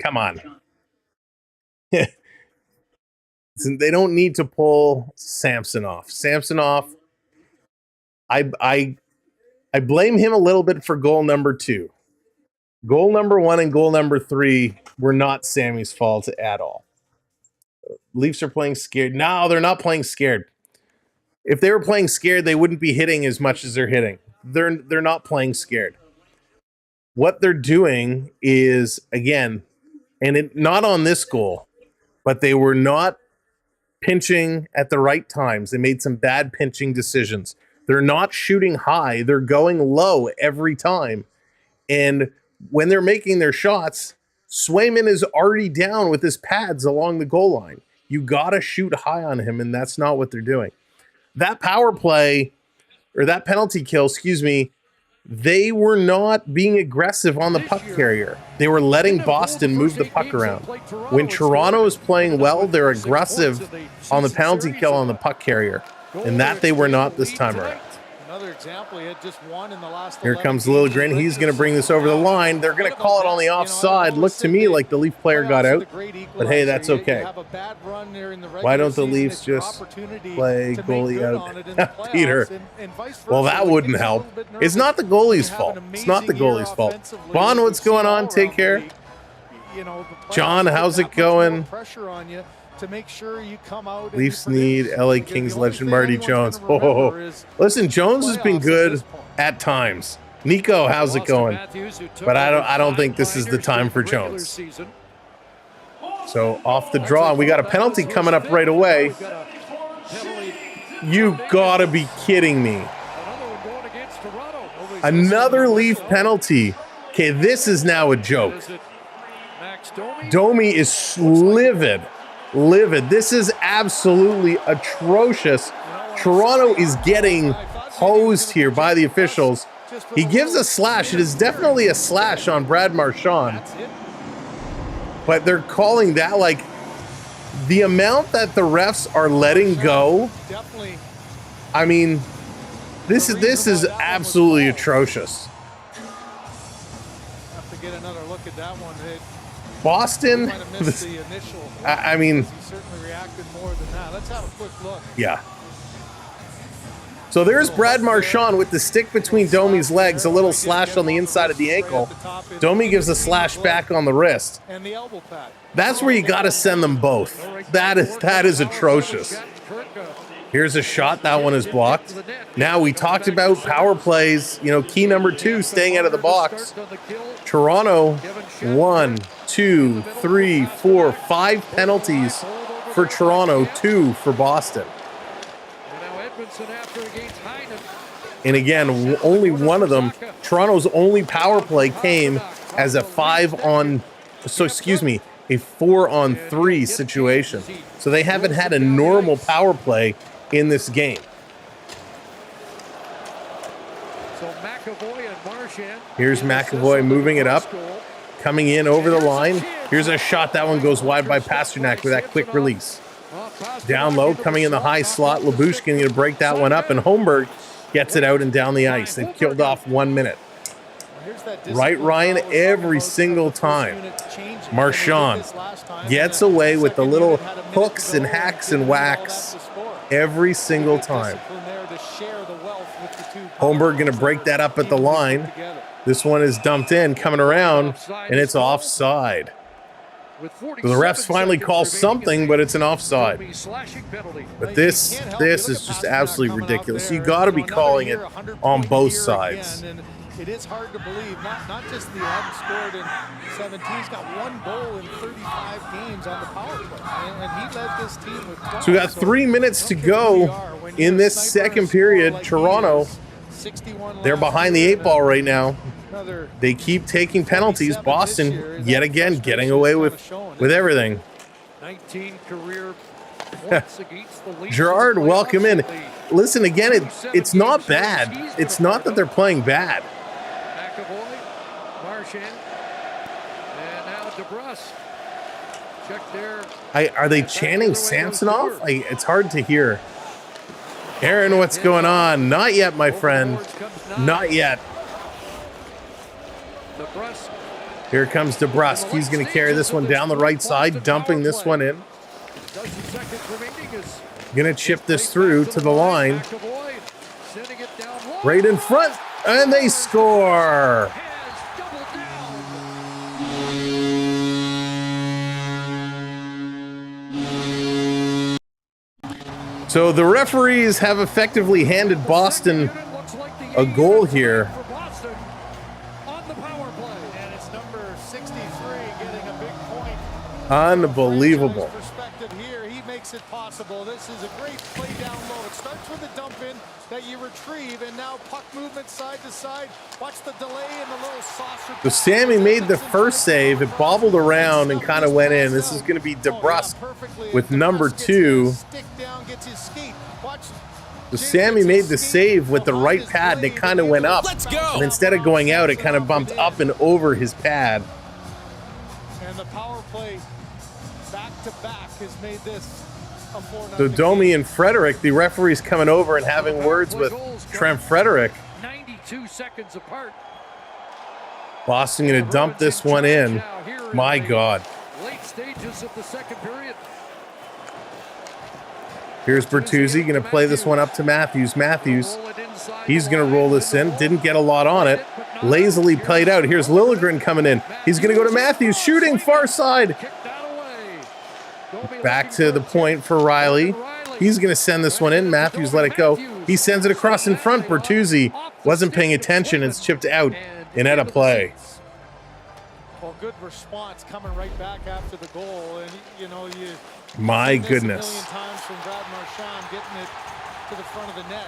come on. They don't need to pull Samsonov. Samsonov, I blame him a little bit for goal number 2. Goal number 1 and goal number 3 were not Sammy's fault at all. Leafs are playing scared. No, they're not playing scared. If they were playing scared, they wouldn't be hitting as much as they're hitting. They're not playing scared. What they're doing is, again, and not on this goal, but they were not pinching at the right times. They made some bad pinching decisions. They're not shooting high. They're going low every time. And when they're making their shots, Swayman is already down with his pads along the goal line. You got to shoot high on him, and that's not what they're doing. That power play, or that penalty kill, excuse me, they were not being aggressive on the puck carrier. They were letting Boston move the puck around. When Toronto is playing well, they're aggressive on the penalty kill on the puck carrier. And that they were not this time around. Another example, he had just one in the last. Here comes Liljegren. He's going to bring this over the line. They're going to call it on the offside. Looked to me like the Leaf player got out, but hey, that's okay. Why don't the Leafs just play goalie out? Peter. Well, that wouldn't help. It's not the goalie's fault. It's not the goalie's fault. Vaughn, what's going on? Take care. John, how's it going? To make sure you come out. Leafs need LA Kings legend Marty Jones. Oh, listen, Jones has been good at times. Nico, how's it going? But I don't think this is the time for Jones. So off the draw, we got a penalty coming up right away. You gotta be kidding me. Another Leaf penalty. Okay, this is now a joke. Domi is livid. This is absolutely atrocious. Toronto is getting hosed here by the officials. He gives a slash. It is definitely a slash on Brad Marchand. But they're calling that like the amount that the refs are letting go. I mean, this is absolutely atrocious. Have to get another look at that one. Boston, I mean, he certainly reacted more than that. Let's have a quick look. Yeah. So there's Brad Marchand with the stick between Domi's legs, a little slash on the inside of the ankle. Domi gives a slash back on the wrist. And the elbow pad. That's where you got to send them both. That is atrocious. Here's a shot. That one is blocked. Now, we talked about power plays. You know, key number 2, staying out of the box. Toronto, 1, 2, 3, 4, 5 penalties for Toronto, 2 for Boston. And again, only one of them, Toronto's only power play came as a 4-on-3 situation. So they haven't had a normal power play in this game. Here's McAvoy moving it up, coming in over the line. Here's a shot. That one goes wide by Pasternak with that quick release. Down low, coming in the high slot. Lyubushkin going to break that one up, and Holmberg gets it out and down the ice. They've killed off 1 minute. Right, Ryan, every single time Marchand gets away with the little hooks and hacks and whacks every single time. Holmberg going to break that up at the line. This one is dumped in, coming around, and it's offside. So the refs finally call something, but it's an offside. But this is just absolutely ridiculous. You got to be calling it on both sides. It is hard to believe, not just that he hadn't scored in 17, he's got 1 goal in 35 games on the power play. And he led this team with 12. So we got 3 minutes to go in this second period. Toronto, they're behind the 8 ball right now. They keep taking penalties. Boston, yet again, getting away with everything. 19 career points against the Leafs. Gerard, welcome in. Listen, again, it's not bad. It's not that they're playing bad. Marchand, and now DeBrusk. Check there. Are they chanting Samsonov? It's hard to hear. Aaron, what's going on? Not yet, my friend. Not yet. Here comes DeBrusk. He's going to carry this one down the right side, dumping this one in. Going to chip this through to the line. Right in front, and they score. So the referees have effectively handed Boston a goal here. Unbelievable. He makes it possible. This is a great play down low. It starts with a dump in that you retrieve, and now puck movement side to side. Watch the delay and the little saucer. So Sammy made the first save. It bobbled around and kind of went in. This is going to be DeBrusk with number 2. So Sammy made the save with the right pad, and it kind of went up. Let's go. And instead of going out, it kind of bumped up and over his pad. And the power play back to back has made this a 4-0 So Domi and Frederick, the referee's coming over and having words with Trent Frederick. 92 seconds apart. Boston going to dump this one in. My God. Late stages of the second period. Here's Bertuzzi going to play this one up to Matthews. Matthews, he's going to roll this in. Didn't get a lot on it. Lazily played out. Here's Liljegren coming in. He's going to go to Matthews, shooting far side. Back to the point for Riley. He's going to send this one in. Matthews let it go. He sends it across in front. Bertuzzi wasn't paying attention. It's chipped out and out of play. Well, good response coming right back after the goal. And, you know, My this goodness. A million times from Brad Marchand getting it to the front of the net.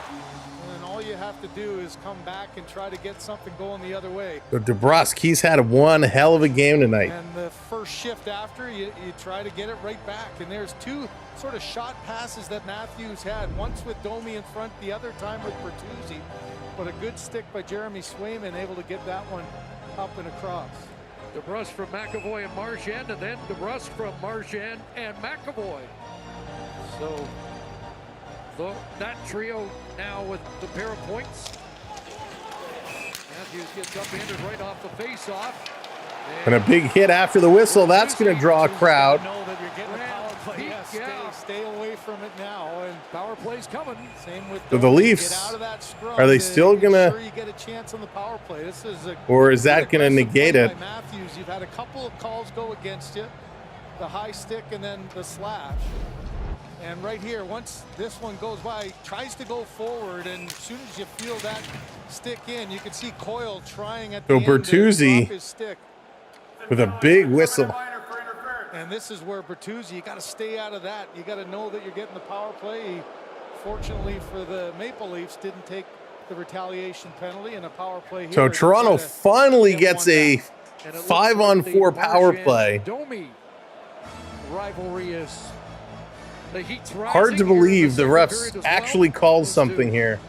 And all you have to do is come back and try to get something going the other way. So DeBrusk, he's had one hell of a game tonight. And the first shift after, you try to get it right back. And there's two sort of shot passes that Matthews had. Once with Domi in front, the other time with Bertuzzi. But a good stick by Jeremy Swayman, able to get that one up and across. DeBrusk from McAvoy and Marchand, and then DeBrusk from Marchand and McAvoy. So that trio now with the pair of points. Matthews gets upended right off the face-off. And a big hit after the whistle. That's going to draw a crowd. Know that you're getting the power play. Yeah, stay away from it now. And Power play's coming. same with So the Domi. Leafs, Get out of that scrum are they to still make gonna- sure you get a chance on the power play. This is a Or is that going to aggressive negate play it? by Matthews. You've had a couple of calls go against you. The high stick and then the slash. And right here, once this one goes by, tries to go forward, and as soon as you feel that stick in, you can see Coyle trying at the So end to Bertuzzi- drop his stick. With a big whistle. And this is where Bertuzzi, you got to stay out of that. You got to know that you're getting the power play. Fortunately for the Maple Leafs, didn't take the retaliation penalty and a power play here. So to Toronto try to finally get gets one a back. And it looks 5-on-4 like the power play. Marchand-Domi rivalry is the Heat's rising Hard to here in believe the second refs period as actually well. called Those something two here.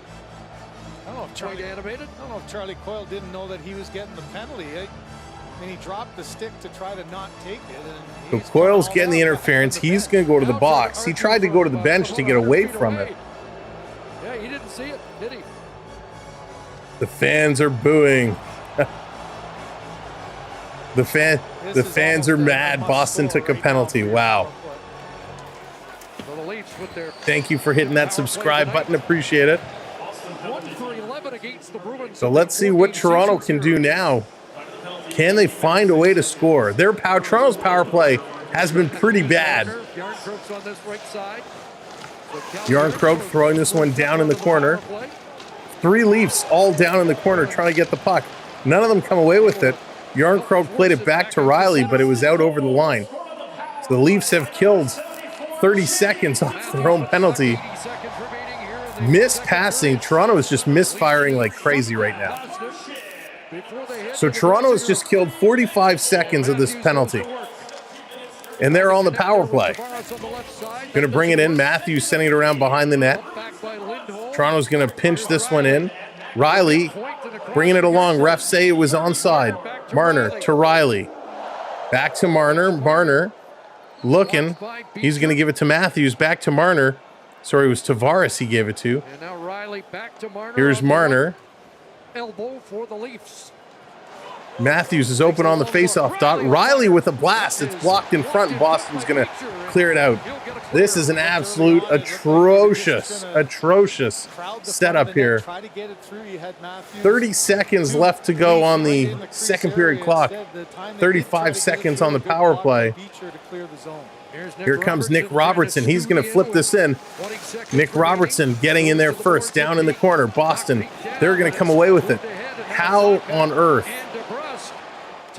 I don't know if quite Charlie, animated. I don't know if Charlie Coyle didn't know that he was getting the penalty. I mean, he dropped the stick to try to not take it. And So he's Coyle's gone getting the all out interference. on the He's bench. going to go to the Now box. He for tried to go to the Archie bench to get 100 away feet from away. it. Yeah, he didn't see it, did he? The fans are booing. The This fans is are almost mad. must Boston score took a right now penalty. for your Wow. power play. So the Leafs with their Thank you for hitting that subscribe button. Appreciate it. 1 for 11 against the Bruins. So let's see what Toronto can do now. Can they find a way to score? Toronto's power play has been pretty bad. Yarncroke's on this right side. Yarncroke throwing this one down in the corner. 3 Leafs all down in the corner trying to get the puck. None of them come away with it. Yarncroke played it back to Riley, but it was out over the line. So the Leafs have killed 30 seconds off their own penalty. Miss passing. Toronto is just misfiring like crazy right now. So Toronto has just killed 45 seconds of this penalty. And they're on the power play. Going to bring it in. Matthews sending it around behind the net. Toronto's going to pinch this one in. Riley bringing it along. Refs say it was onside. Marner to Riley. Back to Marner. Marner looking. He's going to give it to Matthews. Back to Marner. Sorry, it was Tavares he gave it to. And now Riley back to Marner. Here's Marner. Elbow for the Leafs. Matthews is open on the faceoff dot. Riley with a blast. It's blocked in front. Boston's going to clear it out. This is an absolute atrocious setup here. 30 seconds left to go on the second period clock. 35 seconds on the power play. Here comes Nick Robertson. He's going to flip this in. Nick Robertson getting in there first, down in the corner. Boston, they're going to come away with it. How on earth?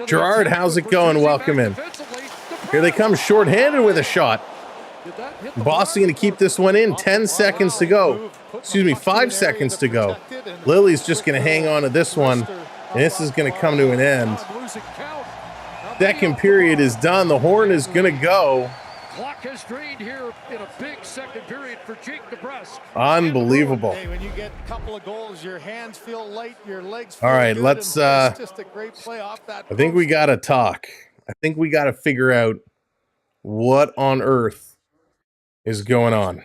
Gerard, how's it going? Welcome in. Here they come, shorthanded with a shot. Boston going to keep this one in. 10 seconds to go. Excuse me, 5 seconds to go. Lily's just going to hang on to this one, and this is going to come to an end. Second period is done. The horn is going to go. Clock has drained here in a big second period for Jake DeBrusk. Unbelievable. Hey, when you get a couple of goals, your hands feel light, your legs feel All right, good, let's and it's just a great play off that I think we post. got to talk. I think we got to figure out what on earth is going on?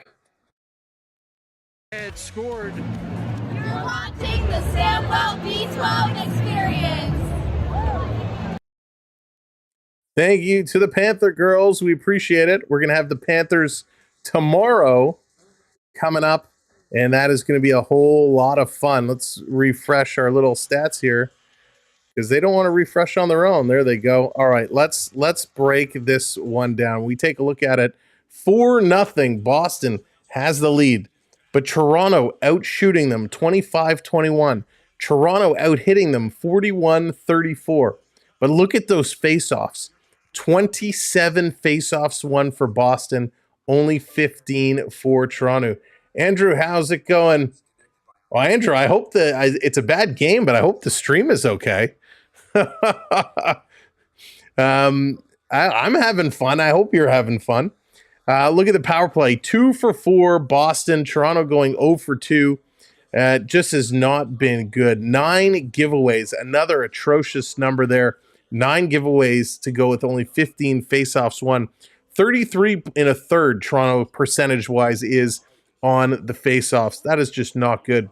Had scored. You're watching the Samwell B12 experience. Thank you to the Panther girls. We appreciate it. We're going to have the Panthers tomorrow coming up, and that is going to be a whole lot of fun. Let's refresh our little stats here because they don't want to refresh on their own. There they go. All right, let's break this one down. We take a look at it. 4-0. Boston has the lead, but Toronto outshooting them 25-21. Toronto out-hitting them 41-34. But look at those face-offs. 27 face-offs won for Boston, only 15 for Toronto. Andrew, how's it going? Well, Andrew, I hope it's a bad game, but I hope the stream is okay. I'm having fun. I hope you're having fun. Look at the power play. 2 for 4 Boston. Toronto going 0 for 2. Just has not been good. 9 giveaways. Another atrocious number there. 9 giveaways to go with only 15 faceoffs won. 33 in a third, Toronto percentage-wise, is on the faceoffs. That is just not good.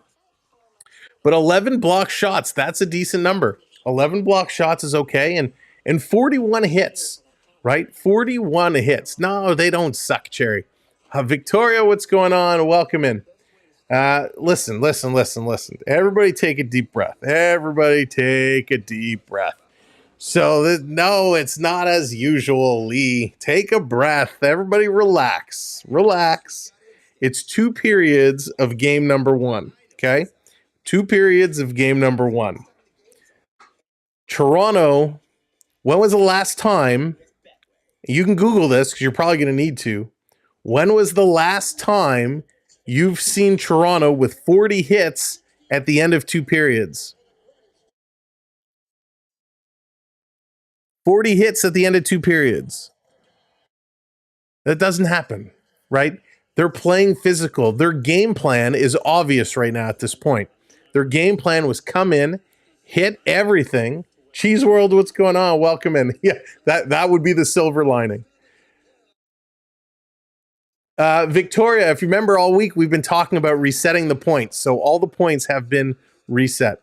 But 11 block shots, that's a decent number. 11 block shots is okay. And 41 hits, right? 41 hits. No, they don't suck, Cherry. Victoria, what's going on? Welcome in. Listen. Everybody take a deep breath. Everybody take a deep breath. So, no, it's not as usual, Lee. Take a breath. Everybody relax. Relax. It's 2 periods of game number 1, okay? 2 periods of game number 1. Toronto, when was the last time, you can Google this because you're probably going to need to, when was the last time you've seen Toronto with 40 hits at the end of 2 periods? 40 hits at the end of 2 periods. That doesn't happen, right? They're playing physical. Their game plan is obvious right now at this point. Their game plan was come in, hit everything. Cheese World, what's going on? Welcome in. Yeah, that would be the silver lining. Victoria, if you remember all week, we've been talking about resetting the points. So all the points have been reset.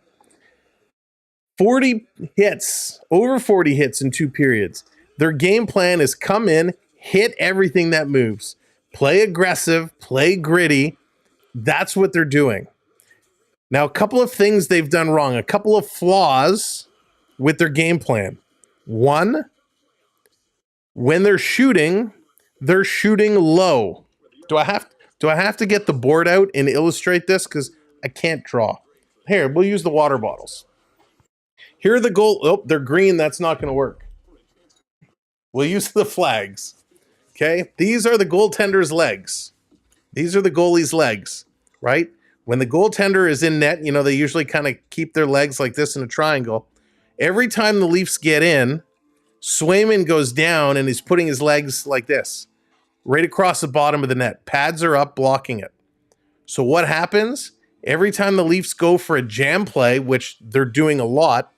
40 hits, over 40 hits in 2 periods. Their game plan is come in, hit everything that moves, play aggressive, play gritty. That's what they're doing. Now, a couple of things they've done wrong, a couple of flaws with their game plan. One, when they're shooting low. Do I have to get the board out and illustrate this? Because I can't draw. Here, we'll use the water bottles. Here are the goal. Oh, they're green. That's not going to work. We'll use the flags. Okay. These are the goaltender's legs. These are the goalie's legs, right? When the goaltender is in net, you know, they usually kind of keep their legs like this in a triangle. Every time the Leafs get in, Swayman goes down and he's putting his legs like this, right across the bottom of the net. Pads are up blocking it. So what happens? Every time the Leafs go for a jam play, which they're doing a lot,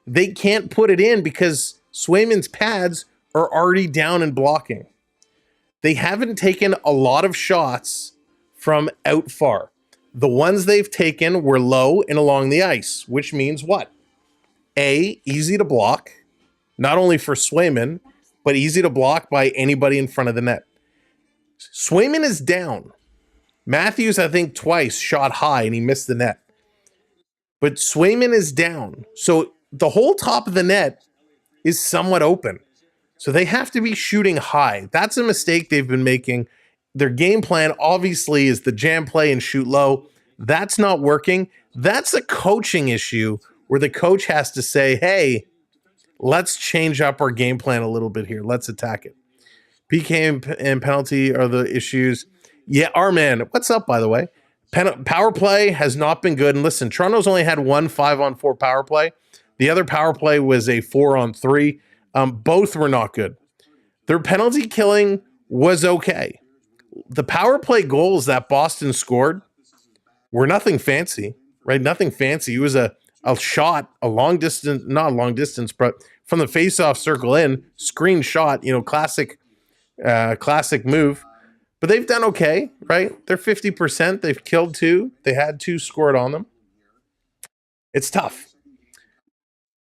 they can't put it in because Swayman's pads are already down and blocking. They haven't taken a lot of shots from out far. The ones they've taken were low and along the ice, which means what? A, easy to block, not only for Swayman, but easy to block by anybody in front of the net. Swayman is down. Matthews, I think, twice shot high and he missed the net. But Swayman is down. So the whole top of the net is somewhat open. So they have to be shooting high. That's a mistake they've been making. Their game plan obviously is the jam play and shoot low. That's not working. That's a coaching issue where the coach has to say, hey, let's change up our game plan a little bit here. Let's attack it. PK and penalty are the issues. Yeah, Arman, what's up, by the way? Power play has not been good. And listen, Toronto's only had one 5-on-4 power play. The other power play was a 4-on-3. Both were not good. Their penalty killing was okay. The power play goals that Boston scored were nothing fancy, right? Nothing fancy. It was a shot, a long distance, not long distance, but from the face-off circle in, screen shot, you know, classic move. but they've done okay, right? They're 50%. They've killed 2. They had 2 scored on them. It's tough.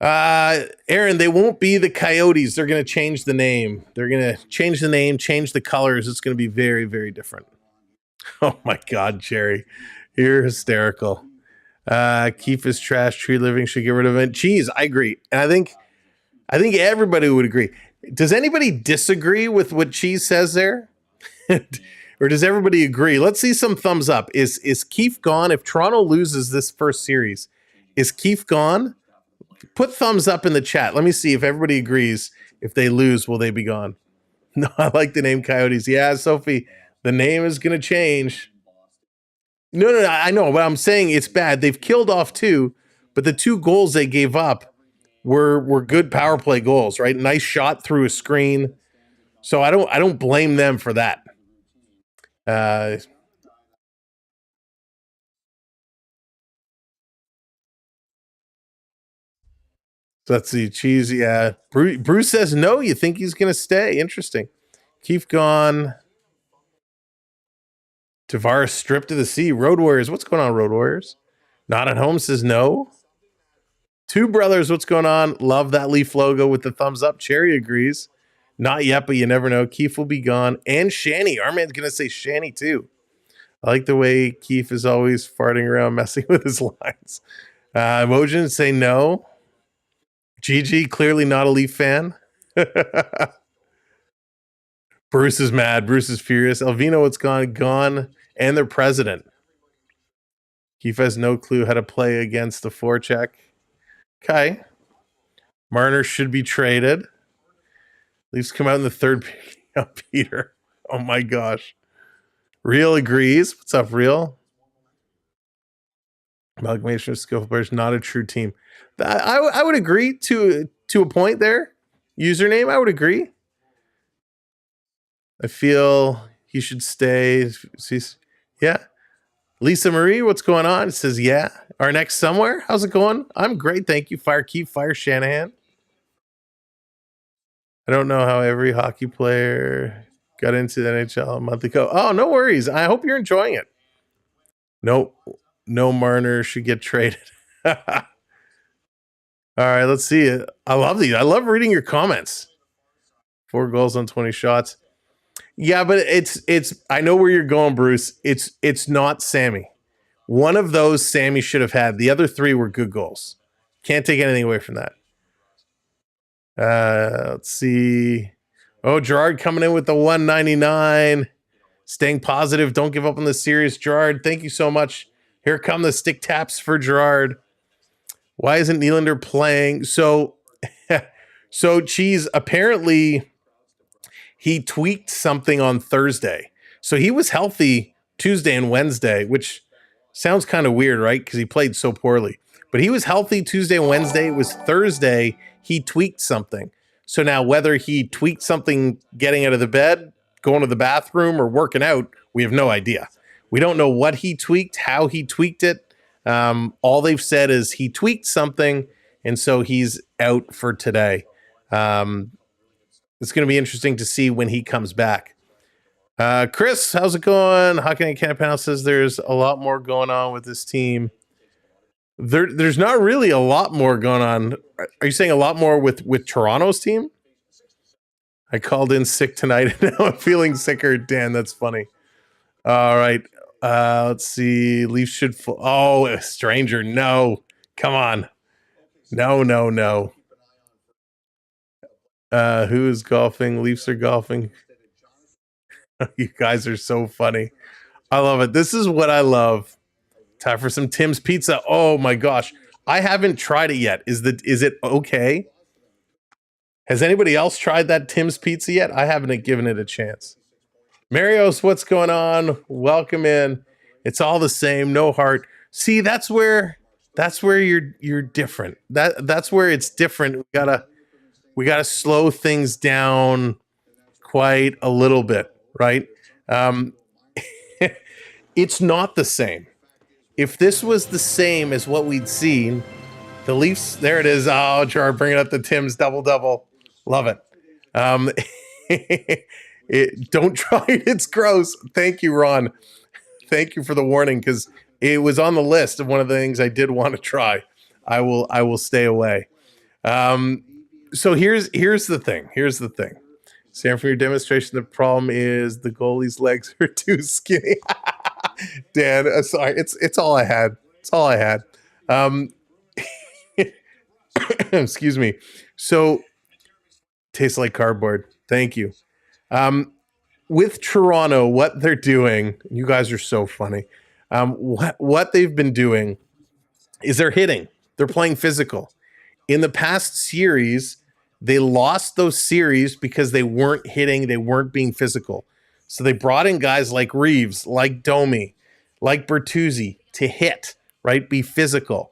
Aaron, they won't be the Coyotes. They're going to change the name. They're going to change the name, change the colors. It's going to be very, very different. Oh my God, Jerry, you're hysterical. Keefe is trash. Tree living should get rid of it. Cheese, I agree, and I think everybody would agree. Does anybody disagree with what Cheese says there, or does everybody agree? Let's see some thumbs up. Is Keefe gone? If Toronto loses this first series, is Keefe gone? Put thumbs up in the chat. Let me see if everybody agrees. If they lose, will they be gone? No, I like the name Coyotes. Yeah, Sophie, the name is going to change. No, I know, but I'm saying it's bad. They've killed off 2, but the 2 goals they gave up were good power play goals, right? Nice shot through a screen. So I don't blame them for that. So let's see. Cheese, yeah. Bruce says no. You think he's going to stay? Interesting. Keefe gone. Tavares stripped to the sea. Road Warriors. What's going on, Road Warriors? Not at home says no. Two Brothers. What's going on? Love that Leaf logo with the thumbs up. Cherry agrees. Not yet, but you never know. Keefe will be gone. And Shanny. Our man's going to say Shanny too. I like the way Keefe is always farting around, messing with his lines. Emojin say no. GG, clearly not a Leaf fan. Bruce is mad. Bruce is furious. Elvino, what's gone, and their president. Keefe has no clue how to play against the forecheck. Okay. Marner should be traded. Leafs come out in the third pick. Peter. Oh my gosh. Real agrees. What's up, Real? Amalgamation of skillful players, not a true team. I would agree to a point there. Username, I would agree. I feel he should stay. Yeah. Lisa Marie, what's going on? It says, yeah. Our next somewhere. How's it going? I'm great. Thank you. Fire Keefe, fire Shanahan. I don't know how every hockey player got into the NHL a month ago. Oh, no worries. I hope you're enjoying it. No Marner should get traded. All right, let's see it. I love these. I love reading your comments. 4 goals on 20 shots. Yeah, but it's I know where you're going, Bruce. It's not Sammy. One of those Sammy should have had. The other 3 were good goals. Can't take anything away from that. Let's see. Oh, Gerard coming in with the 199. Staying positive. Don't give up on the series, Gerard. Thank you so much. Here come the stick taps for Gerard. Why isn't Nylander playing? So Cheese, apparently he tweaked something on Thursday. So he was healthy Tuesday and Wednesday, which sounds kind of weird, right? Because he played so poorly. But he was healthy Tuesday and Wednesday. It was Thursday. He tweaked something. So now whether he tweaked something getting out of the bed, going to the bathroom, or working out, we have no idea. We don't know what he tweaked, how he tweaked it. All they've said is he tweaked something, and so he's out for today. It's going to be interesting to see when he comes back. Chris, how's it going? Hockey Night Camp House says there's a lot more going on with this team. There's not really a lot more going on. Are you saying a lot more with Toronto's team? I called in sick tonight, and now I'm feeling sicker. Dan, that's funny. All right. Let's see. Leafs should oh, a stranger. No. Come on. No. Who is golfing? Leafs are golfing. You guys are so funny. I love it. This is what I love. Time for some Tim's Pizza. Oh my gosh. I haven't tried it yet. Is it okay? Has anybody else tried that Tim's Pizza yet? I haven't given it a chance. Marios, what's going on? Welcome in. It's all the same, no heart. See, that's where you're different. That's where it's different. We gotta slow things down quite a little bit, right? It's not the same. If this was the same as what we'd seen, the Leafs, there it is. Oh, Gerard bringing up the Tim's double. Love it. Don't try it. It's gross. Thank you, Ron. Thank you for the warning, because it was on the list of one of the things I did want to try. I will stay away. So here's the thing. Sam, for your demonstration, the problem is the goalie's legs are too skinny. Dan, sorry, it's all I had. It's all I had. Excuse me. So tastes like cardboard. Thank you. With Toronto, what they're doing, you guys are so funny. What they've been doing is they're hitting. They're playing physical. In the past series, they lost those series because they weren't hitting, they weren't being physical. So they brought in guys like Reeves, like Domi, like Bertuzzi to hit, right? Be physical.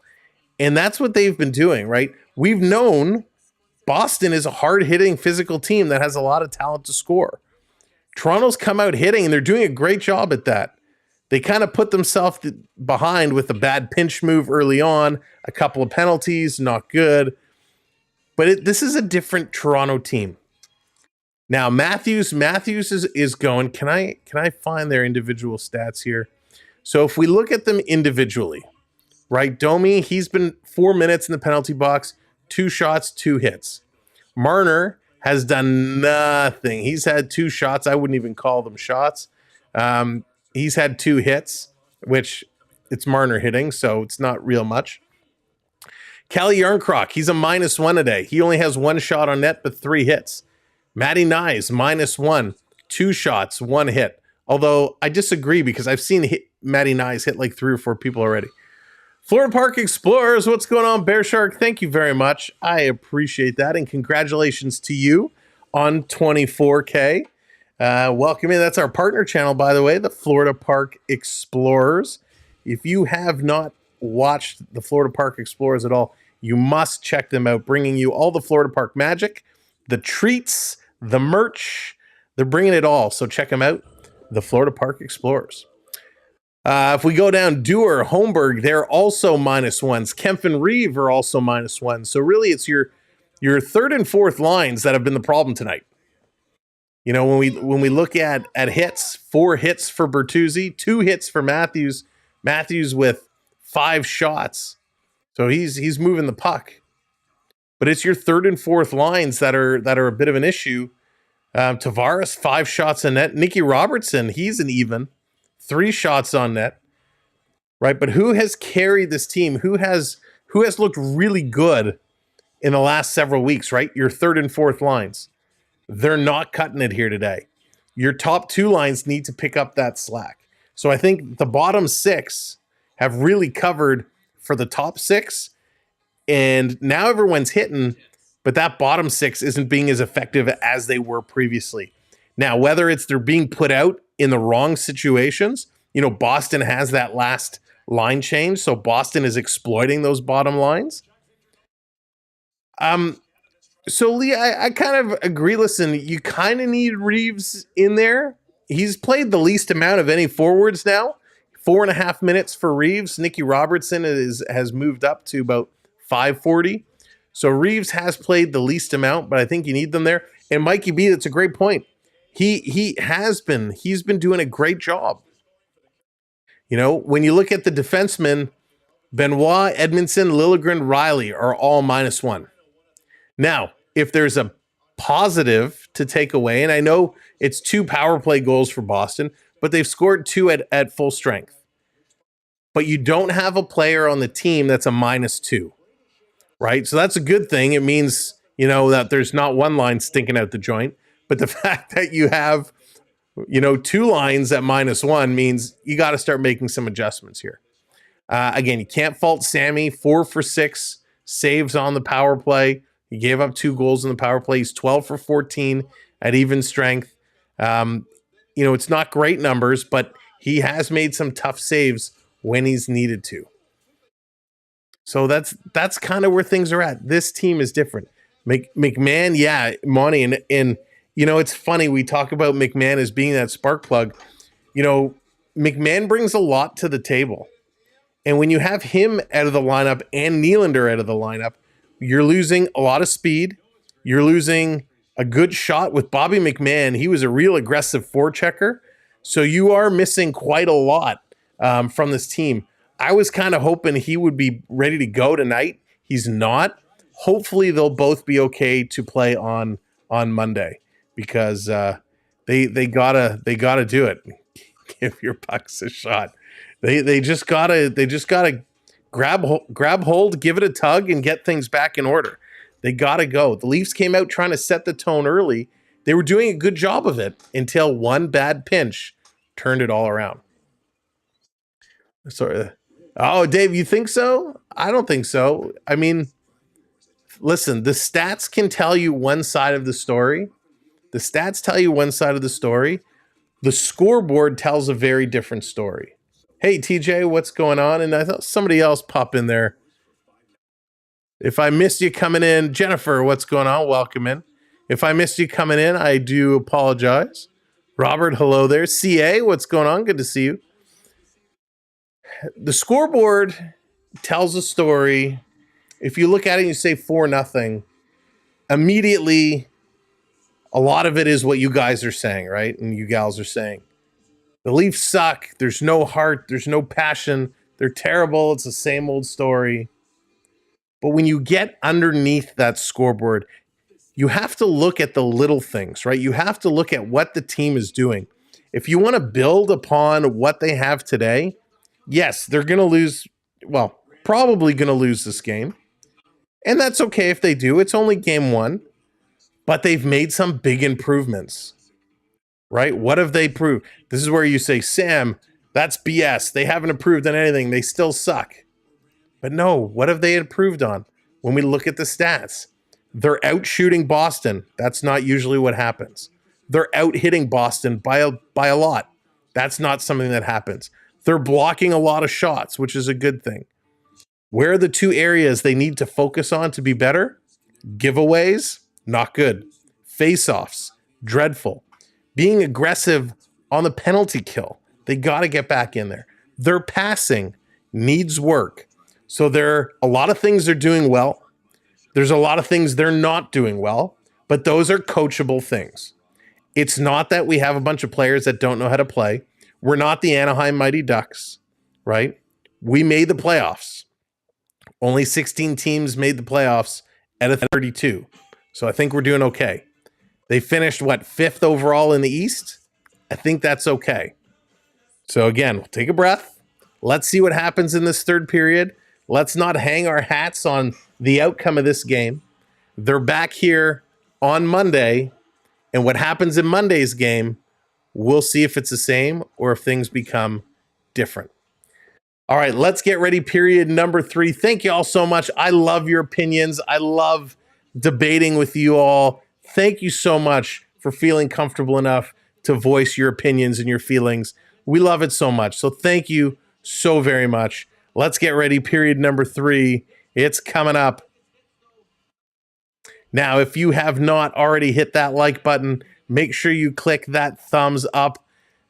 And that's what they've been doing, right? We've known Boston is a hard-hitting physical team that has a lot of talent to score. Toronto's come out hitting, and they're doing a great job at that. They kind of put themselves behind with a bad pinch move early on, a couple of penalties, not good. But this is a different Toronto team. Now, Matthews is going. Can I find their individual stats here? So if we look at them individually, right? Domi, he's been 4 minutes in the penalty box, 2 shots, 2 hits. Marner has done nothing. He's had 2 shots. I wouldn't even call them shots. He's had 2 hits, which it's Marner hitting, so it's not real much. Calle Yarncroc, he's a -1 today. He only has 1 shot on net, but 3 hits. Matty Nyes, -1, 2 shots, 1 hit. Although I disagree, because I've seen Matty Nyes hit like 3 or 4 people already. Florida Park Explorers, what's going on, Bear Shark? Thank you very much. I appreciate that, and congratulations to you on 24K. Welcome in. That's our partner channel, by the way, the Florida Park Explorers. If you have not watched the Florida Park Explorers at all, you must check them out, bringing you all the Florida Park magic, the treats, the merch. They're bringing it all, so check them out, the Florida Park Explorers. If we go down, Dewar, Holmberg, they're also -1s. Kempf and Reeve are also -1. So really, it's your third and fourth lines that have been the problem tonight. You know, when we look at hits, 4 hits for Bertuzzi, 2 hits for Matthews. Matthews with 5 shots, so he's moving the puck. But it's your third and fourth lines that are a bit of an issue. Tavares, 5 shots on net. Nicky Robertson, he's an even. 3 shots on net, right? But who has carried this team? Who has looked really good in the last several weeks, right? Your third and fourth lines. They're not cutting it here today. Your top 2 lines need to pick up that slack. So I think the bottom 6 have really covered for the top 6, and now everyone's hitting, but that bottom 6 isn't being as effective as they were previously. Now, whether it's they're being put out in the wrong situations, you know, Boston has that last line change, so Boston is exploiting those bottom lines. So Lee, I kind of agree. Listen, you kind of need Reeves in there. He's played the least amount of any forwards now. 4.5 minutes for Reeves. Nicky Robertson has moved up to about 5:40. So Reeves has played the least amount, but I think you need them there. And Mikey B, that's a great point. He's been doing a great job. You know, when you look at the defensemen, Benoit, Edmondson, Liljegren, Riley are all -1. Now, if there's a positive to take away, and I know it's 2 power play goals for Boston, but they've scored 2 at full strength. But you don't have a player on the team that's a -2, right? So that's a good thing. It means, you know, that there's not one line stinking out the joint. But the fact that you have, you know, 2 lines at -1 means you got to start making some adjustments here. Again, you can't fault Sammy. 4 for 6 saves on the power play. He gave up 2 goals in the power play. He's 12 for 14 at even strength. You know, it's not great numbers, but he has made some tough saves when he's needed to. So that's kind of where things are at. This team is different. McMahon, yeah, Monty, and you know, it's funny, we talk about McMahon as being that spark plug. You know, McMahon brings a lot to the table. And when you have him out of the lineup and Nylander out of the lineup, you're losing a lot of speed. You're losing a good shot with Bobby McMahon. He was a real aggressive forechecker. So you are missing quite a lot from this team. I was kind of hoping he would be ready to go tonight. He's not. Hopefully they'll both be okay to play on Monday, because they gotta do it. Give your pucks a shot. They just gotta grab hold, give it a tug, and get things back in order. They gotta go. The Leafs came out trying to set the tone early. They were doing a good job of it until one bad pinch turned it all around. Sorry. Oh, Dave, you think so? I don't think so. I mean, listen, the stats can tell you one side of the story. The stats tell you one side of the story. The scoreboard tells a very different story. Hey, TJ, what's going on? And I thought somebody else pop in there. If I missed you coming in, Jennifer, what's going on? Welcome in. If I missed you coming in, I do apologize. Robert, hello there. CA, what's going on? Good to see you. The scoreboard tells a story. If you look at it and you say 4-0, immediately a lot of it is what you guys are saying, right? And you gals are saying. The Leafs suck. There's no heart. There's no passion. They're terrible. It's the same old story. But when you get underneath that scoreboard, you have to look at the little things, right? You have to look at what the team is doing. If you want to build upon what they have today, yes, they're going to lose. Well, probably going to lose this game. And that's okay if they do. It's only game one. But they've made some big improvements, right? What have they proved? This is where you say, Sam, that's BS. They haven't improved on anything. They still suck. But no, what have they improved on? When we look at the stats, they're out shooting Boston. That's not usually what happens. They're out hitting Boston by a lot. That's not something that happens. They're blocking a lot of shots, which is a good thing. Where are the two areas they need to focus on to be better? Giveaways, not good. Face-offs, dreadful. Being aggressive on the penalty kill, they got to get back in there. Their passing needs work. So there are a lot of things they're doing well. There's a lot of things they're not doing well, but those are coachable things. It's not that we have a bunch of players that don't know how to play. We're not the Anaheim Mighty Ducks, right? We made the playoffs. Only 16 teams made the playoffs out of 32. So I think we're doing okay. They finished, 5th overall in the East? I think that's okay. So again, we'll take a breath. Let's see what happens in this third period. Let's not hang our hats on the outcome of this game. They're back here on Monday, and what happens in Monday's game, we'll see if it's the same or if things become different. All right, let's get ready. Period number 3. Thank you all so much. I love your opinions. I love debating with you all. Thank you so much for feeling comfortable enough to voice your opinions and your feelings. We love it so much. So thank you so very much. Let's get ready. Period number 3. It's coming up. Now, if you have not already hit that like button, make sure you click that thumbs up.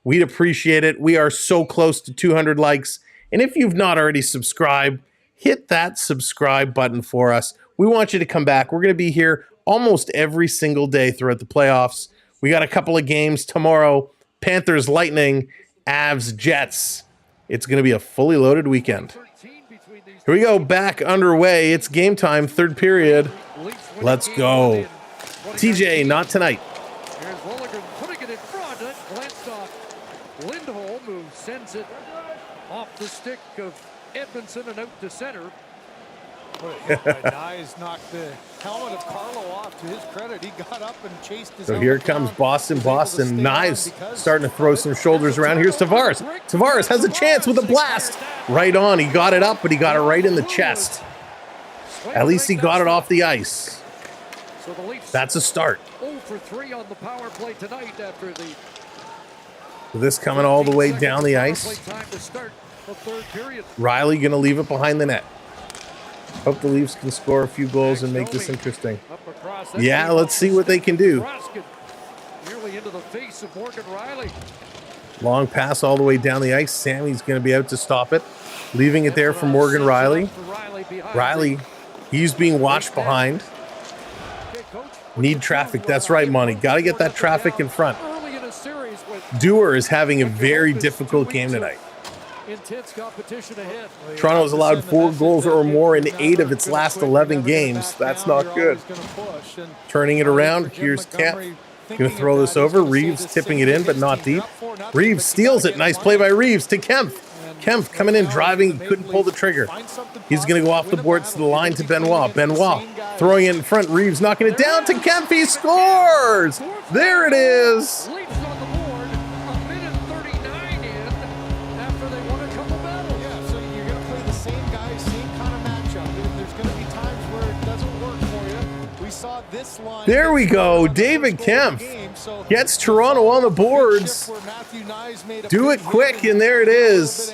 We'd appreciate it. We are so close to 200 likes. And if you've not already subscribed, hit that subscribe button for us. We want you to come back. We're going to be here almost every single day throughout the playoffs. We got a couple of games tomorrow. Panthers, Lightning, Avs, Jets. It's going to be a fully loaded weekend. Here we go, back underway. It's game time, third period. Let's go. TJ, not tonight. Here's Willigan putting it in front. It glanced off Lindholm, who sends it off the stick of Edmondson and out to center. Nyes knocked the helmet of Carlo off. To his credit, he got up and chased his. So here comes Boston. Nyes starting to throw some shoulders around. Here's Tavares. Tavares has a chance with a blast. Right on. He got it up, but he got it right in the chest. At least he got it off the ice. That's a start. 0 for 3 on the power play tonight after the. This coming all the way down the ice. Riley going to leave it behind the net. Hope the Leafs can score a few goals and make this interesting. Yeah, let's see what they can do. Nearly into the face of Morgan Riley. Long pass all the way down the ice. Sammy's going to be out to stop it. Leaving it there for Morgan Riley. Riley, he's being watched behind. Okay, coach. Need traffic. That's right, Monty. Got to get that traffic in front. Early in a series with Dewar is having a very difficult game tonight. intense competition ahead. Toronto has allowed 4 goals or more in 8 of its last 11 games. That's not good. Turning it around. Here's Kemp. Going to throw this over. Reeves tipping it in, but not deep. Reeves steals it. Nice play by Reeves to Kemp. Kemp coming in, driving. Couldn't pull the trigger. He's going to go off the boards to the line to Benoit. Benoit throwing it in front. Reeves knocking it down to Kemp. He scores. There it is. Leafs on the board, a minute 39 in after they won a couple battles. Yeah, so you're going to play the same guys, same kind of matchup. There's going to be times where it doesn't work for you. We saw this line. There we go. David Kemp gets Toronto on the boards. Do it quick, and there it is.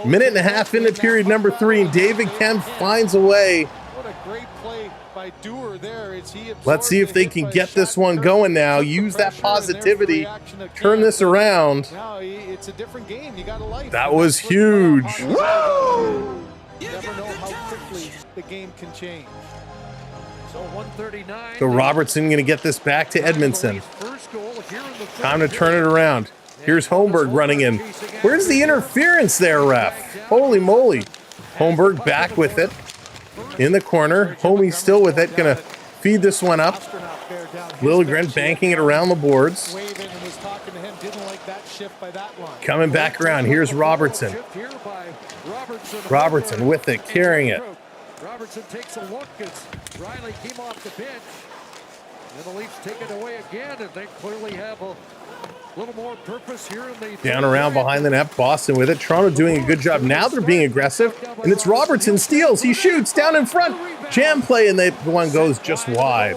Minute and a half into period number 3, and David Kemp finds a way. What a great play by Dewar there. Let's see if they can get this one going now. Use that positivity. Turn this around. Now it's a different game. You got a life. That was huge. Woo! You never know how quickly the game can change. So 139. So Robertson going to get this back to Edmondson. Time to turn it around. Here's Holmberg running in. Where's the interference there, ref? Holy moly. Holmberg back with it. In the corner. Homie still with it. Going to feed this one up. Liljegren banking it around the boards. Coming back around. Here's Robertson. Robertson with it, carrying it. Robertson takes a look as Riley came off the bench. And the Leafs take it away again, and they clearly have a little more purpose here in the down around behind the net. Boston with it. Toronto doing a good job. Now they're being aggressive, and it's Robertson steals. He shoots down in front. Jam play, and the one goes just wide.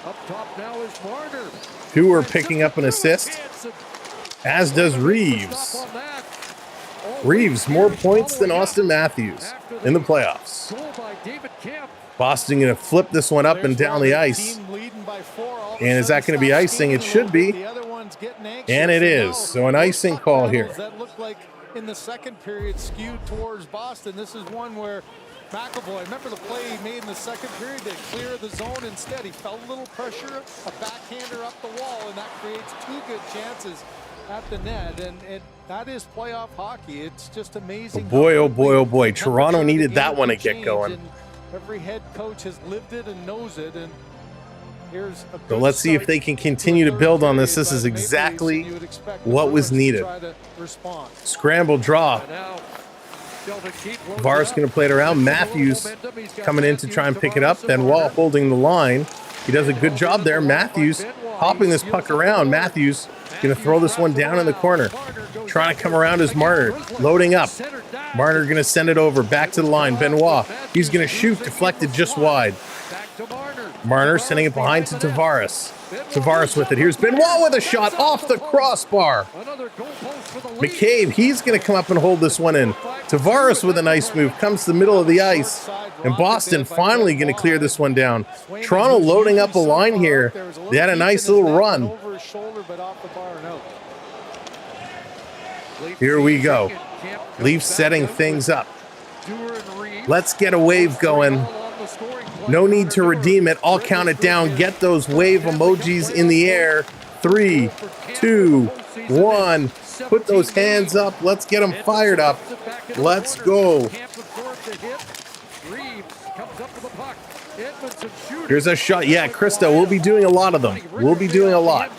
Up top now is Marner. Dewar picking up an assist, as does Reeves. Reeves more points than Austin Matthews in the playoffs. Boston going to flip this one up and down the ice. And is that going to be icing? It should be. And it is. So an icing call here. That looked like in the second period skewed towards Boston. This is one where McAvoy, remember the play he made in the second period? They clear the zone instead. He felt a little pressure, a backhander up the wall, and that creates 2 good chances at the net, and that is playoff hockey. It's just amazing. Oh boy, oh boy, oh boy. Toronto needed that one to get going. Every head coach has lived it and knows it, and here's a so let's see if they can continue to build on this. This is exactly what was needed. Scramble draw. Tavares going to play it around. Matthews coming in to try and pick it up. Benoit holding the line. He does a good job there. Matthews hopping this puck around. Matthews going to throw this one down in the corner. Trying to come around is Marner. Loading up. Marner going to send it over. Back to the line. Benoit. He's going to shoot. Deflected just wide. Marner sending it behind to Tavares. Tavares with it. Here's Benoit with a shot off the crossbar. McCabe, he's going to come up and hold this one in. Tavares with a nice move. Comes to the middle of the ice. And Boston finally going to clear this one down. Toronto loading up a line here. They had a nice little run. Here we go. Leafs setting things up. Let's get a wave going. No need to redeem it. I'll count it down. Get those wave emojis in the air. 3, 2, 1. Put those hands up. Let's get them fired up. Let's go. Here's a shot. Yeah, Krista, we'll be doing a lot of them. We'll be doing a lot.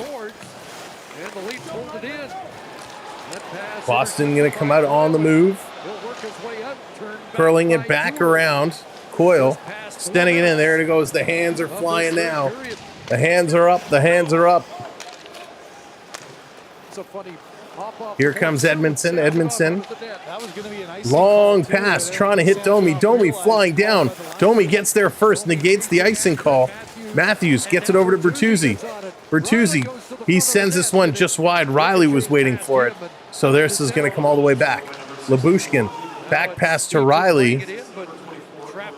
Boston going to come out on the move. Curling it back around. Coyle standing it in. There it goes. The hands are flying now. The hands are up. The hands are up. Here comes Edmondson. Edmondson. Long pass. Trying to hit Domi. Domi flying down. Domi gets there first. Negates the icing call. Matthews gets it over to Bertuzzi. Bertuzzi. He sends this one just wide. Riley was waiting for it. So this is going to come all the way back. Lyubushkin. Back pass to Riley.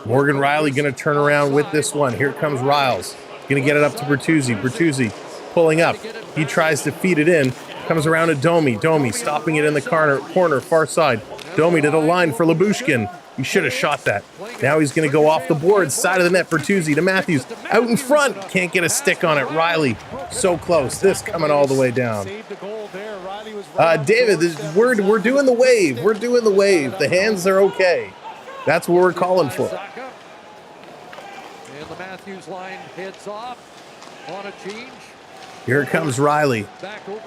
Morgan Riley going to turn around with this one. Here comes Riles. Going to get it up to Bertuzzi. Bertuzzi pulling up. He tries to feed it in. Comes around to Domi. Domi stopping it in the corner, far side. Domi to the line for Lyubushkin. He should have shot that. Now he's going to go off the board, side of the net, Bertuzzi to Matthews. Out in front, can't get a stick on it. Riley, so close. This coming all the way down. David, we're doing the wave. We're doing the wave. The hands are okay. That's what we're calling for. And the Matthews line heads off on a change. Here comes Riley,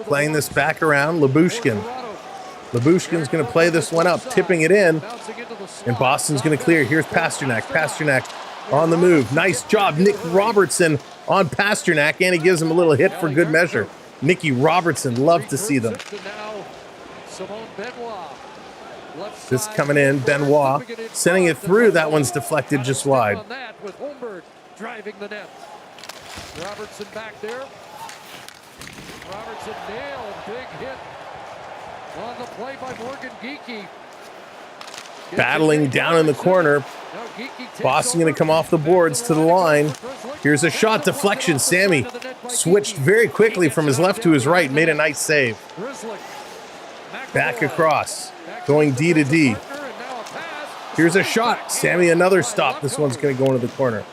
playing this back around. Labushkin's going to play this one up, tipping it in, and Boston's going to clear. Here's Pasternak. Pasternak on the move. Nice job, Nick Robertson on Pasternak, and he gives him a little hit for good measure. Nicky Robertson, love to see them. This coming in, Benoit, sending it through. That one's deflected just wide. With Holmberg driving the net. Robertson back there. Robertson nailed, big hit on the play by Morgan Geekie. Battling down in the corner. Boston going to come off the boards to the line. Here's a shot deflection. Sammy switched very quickly from his left to his right. Made a nice save. Back across. Going D to D. Here's a shot. Sammy, another stop. This one's going to go into the corner.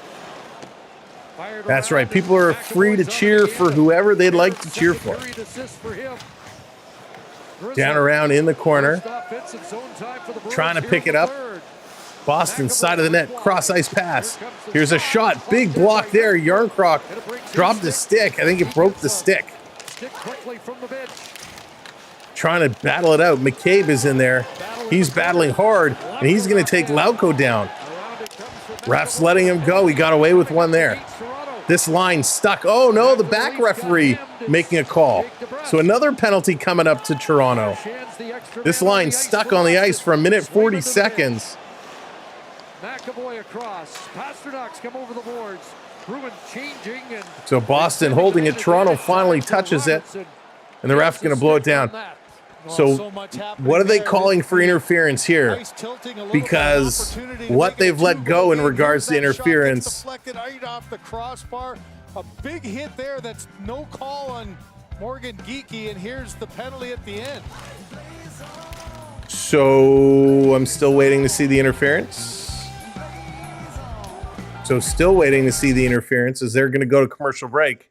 That's right. People are free to cheer for whoever they'd like to cheer for. Down around in the corner. Trying to pick it up. Boston, side of the net, cross ice pass. Here's a shot. Big block there. Yarncroc dropped the stick. I think it broke the stick. Trying to battle it out. McCabe is in there. He's battling hard, and he's going to take Lauko down. Ref's letting him go. He got away with one there. This line stuck. Oh, no, the back referee making a call. So another penalty coming up to Toronto. This line stuck on the ice for 1:40 seconds. McAvoy across. Pasternak's come over the boards. Bruins changing. And so Boston holding it. Toronto finally touches it. And the ref's going to blow it down. So what are they calling for interference here? Because what they've let go in regards to interference. Off the crossbar. A big hit there. That's no call on Morgan Geekie. And here's the penalty at the end. So I'm still waiting to see the interference. Still waiting to see the interference as they're going to go to commercial break.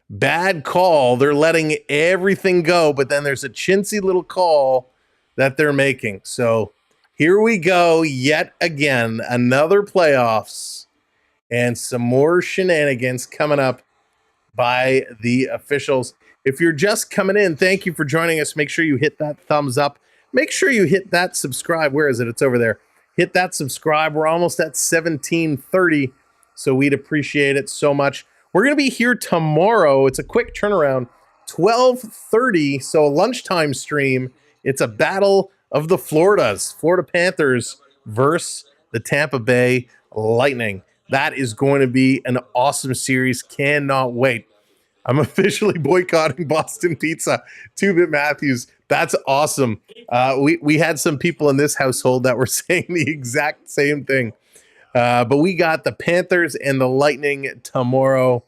Bad call. They're letting everything go, but then there's a chintzy little call that they're making. So here we go yet again. Another playoffs and some more shenanigans coming up by the officials. If you're just coming in, thank you for joining us. Make sure you hit that thumbs up. Make sure you hit that subscribe. Where is it? It's over there. Hit that subscribe. We're almost at 1730, so we'd appreciate it so much. We're going to be here tomorrow. It's a quick turnaround, 12:30, so a lunchtime stream. It's a battle of the Floridas, Florida Panthers versus the Tampa Bay Lightning. That is going to be an awesome series. Cannot wait. I'm officially boycotting Boston Pizza. 2-Bit Matthews. That's awesome. We had some people in this household that were saying the exact same thing. But we got the Panthers and the Lightning tomorrow.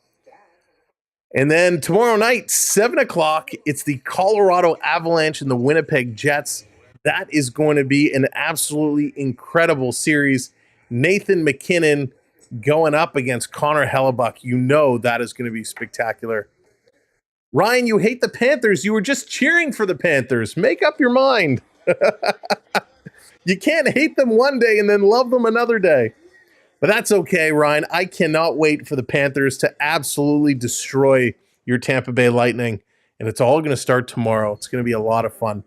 And then tomorrow night, 7 o'clock, it's the Colorado Avalanche and the Winnipeg Jets. That is going to be an absolutely incredible series. Nathan McKinnon going up against Connor Hellebuck. You know that is going to be spectacular. Ryan, you hate the Panthers. You were just cheering for the Panthers. Make up your mind. You can't hate them one day and then love them another day. But that's okay, Ryan. I cannot wait for the Panthers to absolutely destroy your Tampa Bay Lightning. And it's all going to start tomorrow. It's going to be a lot of fun.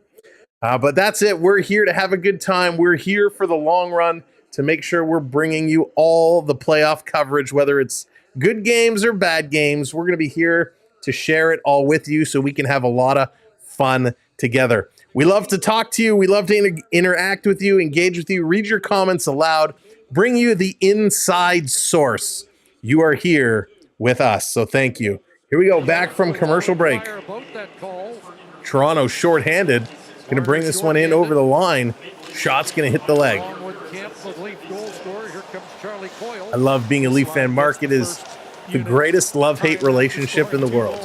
But that's it. We're here to have a good time. We're here for the long run to make sure we're bringing you all the playoff coverage, whether it's good games or bad games. We're going to be here to share it all with you so we can have a lot of fun together. We love to talk to you. We love to interact with you, engage with you, read your comments aloud, bring you the inside source. You are here with us, so thank you. Here we go, back from commercial break. Toronto shorthanded. Going to bring this one in over the line. Shot's going to hit the leg. I love being a Leaf fan. Mark, it is the greatest love-hate relationship in the world.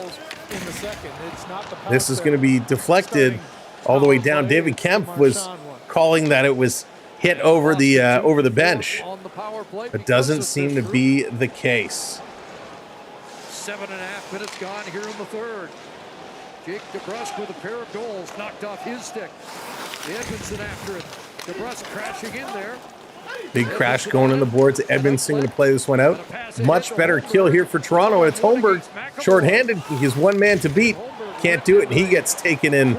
This is going to be deflected all the way down. David Kemp was calling that it was hit over the bench. On the power play, But doesn't seem to be the case. 7.5 minutes gone here in the third. Jake DeBrusk with a pair of goals, knocked off his stick. Edmondson after it. DeBrusk crashing in there. Big crash going on the boards. Edmondson going to play this one out. Much better kill here for Toronto. And it's Holmberg shorthanded. He's one man to beat. Can't do it. And he gets taken in.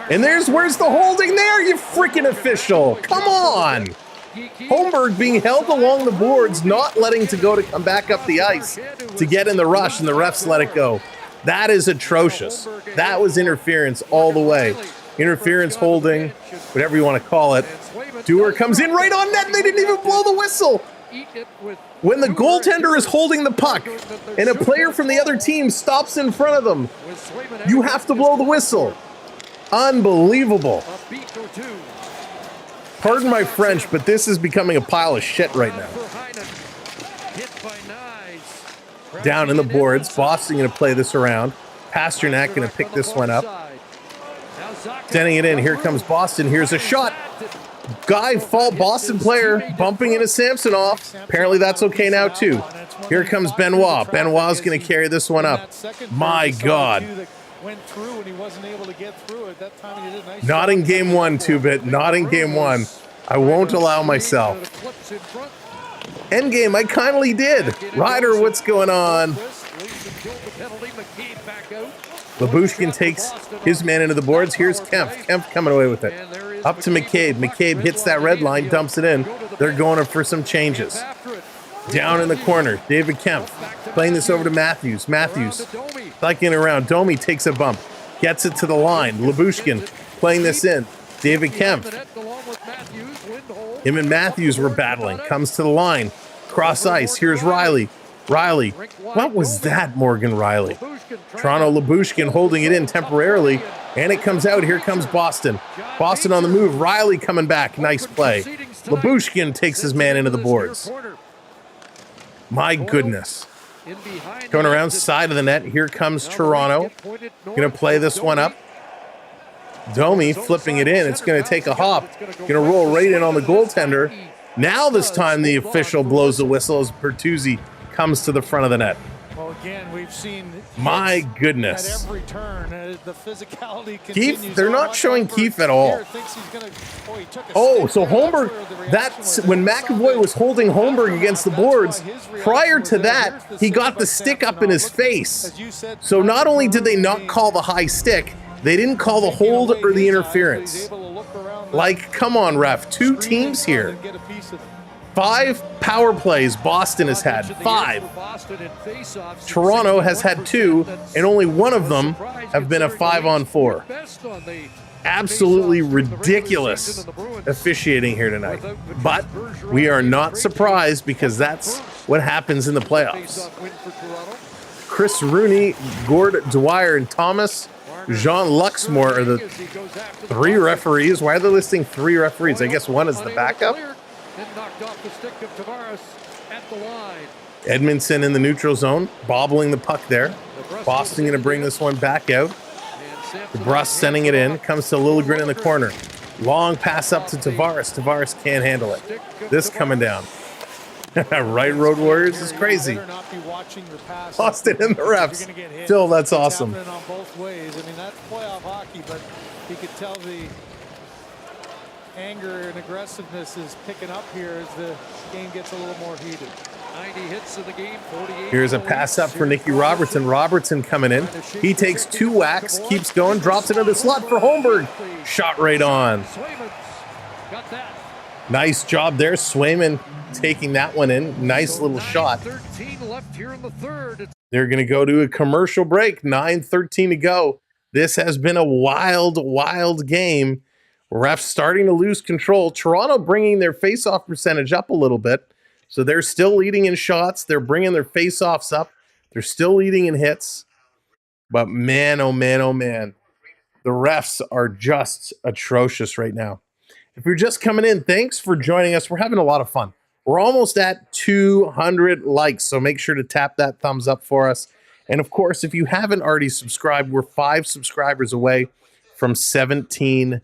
And where's the holding there, you freaking official? Come on. Holmberg being held along the boards, not letting to go to come back up the ice to get in the rush, and the refs let it go. That is atrocious. That was interference all the way. Interference, holding, whatever you want to call it. Dewar comes in right on net, and they didn't even blow the whistle. When the goaltender is holding the puck and a player from the other team stops in front of them, you have to blow the whistle. Unbelievable. Pardon my French, but this is becoming a pile of shit right now. Down in the boards, Boston going to play this around. Pasternak going to pick this one up. Sending it in. Here comes Boston. Here's a shot. Boston player bumping into Samsonov. Apparently that's okay now too. Here comes Benoit. Benoit's going to carry this one up. My God. Not in game one, Two-Bit. Not in game one. I won't allow myself. Endgame, I kindly did. Ryder, what's going on? Labushkin takes his man into the boards. Here's Kemp. Kemp coming away with it. Up to McCabe. McCabe hits that red line, dumps it in. They're going for some changes. Down in the corner, David Kemp playing this over to Matthews. Matthews flanking around. Domi takes a bump, gets it to the line. Labushkin playing this in. David Kemp. Him and Matthews were battling. Comes to the line. Cross ice. Here's Riley. Riley. What was that, Morgan Riley? Toronto Labushkin holding it in temporarily. And it comes out. Here comes Boston. Boston on the move. Riley coming back. Nice play. Labushkin takes his man into the boards. My goodness. Going around side of the net. Here comes Toronto. Going to play this one up. Domi flipping it in. It's going to take a hop. Going to roll right in on the goaltender. Now this time the official blows the whistle as Bertuzzi comes to the front of the net. Well, again, we've seen my goodness. At every turn, the physicality continues. Keith, they're not showing Keith at all. So Holmberg, that's when McAvoy was holding Holmberg against the boards. Prior to that, he got the stick up in his face. So not only did they not call the high stick, they didn't call the hold or the interference. Like, come on, ref. 2 teams here. 5 power plays Boston has had. 5. Toronto has had 2, and only one of them have been a 5-on-4. Absolutely ridiculous officiating here tonight. But we are not surprised because that's what happens in the playoffs. Chris Rooney, Gord Dwyer, and Thomas Jean Luxmore are the 3 referees. Why are they listing 3 referees? I guess one is the backup. Edmondson in the neutral zone, bobbling the puck there. Boston going to bring this one back out. DeBrusk sending it in. Comes to Liljegren in the corner. Long pass up to Tavares. Tavares can't handle it. This coming down. Right, Road Warriors is crazy. Boston and the refs. Phil, that's awesome. On both ways. I mean, that's playoff hockey, but you could tell the anger and aggressiveness is picking up here as the game gets a little more heated. 90 hits in the game, 48. Here's a pass up for Nicky Robertson. Robertson coming in. He takes 2 whacks, keeps going, drops it into the slot for Holmberg. Shot right on. Got that. Nice job there. Swayman taking that one in. Nice little shot. 13 left here in the third. They're going to go to a commercial break. 9:13 to go. This has been a wild, wild game. Refs starting to lose control. Toronto bringing their face-off percentage up a little bit. So they're still leading in shots. They're bringing their face-offs up. They're still leading in hits. But man, oh man, oh man. The refs are just atrocious right now. If you're just coming in, thanks for joining us. We're having a lot of fun. We're almost at 200 likes, so make sure to tap that thumbs up for us. And of course, if you haven't already subscribed, we're 5 subscribers away from 17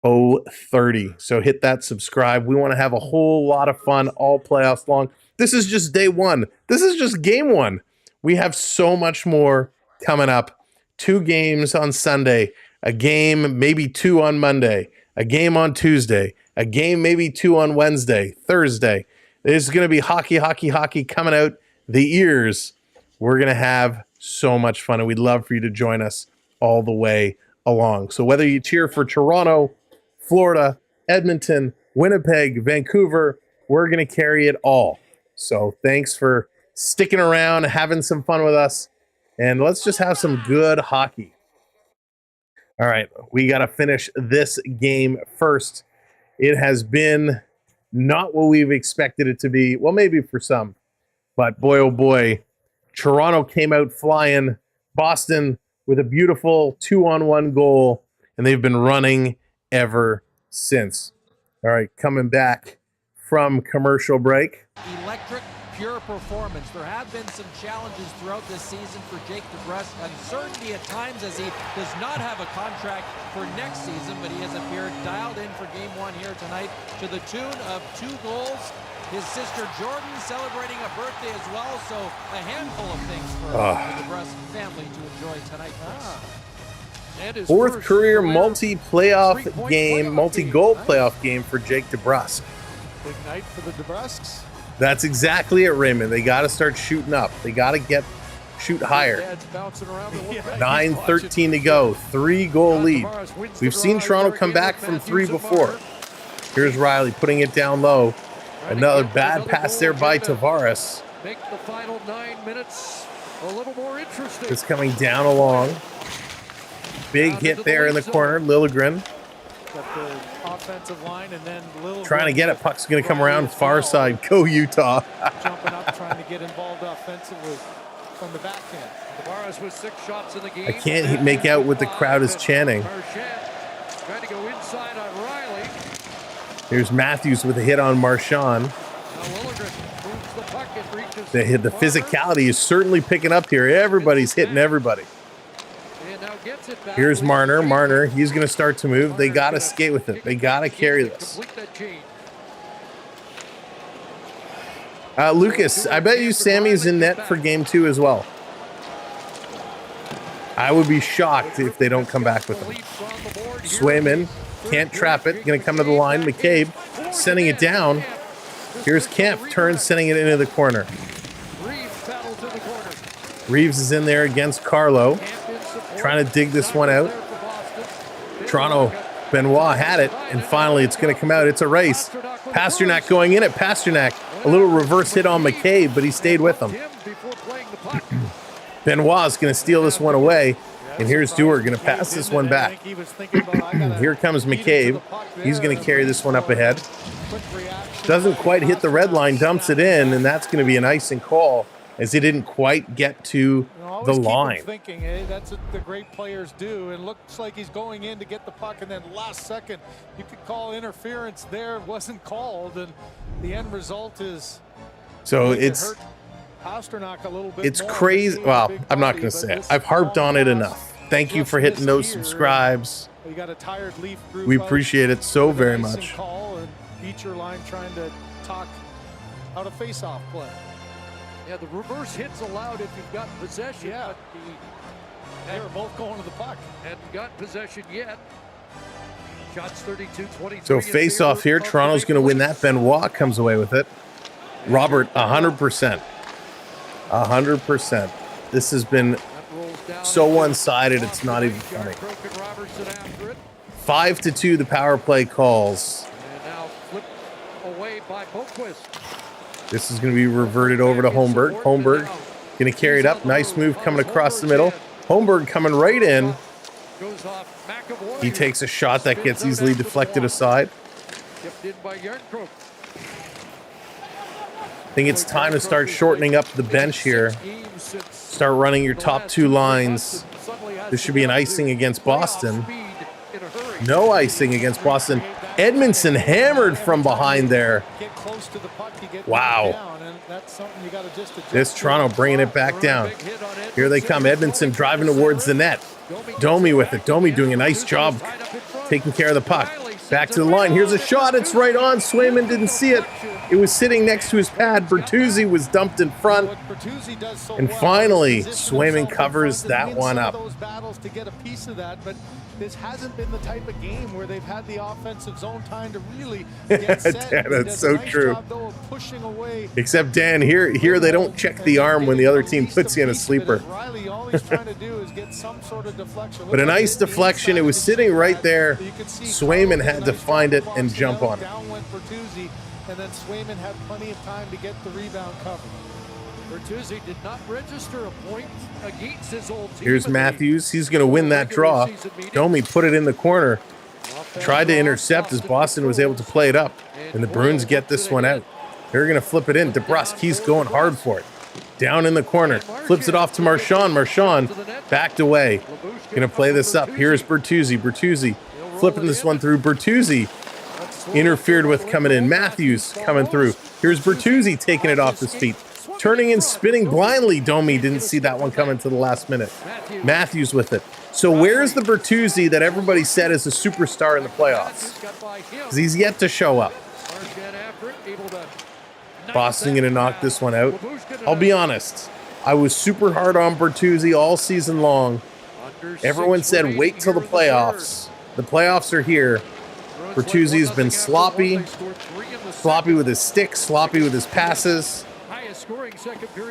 0:30. So hit that subscribe. We want to have a whole lot of fun all playoffs long. This is just day one. This is just game one. We have so much more coming up. 2 games on Sunday, a game, maybe 2 on Monday, a game on Tuesday, a game, maybe 2 on Wednesday, Thursday. There's going to be hockey coming out the ears. We're going to have so much fun, and we'd love for you to join us all the way along. So whether you cheer for Toronto, Florida, Edmonton, Winnipeg, Vancouver, we're going to carry it all. So thanks for sticking around, having some fun with us, and let's just have some good hockey. All right, we got to finish this game first. It has been not what we've expected it to be. Well, maybe for some, but boy, oh boy, Toronto came out flying. Boston with a beautiful 2-on-1 goal, and they've been running ever since. All right, coming back from commercial break. Electric, pure performance. There have been some challenges throughout this season for Jake DeBrusk. Uncertainty at times as he does not have a contract for next season, but he has appeared dialed in for game 1 here tonight to the tune of 2 goals. His sister Jordan celebrating a birthday as well, so a handful of things for the DeBrusk family to enjoy tonight. And his 4th first career multi-goal multi-goal playoff game for Jake DeBrusk. Big night for the DeBrusks. That's exactly it, Raymond. They got to start shooting up. They got to shoot higher. 9:13 to go. 3-goal lead. We've seen Toronto come back from 3 before. Here's Riley putting it down low. Another bad pass there by Tavares. Make the final 9 minutes a little more interesting. It's coming down along. Big hit there in the corner. Liljegren Got the offensive line, and then Liljegren trying to get it. Puck's going to come around far side. Go Utah. jumping up, trying to get involved offensively from the backhand. Tavares with 6 shots in the game. I can't make out what the crowd is chanting. Marchand trying to go inside on Riley. Here's Matthews with a hit on Marchand. Now Liljegren moves the puck and reaches The physicality is certainly picking up here. Everybody's hitting everybody. And now gets it back. Here's Marner. Marner, he's going to start to move. They got to skate with it. They got to carry this. Complete that change. Lucas, I bet you Sammy's in net for game 2 as well. I would be shocked if they don't come back with him. Swayman can't trap it. Going to come to the line. McCabe sending it down. Here's Kemp. Turns, sending it into the corner. Reeves is in there against Carlo. Trying to dig this one out. Toronto, Benoit had it, and finally it's going to come out. It's a race. Pasternak going in at Pasternak. A little reverse hit on McCabe, but he stayed with him. Benoit's going to steal this one away, and here's Dewar going to pass this one back. Here comes McCabe. He's going to carry this one up ahead. Doesn't quite hit the red line, dumps it in, and that's going to be an icing call as he didn't quite get to the line. Thinking, hey, that's what the great players do. And looks like he's going in to get the puck, and then last second, you could call interference there. It wasn't called, and the end result is. So it's Pasternak a little bit. It's crazy. Well, I'm not going to say it. I've harped on it enough. Thank you for hitting those subscribes. You got a tired Leaf group. We appreciate it so very much. Call and feature line trying to talk out a face-off play. Yeah, the reverse hit's allowed if you've got possession. Yeah, but they were both going to the puck. Hadn't got possession yet. Shots 32-23. So face off here. Toronto's going to win that. Benoit comes away with it. Robert, 100%. 100%. This has been so one-sided, it's not even funny. 5-2, the power play calls. And now flipped away by Boquist. This is going to be reverted over to Holmberg. Holmberg going to carry it up. Nice move coming across the middle. Holmberg coming right in. He takes a shot that gets easily deflected aside. Tipped in by Yarncroke. I think it's time to start shortening up the bench here. Start running your top 2 lines. This should be an icing against Boston. No icing against Boston. Edmondson hammered from behind there. Wow. This Toronto bringing it back down. Here they come. Edmondson driving towards the net. Domi with it. Domi doing a nice job taking care of the puck. Back to the line. Here's a shot. It's right on. Swayman didn't see it. It was sitting next to his pad. Bertuzzi was dumped in front. And finally, Swayman covers that one up. To get a piece of that, but this hasn't been the type of game where they've had the offensive zone time to really get set. Dan, that's so true. Job, though, of pushing away. Except Dan, here they don't check the arm when the other team puts you in a sleeper. Riley, all he's trying to do is get some sort of deflection. But a nice deflection. It was sitting right there. Swayman had to find it and jump on it. Down went Bertuzzi, and then Swayman had plenty of time to get the rebound covered. Bertuzzi did not register a point against his old team. Here's Matthews. He's going to win that draw. Domi put it in the corner. Tried to intercept as Boston was able to play it up. And the Bruins get this one out. They're going to flip it in. DeBrusque, he's going hard for it. Down in the corner. Flips it off to Marchand. Marchand backed away. Going to play this up. Here's Bertuzzi. Bertuzzi flipping this one through. Bertuzzi interfered with coming in. Matthews coming through. Here's Bertuzzi taking it off his feet. Turning and spinning blindly. Domi didn't see that one coming to the last minute. Matthews with it. So where's the Bertuzzi that everybody said is a superstar in the playoffs? Because he's yet to show up. Boston going to knock this one out. I'll be honest. I was super hard on Bertuzzi all season long. Everyone said wait till the playoffs. The playoffs are here. Bertuzzi's been sloppy. Sloppy with his stick. Sloppy with his passes.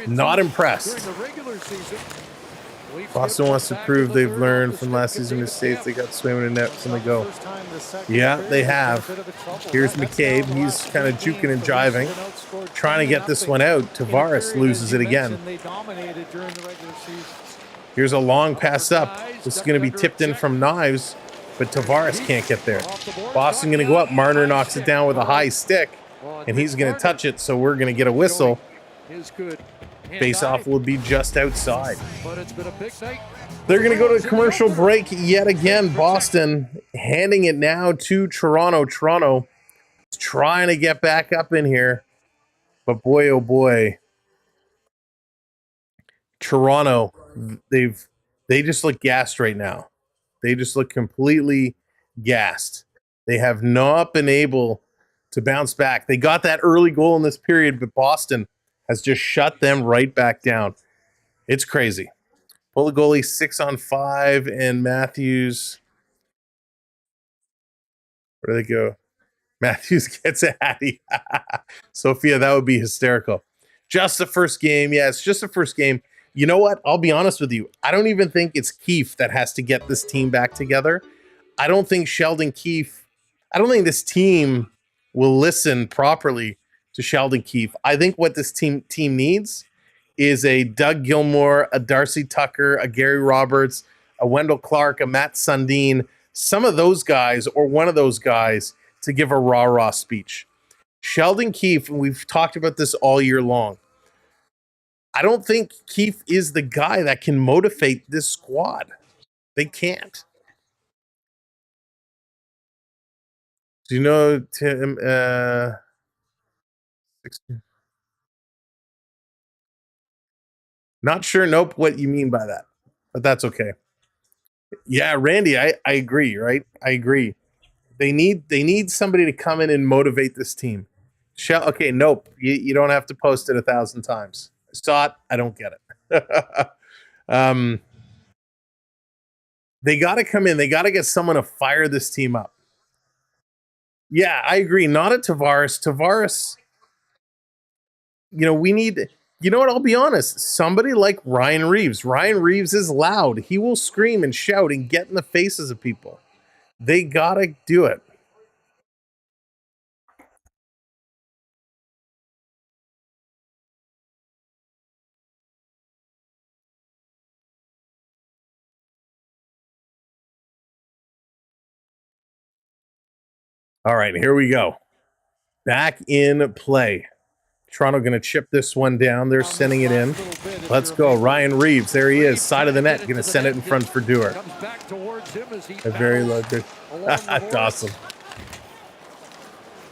Not impressed. Boston wants to prove they've learned from last season's mistakes. They got Swayman and net from the go. Yeah, they have. Here's McCabe. He's kind of juking and jiving. Trying to get this one out. Tavares loses it again. Here's a long pass up. This is going to be tipped in from Knives, but Tavares can't get there. Boston going to go up. Marner knocks it down with a high stick, and he's going to touch it, so we're going to get a whistle. Face-off will be just outside. They're going to go to a commercial break yet again. Boston handing it now to Toronto. Toronto is trying to get back up in here. But boy, oh boy. Toronto, they just look gassed right now. They just look completely gassed. They have not been able to bounce back. They got that early goal in this period, but Boston has just shut them right back down. It's crazy. Pull the goalie 6-on-5, and Matthews. Where do they go? Matthews gets a hattie. Sophia, that would be hysterical. Just the first game. Yeah, it's just the first game. You know what? I'll be honest with you. I don't even think it's Keefe that has to get this team back together. I don't think Sheldon Keefe, I don't think this team will listen properly to Sheldon Keefe. I think what this team needs is a Doug Gilmour, a Darcy Tucker, a Gary Roberts, a Wendell Clark, a Matt Sundin, some of those guys or one of those guys to give a rah-rah speech. Sheldon Keefe, and we've talked about this all year long, I don't think Keefe is the guy that can motivate this squad. They can't. Do you know Tim? 16. Not sure. Nope. What you mean by that, but that's okay. Yeah, Randy, I agree. Right, I agree. They need somebody to come in and motivate this team. Okay, nope. You don't have to post it 1,000 times. I saw it. I don't get it. They got to come in. They got to get someone to fire this team up. Yeah, I agree. Not a Tavares. Tavares. We need, you know what? I'll be honest. Somebody like Ryan Reeves. Ryan Reeves is loud. He will scream and shout and get in the faces of people. They got to do it. All right, here we go. Back in play. Toronto going to chip this one down. They're sending it in. Let's go. Ryan Reeves. There he is. Side of the net. Going to send it in front for Dewar. A very low good. That's awesome.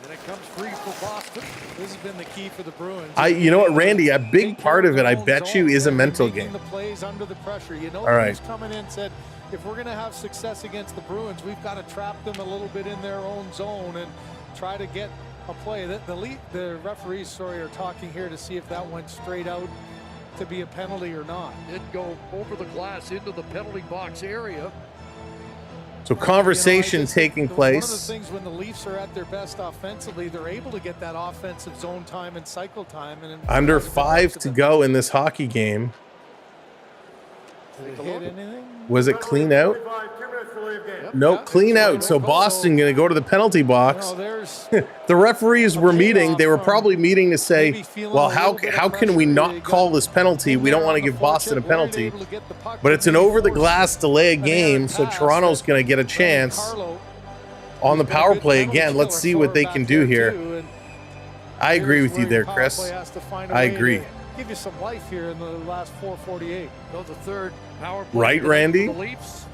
And it comes free for Boston. This has been the key for the Bruins. You know what, Randy? A big part of it, I bet you, is a mental game. The plays under the pressure. All right. Coming in said, if we're going to have success against the Bruins, we've got to trap them a little bit in their own zone and try to get a play. The referees, are talking here to see if that went straight out to be a penalty or not. It go over the glass into the penalty box area. So conversation taking place. One of the things when the Leafs are at their best offensively, they're able to get that offensive zone time and cycle time. And Under 5 to go in this hockey game. Did they hit anything? Was it clean out? Nope, clean out. So Boston going to go to the penalty box. The referees were meeting. They were probably meeting to say, well, how can we not call this penalty? We don't want to give Boston a penalty. But it's an over-the-glass delay of game, so Toronto's going to get a chance on the power play again. Let's see what they can do here. I agree with you there, Chris. I agree. Give you some life here in the last 4:48. So the third power play. Right, Randy? The Leafs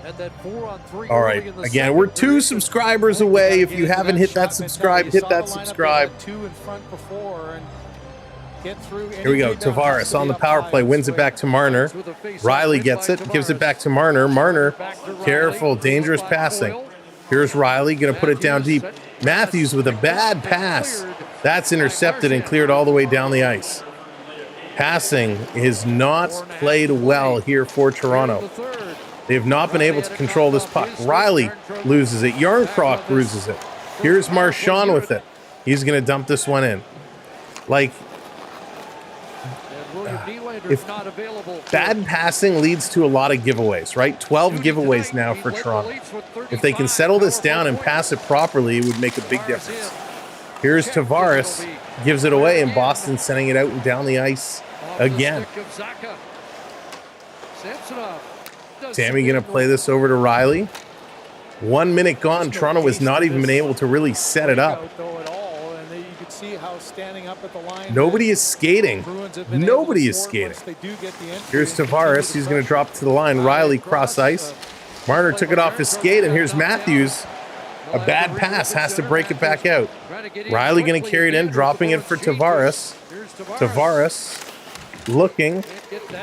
had that 4-on-3. All right. Again, we're 2 subscribers away. If you haven't hit that subscribe, hit that subscribe. 2 in front before and get through. Here we go. Tavares on the power play, wins it back to Marner. Riley gets it, gives it back to Marner. Marner, careful, dangerous passing. Here's Riley, going to put it down deep. Matthews with a bad pass. That's intercepted and cleared all the way down the ice. Passing is not played well here for Toronto. They have not been able to control this puck. Riley loses it. Yarncroc loses it. Here's Marchand with it. He's going to dump this one in. Like, if bad passing leads to a lot of giveaways, right? 12 giveaways now for Toronto. If they can settle this down and pass it properly, it would make a big difference. Here's Tavares, gives it away, and Boston sending it out and down the ice again. Tammy going to play this over to Riley. 1 minute gone. Toronto has not even been able to really set it up. Nobody is skating. Nobody is skating. Here's Tavares. He's going to drop to the line. Riley cross ice. Marner took it off his skate, and here's Matthews. A bad pass, has to break it back out. Riley going to carry it in, dropping it for Tavares. Tavares looking.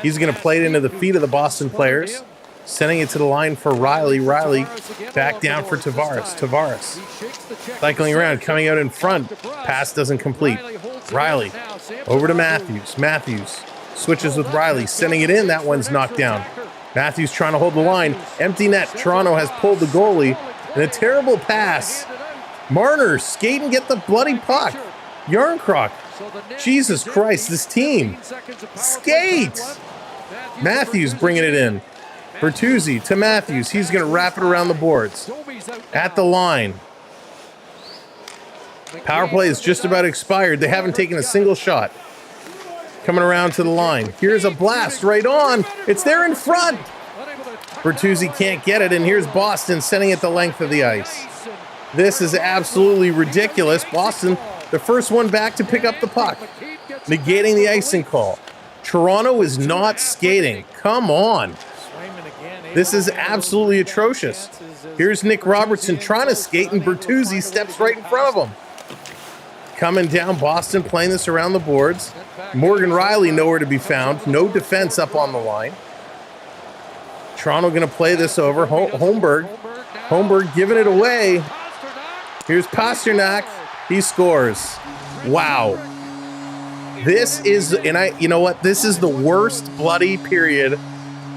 He's going to play it into the feet of the Boston players. Sending it to the line for Riley. Riley back down for Tavares. Tavares cycling around, coming out in front. Pass doesn't complete. Riley over to Matthews. Matthews switches with Riley, sending it in. That one's knocked down. Matthews trying to hold the line. Empty net. Toronto has pulled the goalie. And a terrible pass. Marner, skate and get the bloody puck. Yarncroc. Jesus Christ, this team. Skate! Matthews bringing it in. Bertuzzi to Matthews. He's going to wrap it around the boards. At the line. Power play is just about expired. They haven't taken a single shot. Coming around to the line. Here's a blast right on. It's there in front. Bertuzzi can't get it, and here's Boston sending it the length of the ice. This is absolutely ridiculous. Boston, the first one back to pick up the puck, negating the icing call. Toronto is not skating. Come on. This is absolutely atrocious. Here's Nick Robertson trying to skate, and Bertuzzi steps right in front of him. Coming down, Boston playing this around the boards. Morgan Riley nowhere to be found. No defense up on the line. Toronto going to play this over. Holmberg. Holmberg giving it away. Here's Pasternak. He scores. Wow. This is, you know what? This is the worst bloody period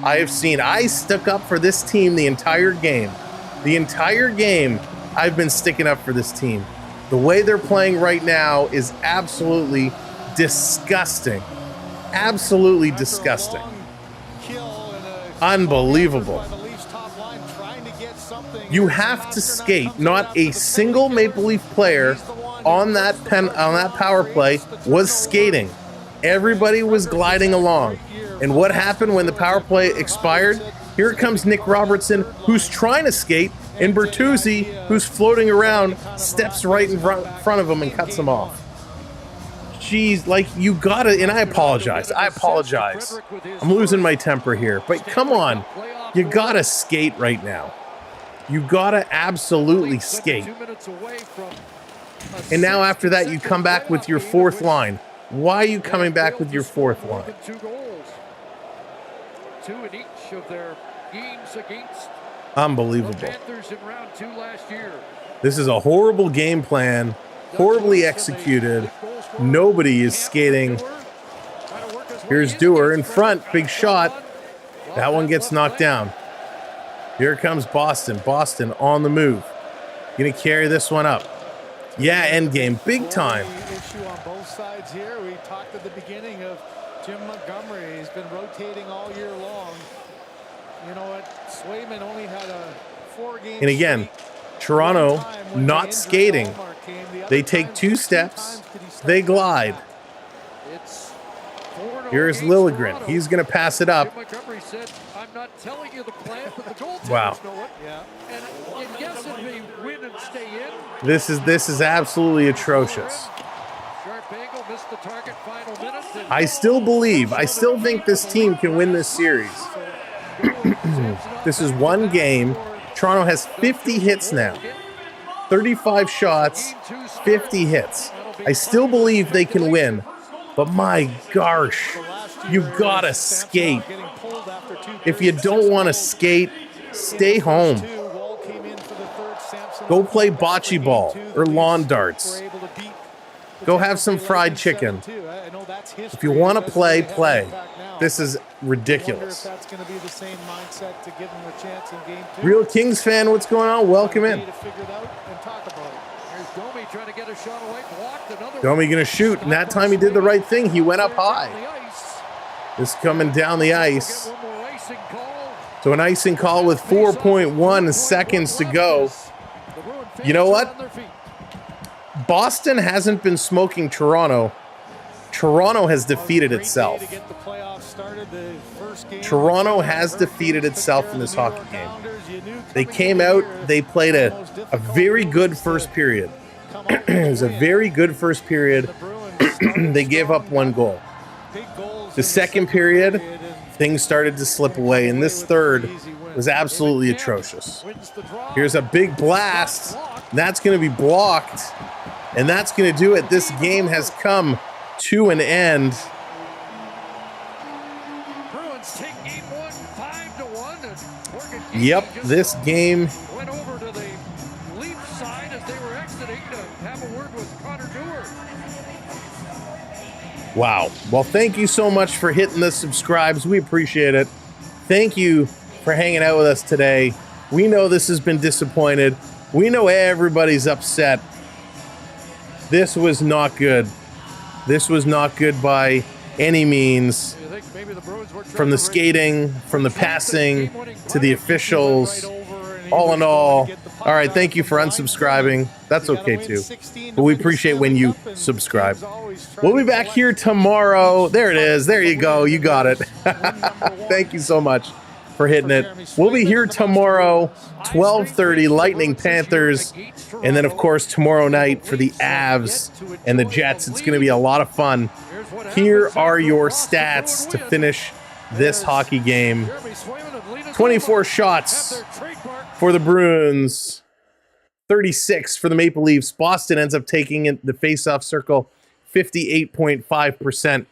I have seen. I stuck up for this team the entire game. The entire game, I've been sticking up for this team. The way they're playing right now is absolutely disgusting. Absolutely disgusting. Unbelievable. You have to skate. Not a single Maple Leaf player on that power play was skating. Everybody was gliding along. And what happened when the power play expired? Here comes Nick Robertson, who's trying to skate, and Bertuzzi, who's floating around, steps right in front of him and cuts him off. Jeez, like, you gotta, and I apologize. I'm losing my temper here, but come on. You gotta skate right now. You gotta absolutely skate. And now after that, you come back with your fourth line. Why are you coming back with your fourth line? Two in each of their games against the Unbelievable. Panthers in round 2 last year. This is a horrible game plan, horribly executed. Nobody is skating. Here's Dewar in front, big shot. That one gets knocked down. Here comes Boston. Boston on the move. Gonna carry this one up. Yeah, end game, big time. Issue on both sides here. We talked at the beginning of Jim Montgomery. He's been rotating all year long. You know what? Swayman only had a 4-game. And again, Toronto not skating. They take 2 steps, they glide. Here's Liljegren. He's going to pass it up. Montgomery said, "I'm not telling you the plan, but the goaltenders Wow. know it." Yeah. And yes, if they win and stay in. This is absolutely atrocious. Sharp angle, missed the target, final minute. I still think this team can win this series. This is one game. Toronto has 50 hits now. 35 shots, 50 hits. I still believe they can win. But my gosh, you gotta skate. If you don't want to skate, stay home. Go play bocce ball or lawn darts. Go have some fried chicken. If you want to play, play. This is ridiculous. Real Kings fan, what's going on? Welcome in. Trying to get a shot away, blocked, another Domi gonna shoot, and that time he did the right thing. He went up high. This coming down the ice. So an icing call with 4.1 seconds to go. You know what? Boston hasn't been smoking Toronto. Toronto has defeated itself. Toronto has defeated itself in this hockey game. They came out, they played a very good first period. It was a very good first period. They gave up 1 goal. The second period, things started to slip away, and this third was absolutely atrocious. Here's a big blast. That's going to be blocked, and that's going to do it. This game has come to an end. Yep, this game. Went over to the LEAFS side as they were exiting to have a word with Connor Dewar. Wow. Well, thank you so much for hitting the subscribes. We appreciate it. Thank you for hanging out with us today. We know this has been disappointed. We know everybody's upset. This was not good. This was not good by any means. From the skating, from the passing, to the officials, all in all. All right, thank you for unsubscribing. That's okay too. But we appreciate when you subscribe. We'll be back here tomorrow. There it is. There you go. You got it. Thank you so much for hitting it. We'll be here tomorrow, 12:30, Lightning Panthers. And then, of course, tomorrow night for the Avs and the Jets. It's going to be a lot of fun. Here are your stats to finish this hockey game. 24 shots for the Bruins, 36 for the Maple Leafs. Boston ends up taking the face-off circle, 58.5%.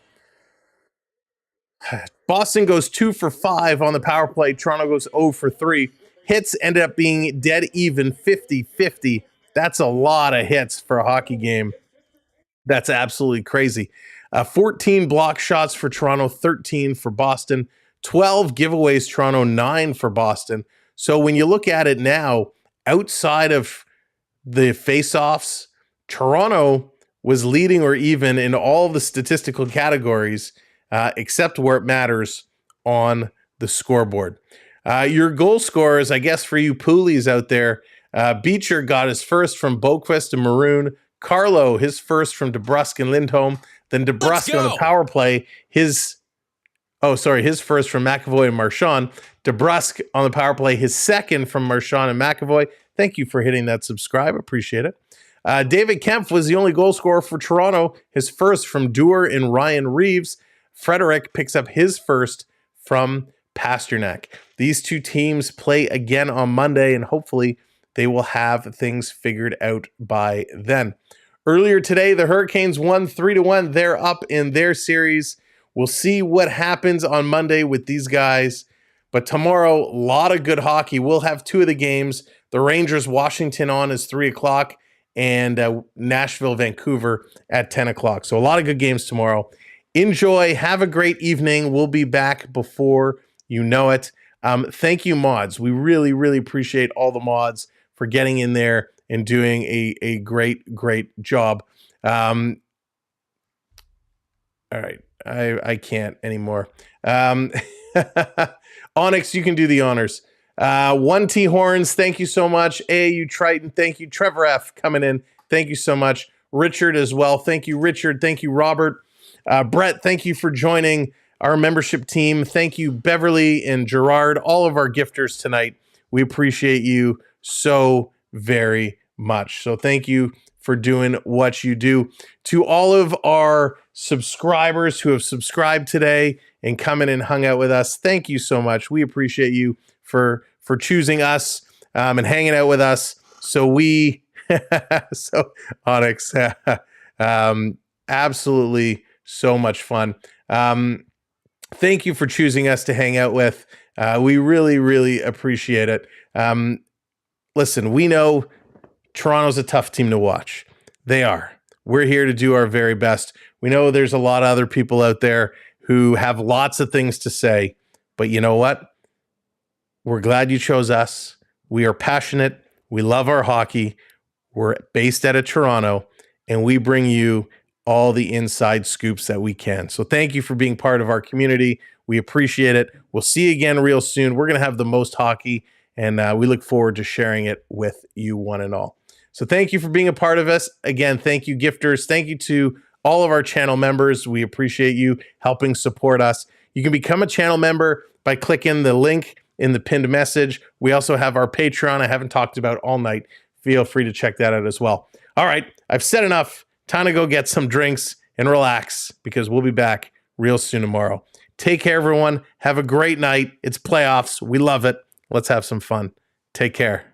Boston goes 2 for 5 on the power play. Toronto goes 0 for 3. Hits ended up being dead even, 50-50. That's a lot of hits for a hockey game. That's absolutely crazy. 14 block shots for Toronto, 13 for Boston. 12 giveaways, Toronto, 9 for Boston. So when you look at it now, outside of the face-offs, Toronto was leading or even in all the statistical categories, except where it matters on the scoreboard. Your goal scorers, I guess for you poolies out there, Beecher got his first from Boqvist and Maroon. Carlo, his first from DeBrusk and Lindholm. Then DeBrusk on the power play, his first from McAvoy and Marchand. DeBrusk on the power play, his second from Marchand and McAvoy. Thank you for hitting that subscribe. Appreciate it. David Kempf was the only goal scorer for Toronto, his first from Dewar and Ryan Reeves. Frederick picks up his first from Pasternak. These two teams play again on Monday, and hopefully they will have things figured out by then. Earlier today, the Hurricanes won 3-1. They're up in their series. We'll see what happens on Monday with these guys. But tomorrow, a lot of good hockey. We'll have 2 of the games. The Rangers-Washington on is 3 o'clock, and Nashville-Vancouver at 10 o'clock. So a lot of good games tomorrow. Enjoy. Have a great evening. We'll be back before you know it. Thank you, mods. We really, really appreciate all the mods for getting in there and doing a great, great job. All right. I can't anymore. Onyx, you can do the honors. 1T Horns, thank you so much. AAU Triton, thank you. Trevor F. coming in, thank you so much. Richard as well, thank you. Richard, thank you. Robert. Brett, thank you for joining our membership team. Thank you, Beverly and Gerard, all of our gifters tonight. We appreciate you so very much. So thank you for doing what you do. To all of our subscribers who have subscribed today and come in and hung out with us, thank you so much. We appreciate you for choosing us and hanging out with us. So Onyx, absolutely so much fun. Thank you for choosing us to hang out with. We really, really appreciate it. Listen, we know Toronto's a tough team to watch. They are. We're here to do our very best. We know there's a lot of other people out there who have lots of things to say, but you know what? We're glad you chose us. We are passionate. We love our hockey. We're based out of Toronto, and we bring you all the inside scoops that we can. So thank you for being part of our community. We appreciate it. We'll see you again real soon. We're going to have the most hockey, and we look forward to sharing it with you one and all. So thank you for being a part of us. Again, thank you, gifters. Thank you to all of our channel members. We appreciate you helping support us. You can become a channel member by clicking the link in the pinned message. We also have our Patreon I haven't talked about all night. Feel free to check that out as well. All right, I've said enough. Time to go get some drinks and relax because we'll be back real soon tomorrow. Take care, everyone. Have a great night. It's playoffs. We love it. Let's have some fun. Take care.